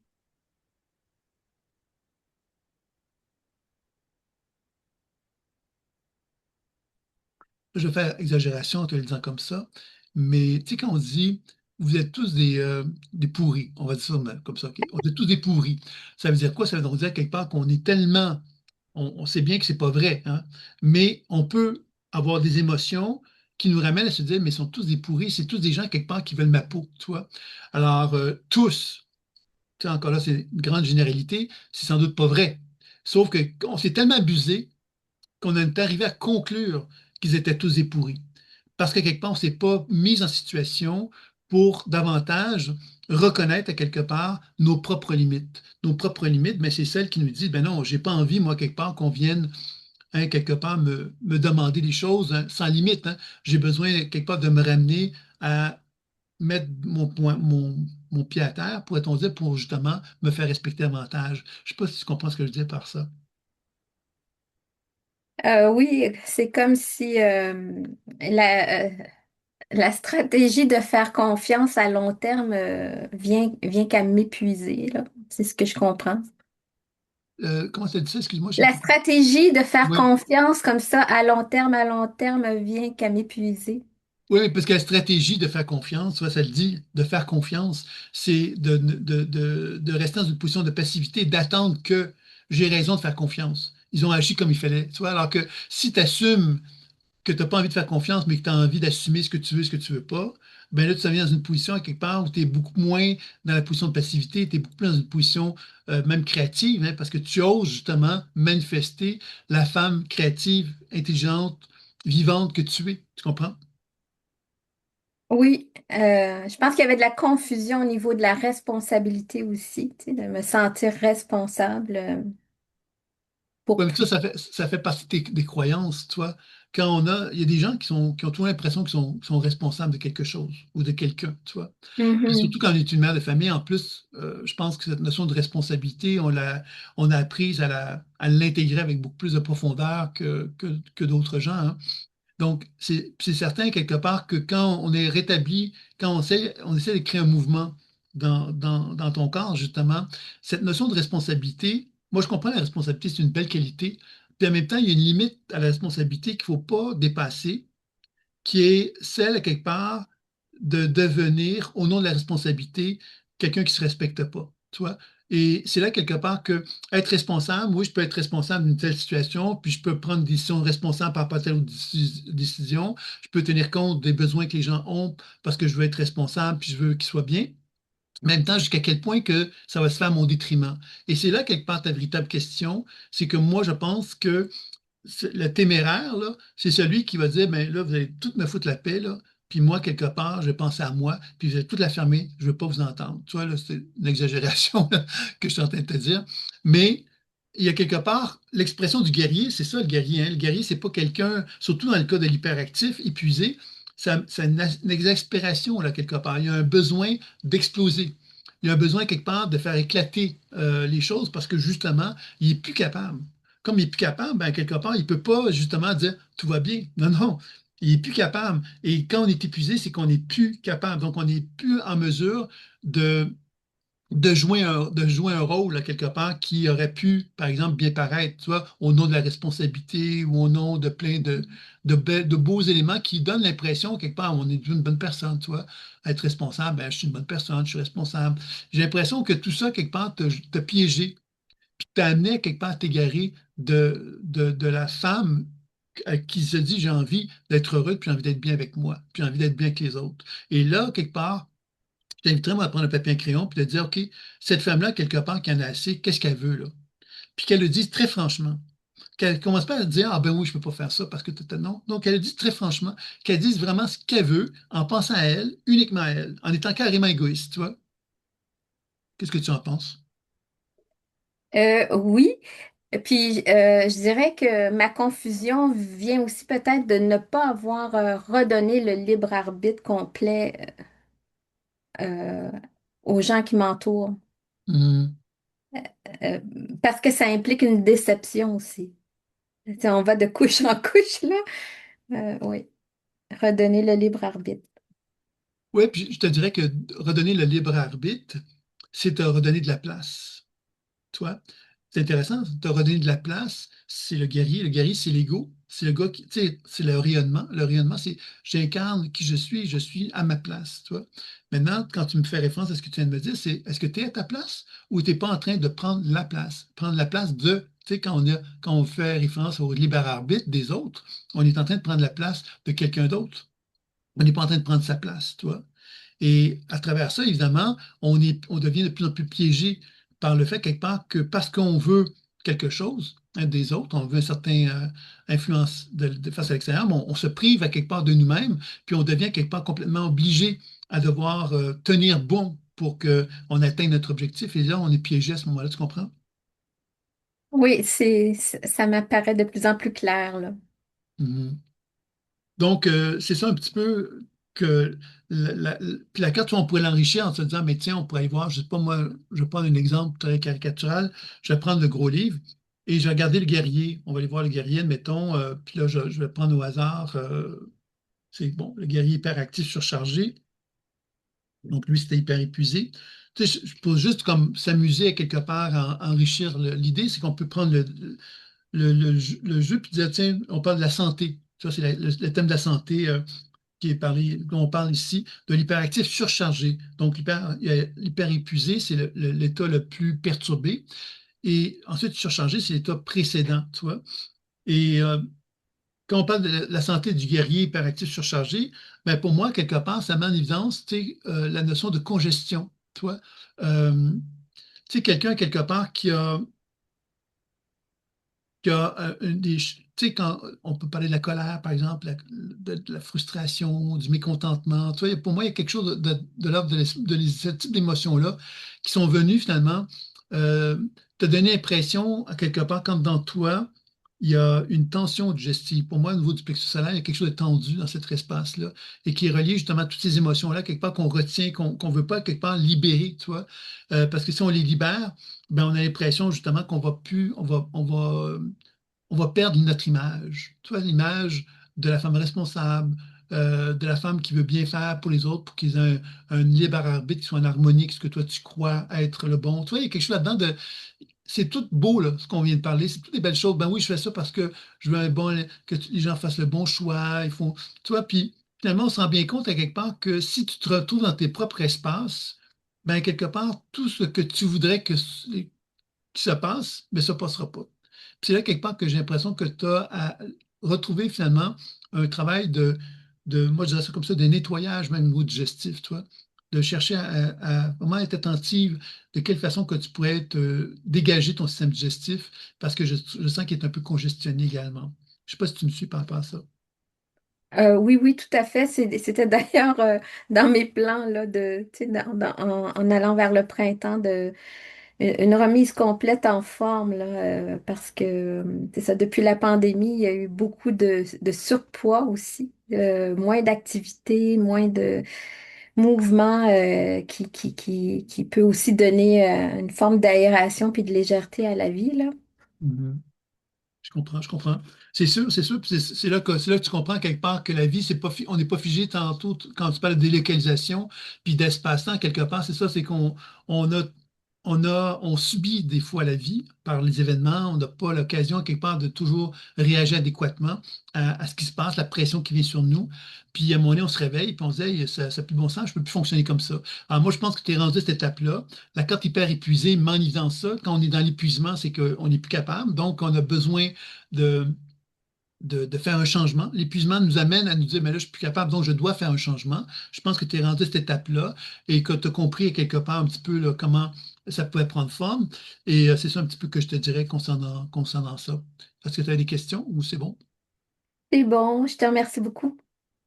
Speaker 1: Je vais faire exagération en te le disant comme ça, mais tu sais, quand on dit vous êtes tous des pourris, on va dire ça comme ça, OK? On est tous des pourris. Ça veut dire quoi? Ça veut dire quelque part qu'on est tellement. On sait bien que c'est pas vrai, hein, mais on peut avoir des émotions qui nous ramènent à se dire, mais ils sont tous des pourris, c'est tous des gens quelque part qui veulent ma peau, tu vois. Alors, tous, tu sais, encore là, c'est une grande généralité, c'est sans doute pas vrai. Sauf qu'on s'est tellement abusé qu'on est arrivé à conclure qu'ils étaient tous des pourris. Parce que quelque part, on ne s'est pas mis en situation pour davantage reconnaître à quelque part nos propres limites. Nos propres limites, mais c'est celles qui nous disent, ben non, j'ai pas envie, moi, quelque part, qu'on vienne quelque part me demander des choses hein, sans limite. Hein. J'ai besoin quelque part de me ramener à mettre mon pied à terre, pourrait-on dire, pour justement me faire respecter davantage. Je ne sais pas si tu comprends ce que je dis par ça.
Speaker 3: Oui, c'est comme si la stratégie de faire confiance à long terme vient qu'à m'épuiser, là. C'est ce que je comprends.
Speaker 1: Comment ça dit ça? Excuse-moi, j'ai
Speaker 3: La
Speaker 1: pas.
Speaker 3: stratégie de faire
Speaker 1: Oui.
Speaker 3: confiance comme ça à long terme vient qu'à m'épuiser.
Speaker 1: Oui, parce que la stratégie de faire confiance, tu vois, ça le dit, de faire confiance, c'est de rester dans une position de passivité, d'attendre que j'ai raison de faire confiance. Ils ont agi comme il fallait. Tu vois, alors que si tu assumes que tu n'as pas envie de faire confiance, mais que tu as envie d'assumer ce que tu veux pas, ben là, tu viens dans une position à quelque part où tu es beaucoup moins dans la position de passivité, tu es beaucoup plus dans une position même créative, hein, parce que tu oses justement manifester la femme créative, intelligente, vivante que tu es. Tu comprends?
Speaker 3: Oui, je pense qu'il y avait de la confusion au niveau de la responsabilité aussi, tu sais, de me sentir responsable pour
Speaker 1: Oui, mais
Speaker 3: tout.
Speaker 1: ça fait partie des croyances, tu vois. Il y a des gens qui ont toujours l'impression qu'ils sont responsables de quelque chose ou de quelqu'un, tu vois. Puis surtout
Speaker 3: Mhm.
Speaker 1: quand on est une mère de famille, en plus, je pense que cette notion de responsabilité, on a appris à l'intégrer avec beaucoup plus de profondeur que d'autres gens. Hein. Donc, c'est certain, quelque part, que quand on est rétabli, quand on essaie de créer un mouvement dans ton corps, justement, cette notion de responsabilité, moi, je comprends la responsabilité, c'est une belle qualité. Puis en même temps, il y a une limite à la responsabilité qu'il ne faut pas dépasser, qui est celle, à quelque part, de devenir, au nom de la responsabilité, quelqu'un qui ne se respecte pas. Tu vois? Et c'est là, quelque part, que être responsable, oui, je peux être responsable d'une telle situation, puis je peux prendre des décisions responsables par rapport à telle ou décision. Je peux tenir compte des besoins que les gens ont parce que je veux être responsable, puis je veux qu'ils soient bien. En même temps, jusqu'à quel point que ça va se faire à mon détriment. Et c'est là, quelque part, ta véritable question, c'est que moi, je pense que le téméraire, là, c'est celui qui va dire, ben là, vous allez toutes me foutre la paix, là, puis moi, quelque part, je vais penser à moi, puis vous allez toute la fermer, je ne veux pas vous entendre. Tu vois, là, c'est une exagération là, que je suis en train de te dire. Mais il y a quelque part, l'expression du guerrier, c'est ça le guerrier. Hein. Le guerrier, c'est pas quelqu'un, surtout dans le cas de l'hyperactif, épuisé, c'est une exaspération, là, quelque part. Il y a un besoin d'exploser. Il y a un besoin, quelque part, de faire éclater les choses parce que, justement, il n'est plus capable. Comme il n'est plus capable, ben, quelque part, il ne peut pas justement dire tout va bien. Non, non, il n'est plus capable. Et quand on est épuisé, c'est qu'on n'est plus capable. Donc, on n'est plus en mesure de, de jouer un rôle, là, quelque part, qui aurait pu, par exemple, bien paraître, tu vois, au nom de la responsabilité ou au nom de plein de beaux éléments qui donnent l'impression, quelque part, on est une bonne personne, tu vois. Être responsable, ben, je suis une bonne personne, je suis responsable. J'ai l'impression que tout ça, quelque part, t'a piégé puis t'as amené quelque part à t'égarer de la femme qui se dit j'ai envie d'être heureux, puis j'ai envie d'être bien avec moi, puis j'ai envie d'être bien avec les autres. Et là, quelque part, je t'inviterais moi à prendre un papier et un crayon, puis de dire, OK, cette femme-là, quelque part, qui en a assez, qu'est-ce qu'elle veut, là? Puis qu'elle le dise très franchement. Qu'elle commence pas à dire, ah ben oui, je peux pas faire ça parce que non. Donc, elle le dit très franchement, qu'elle dise vraiment ce qu'elle veut en pensant à elle, uniquement à elle, en étant carrément égoïste, tu vois? Qu'est-ce que tu en penses?
Speaker 3: Oui, puis je dirais que ma confusion vient aussi peut-être de ne pas avoir redonné le libre arbitre complet euh, aux gens qui m'entourent.
Speaker 1: Mhm.
Speaker 3: Euh, Parce que ça implique une déception aussi. Tu sais, on va de couche en couche, là. Oui, redonner le libre arbitre.
Speaker 1: Oui, puis je te dirais que redonner le libre arbitre, c'est te redonner de la place. Toi. C'est intéressant, tu as redonné de la place, c'est le guerrier. Le guerrier, c'est l'ego. C'est le gars qui, tu sais, c'est le rayonnement. Le rayonnement, c'est j'incarne qui je suis à ma place, tu vois. Maintenant, quand tu me fais référence à ce que tu viens de me dire, c'est est-ce que tu es à ta place ou tu n'es pas en train de prendre la place? Prendre la place de, tu sais, quand on fait référence au libre arbitre des autres, on est en train de prendre la place de quelqu'un d'autre. On n'est pas en train de prendre sa place, tu vois. Et à travers ça, évidemment, on devient de plus en plus piégé par le fait, quelque part, que parce qu'on veut quelque chose des autres, on veut une certaine influence face à l'extérieur, mais on se prive à quelque part de nous-mêmes, puis on devient quelque part complètement obligé à devoir tenir bon pour qu'on atteigne notre objectif. Et là, on est piégé à ce moment-là, tu comprends?
Speaker 3: Oui, ça m'apparaît de plus en plus clair, là.
Speaker 1: Mhm. Donc, c'est ça un petit peu que puis la carte, on pourrait l'enrichir en se disant, mais tiens, on pourrait y voir, je sais pas moi, je vais prendre un exemple très caricatural, je vais prendre le gros livre et je vais regarder le guerrier. On va aller voir le guerrier, admettons, puis là, je vais prendre au hasard, c'est bon, le guerrier hyperactif surchargé, donc lui, c'était hyper épuisé. Tu sais, je peux juste comme s'amuser à quelque part, enrichir l'idée, c'est qu'on peut prendre le jeu puis dire, tiens, on parle de la santé. Ça, c'est le thème de la santé qui est parlé, dont on parle ici, de l'hyperactif surchargé. Donc, l'hyper épuisé, c'est l'état le plus perturbé. Et ensuite, surchargé, c'est l'état précédent, tu vois. Et quand on parle de la santé du guerrier hyperactif surchargé, ben pour moi, quelque part, ça met en évidence, tu sais, la notion de congestion, tu vois. Tu sais, quelqu'un, quelque part, qui a tu sais, quand on peut parler de la colère, par exemple, de la frustration, du mécontentement, tu vois, pour moi, il y a quelque chose de l'ordre ce type d'émotions-là qui sont venues finalement euh, te donner l'impression, à quelque part, quand dans toi, il y a une tension digestive. Pour moi, au niveau du plexus solaire, il y a quelque chose de tendu dans cet espace-là et qui est relié justement à toutes ces émotions-là, quelque part qu'on retient, qu'on ne veut pas, quelque part, libérer, tu vois. Parce que si on les libère, ben, on a l'impression justement qu'on va plus, on va perdre notre image. Tu vois, l'image de la femme responsable, de la femme qui veut bien faire pour les autres, pour qu'ils aient un libre arbitre, qui soit en harmonie avec ce que toi tu crois être le bon. Tu vois, il y a quelque chose là-dedans de. C'est tout beau, là, ce qu'on vient de parler. C'est toutes des belles choses. Ben oui, je fais ça parce que je veux que les gens fassent le bon choix. Il faut, tu vois, puis finalement, on se rend bien compte à quelque part que si tu te retrouves dans tes propres espaces, ben quelque part, tout ce que tu voudrais qui se passe, mais ça ne passera pas. Puis c'est là quelque part que j'ai l'impression que tu as à retrouver finalement un travail moi je dirais ça comme ça, de nettoyage même au niveau digestif, toi, de chercher à vraiment être attentive de quelle façon que tu pourrais dégager ton système digestif, parce que je sens qu'il est un peu congestionné également. Je ne sais pas si tu me suis par rapport à ça.
Speaker 3: Oui, oui, tout à fait. C'était d'ailleurs dans mes plans là, tu sais, en allant vers le printemps, une remise complète en forme là, parce que c'est ça, depuis la pandémie, il y a eu beaucoup de surpoids aussi, moins d'activité, moins de mouvement qui peut aussi donner une forme d'aération puis de légèreté à la vie là.
Speaker 1: Mhm. Je comprends, je comprends. C'est sûr, puis c'est là que tu comprends quelque part que la vie, c'est pas, on n'est pas figé tantôt quand tu parles de délocalisation, puis d'espace-temps, quelque part, c'est ça, c'est qu'on on a on subit des fois la vie par les événements, on n'a pas l'occasion quelque part de toujours réagir adéquatement à ce qui se passe, la pression qui vient sur nous. Puis à un moment donné, on se réveille, puis on se dit, hey, ça n'a plus de bon sens, je ne peux plus fonctionner comme ça. Alors moi, je pense que tu es rendu à cette étape-là. La carte hyper épuisée, mais en évident ça, quand on est dans l'épuisement, c'est qu'on n'est plus capable. Donc, on a besoin de, de faire un changement. L'épuisement nous amène à nous dire, mais là, je suis plus capable, donc je dois faire un changement. Je pense que tu es rendu à cette étape-là et que tu as compris quelque part un petit peu là, comment ça pouvait prendre forme. Et c'est ça un petit peu que je te dirais concernant ça. Est-ce que tu as des questions ou c'est bon?
Speaker 3: C'est bon, je te remercie beaucoup.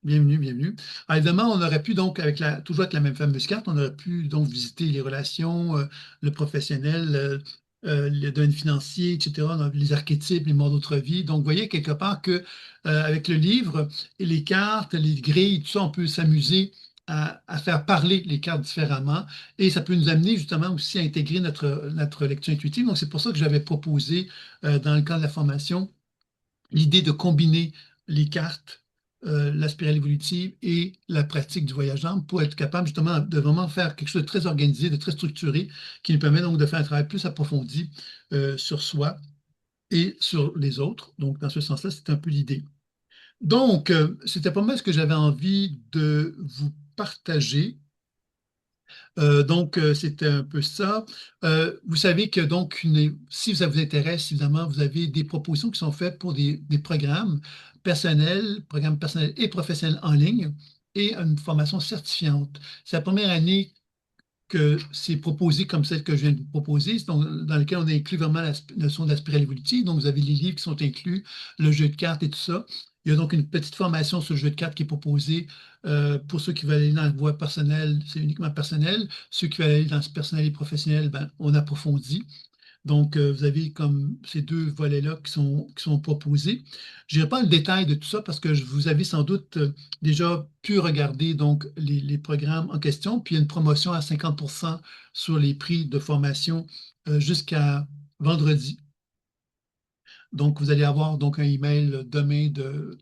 Speaker 1: Bienvenue, bienvenue. Alors, évidemment, on aurait pu donc, toujours avec la même fameuse carte, on aurait pu donc visiter les relations, le professionnel, le domaine financier, etc., donc les archétypes, les modes d'autre vie. Donc, vous voyez quelque part que avec le livre et les cartes, les grilles, tout ça, on peut s'amuser à faire parler les cartes différemment et ça peut nous amener justement aussi à intégrer notre lecture intuitive. Donc, c'est pour ça que j'avais proposé dans le cadre de la formation l'idée de combiner les cartes, la spirale évolutive et la pratique du voyage d'âme pour être capable justement de vraiment faire quelque chose de très organisé, de très structuré, qui nous permet donc de faire un travail plus approfondi sur soi et sur les autres. Donc, dans ce sens-là, c'est un peu l'idée. Donc, c'était pas mal ce que j'avais envie de vous partager. C'était un peu ça. Vous savez que donc, si ça vous intéresse, évidemment, vous avez des propositions qui sont faites pour des programmes personnels et professionnels en ligne et une formation certifiante. C'est la première année que c'est proposé comme celle que je viens de vous proposer, dans lequel on inclut vraiment la notion de la spirale évolutive. Donc, vous avez les livres qui sont inclus, le jeu de cartes et tout ça. Il y a donc une petite formation sur le jeu de cartes qui est proposée pour ceux qui veulent aller dans la voie personnelle, c'est uniquement personnel. Ceux qui veulent aller dans ce personnel et professionnel, ben, on approfondit. Donc, vous avez comme ces deux volets-là qui sont proposés. Je n'irai pas dans le détail de tout ça parce que vous avez sans doute déjà pu regarder donc, les programmes en question. Puis, il y a une promotion à 50% sur les prix de formation jusqu'à vendredi. Donc, vous allez avoir donc un email demain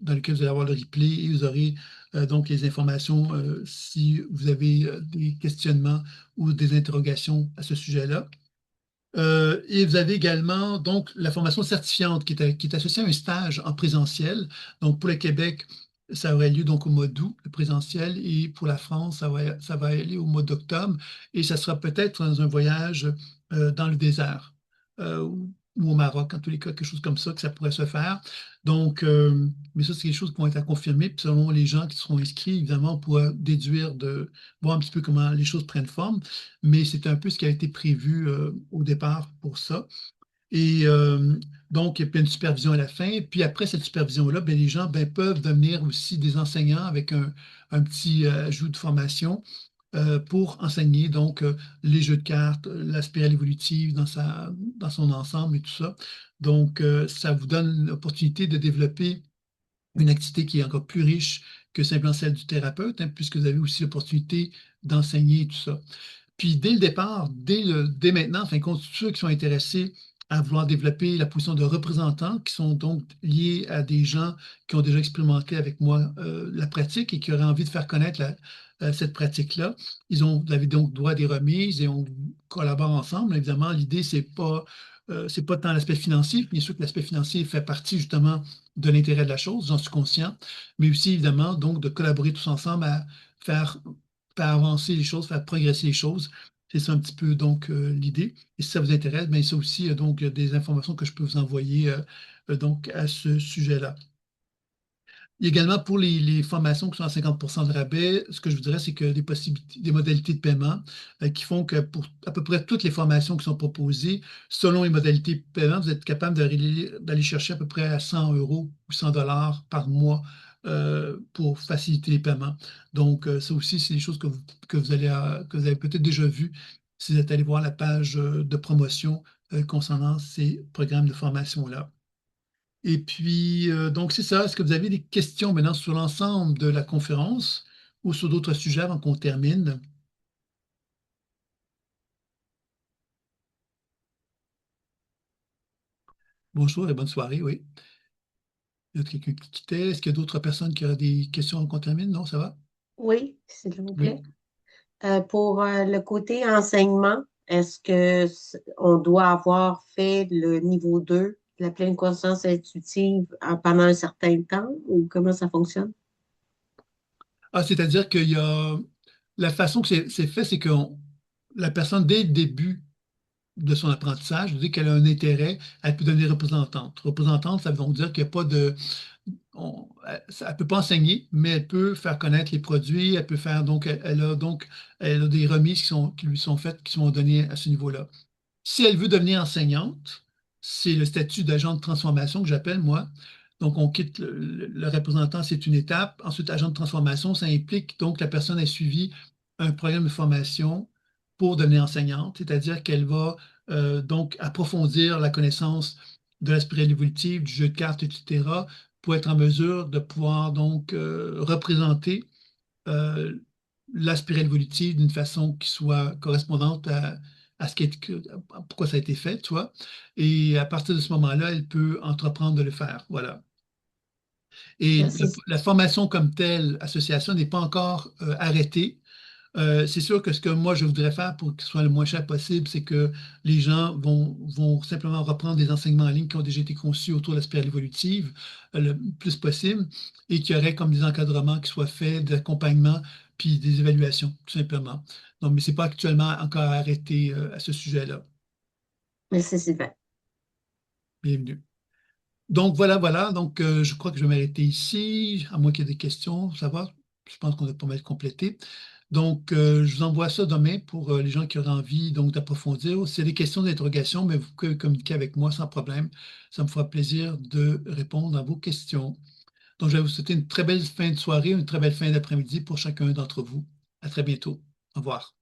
Speaker 1: dans lequel vous allez avoir le replay et vous aurez donc les informations si vous avez des questionnements ou des interrogations à ce sujet-là. Et vous avez également donc la formation certifiante qui est associée à un stage en présentiel. Donc pour le Québec, ça aurait lieu donc au mois d'août, le présentiel, et pour la France, ça va aller au mois d'octobre, et ça sera peut-être dans un voyage dans le désert ou au Maroc, en tous les cas, quelque chose comme ça, que ça pourrait se faire. Donc, mais ça, c'est quelque chose qui vont être à confirmer. Puis selon les gens qui seront inscrits, évidemment, on pourra déduire voir un petit peu comment les choses prennent forme, mais c'est un peu ce qui a été prévu au départ pour ça. Et donc, il y a une supervision à la fin. Puis après cette supervision-là, ben, les gens peuvent devenir aussi des enseignants avec un petit ajout de formation pour enseigner donc les jeux de cartes, la spirale évolutive dans son ensemble et tout ça. Donc, ça vous donne l'opportunité de développer une activité qui est encore plus riche que simplement celle du thérapeute, hein, puisque vous avez aussi l'opportunité d'enseigner et tout ça. Puis dès le départ, dès maintenant, en fin de compte, tous ceux qui sont intéressés à vouloir développer la position de représentant, qui sont donc liés à des gens qui ont déjà expérimenté avec moi la pratique et qui auraient envie de faire connaître cette pratique-là, vous avez donc droit à des remises et on collabore ensemble. Évidemment, l'idée, c'est pas tant l'aspect financier. Bien sûr que l'aspect financier fait partie justement de l'intérêt de la chose, j'en suis conscient, mais aussi évidemment donc de collaborer tous ensemble à faire avancer les choses, faire progresser les choses. C'est ça un petit peu donc l'idée. Et si ça vous intéresse, bien, ça aussi, donc des informations que je peux vous envoyer donc à ce sujet-là. Également, pour les formations qui sont à 50% de rabais, ce que je vous dirais, c'est que des possibilités, des modalités de paiement qui font que pour à peu près toutes les formations qui sont proposées, selon les modalités de paiement, vous êtes capable d'aller chercher à peu près à 100 euros ou 100 dollars par mois pour faciliter les paiements. Donc, ça aussi, c'est des choses que vous avez peut-être déjà vues si vous êtes allé voir la page de promotion concernant ces programmes de formation-là. Et puis, donc, c'est ça. Est-ce que vous avez des questions maintenant sur l'ensemble de la conférence ou sur d'autres sujets avant qu'on termine? Bonjour et bonne soirée, oui. Il y a quelqu'un qui quittait. Est-ce qu'il y a d'autres personnes qui auraient des questions avant qu'on termine? Non, ça va?
Speaker 2: Oui, s'il vous plaît.
Speaker 1: Oui.
Speaker 2: Pour le côté enseignement, Est-ce que on doit avoir fait le niveau 2 de la pleine conscience intuitive pendant un certain temps ou comment ça fonctionne?
Speaker 1: Ah, c'est-à-dire qu'il y a la façon que c'est fait, c'est que la personne, dès le début de son apprentissage, dès qu'elle a un intérêt, elle peut devenir représentante. Représentante, ça veut donc dire qu'il n'y a pas de elle ne peut pas enseigner, mais elle peut faire connaître les produits, elle peut faire elle a des remises qui lui sont faites, qui sont données à ce niveau-là. Si elle veut devenir enseignante, c'est le statut d'agent de transformation que j'appelle moi. Donc, on quitte le représentant, c'est une étape. Ensuite, agent de transformation, ça implique donc que la personne a suivi un programme de formation pour devenir enseignante, c'est-à-dire qu'elle va donc approfondir la connaissance de la spirale évolutive, du jeu de cartes, etc., pour être en mesure de pouvoir donc représenter euh, la spirale évolutive d'une façon qui soit correspondante à pourquoi ça a été fait, tu vois. Et à partir de ce moment-là, elle peut entreprendre de le faire. Voilà. Et
Speaker 2: Ah, c'est-
Speaker 1: la formation comme telle, association, n'est pas encore arrêtée. C'est sûr que ce que moi je voudrais faire pour que ce soit le moins cher possible, c'est que les gens vont simplement reprendre des enseignements en ligne qui ont déjà été conçus autour de la spirale évolutive le plus possible et qu'il y aurait comme des encadrements qui soient faits, d'accompagnement, puis des évaluations, tout simplement. Donc, mais c'est pas actuellement encore arrêté à ce sujet-là.
Speaker 2: Merci Sylvain.
Speaker 1: Bienvenue. Donc voilà, voilà. Donc je crois que je vais m'arrêter ici, à moins qu'il y ait des questions, ça va. Je pense qu'on a pas mal complété. Donc je vous envoie ça demain pour les gens qui auraient envie donc d'approfondir. Si y a des questions d'interrogation, mais vous pouvez communiquer avec moi sans problème. Ça me fera plaisir de répondre à vos questions. Donc je vais vous souhaiter une très belle fin de soirée, une très belle fin d'après-midi pour chacun d'entre vous. À très bientôt. Au revoir.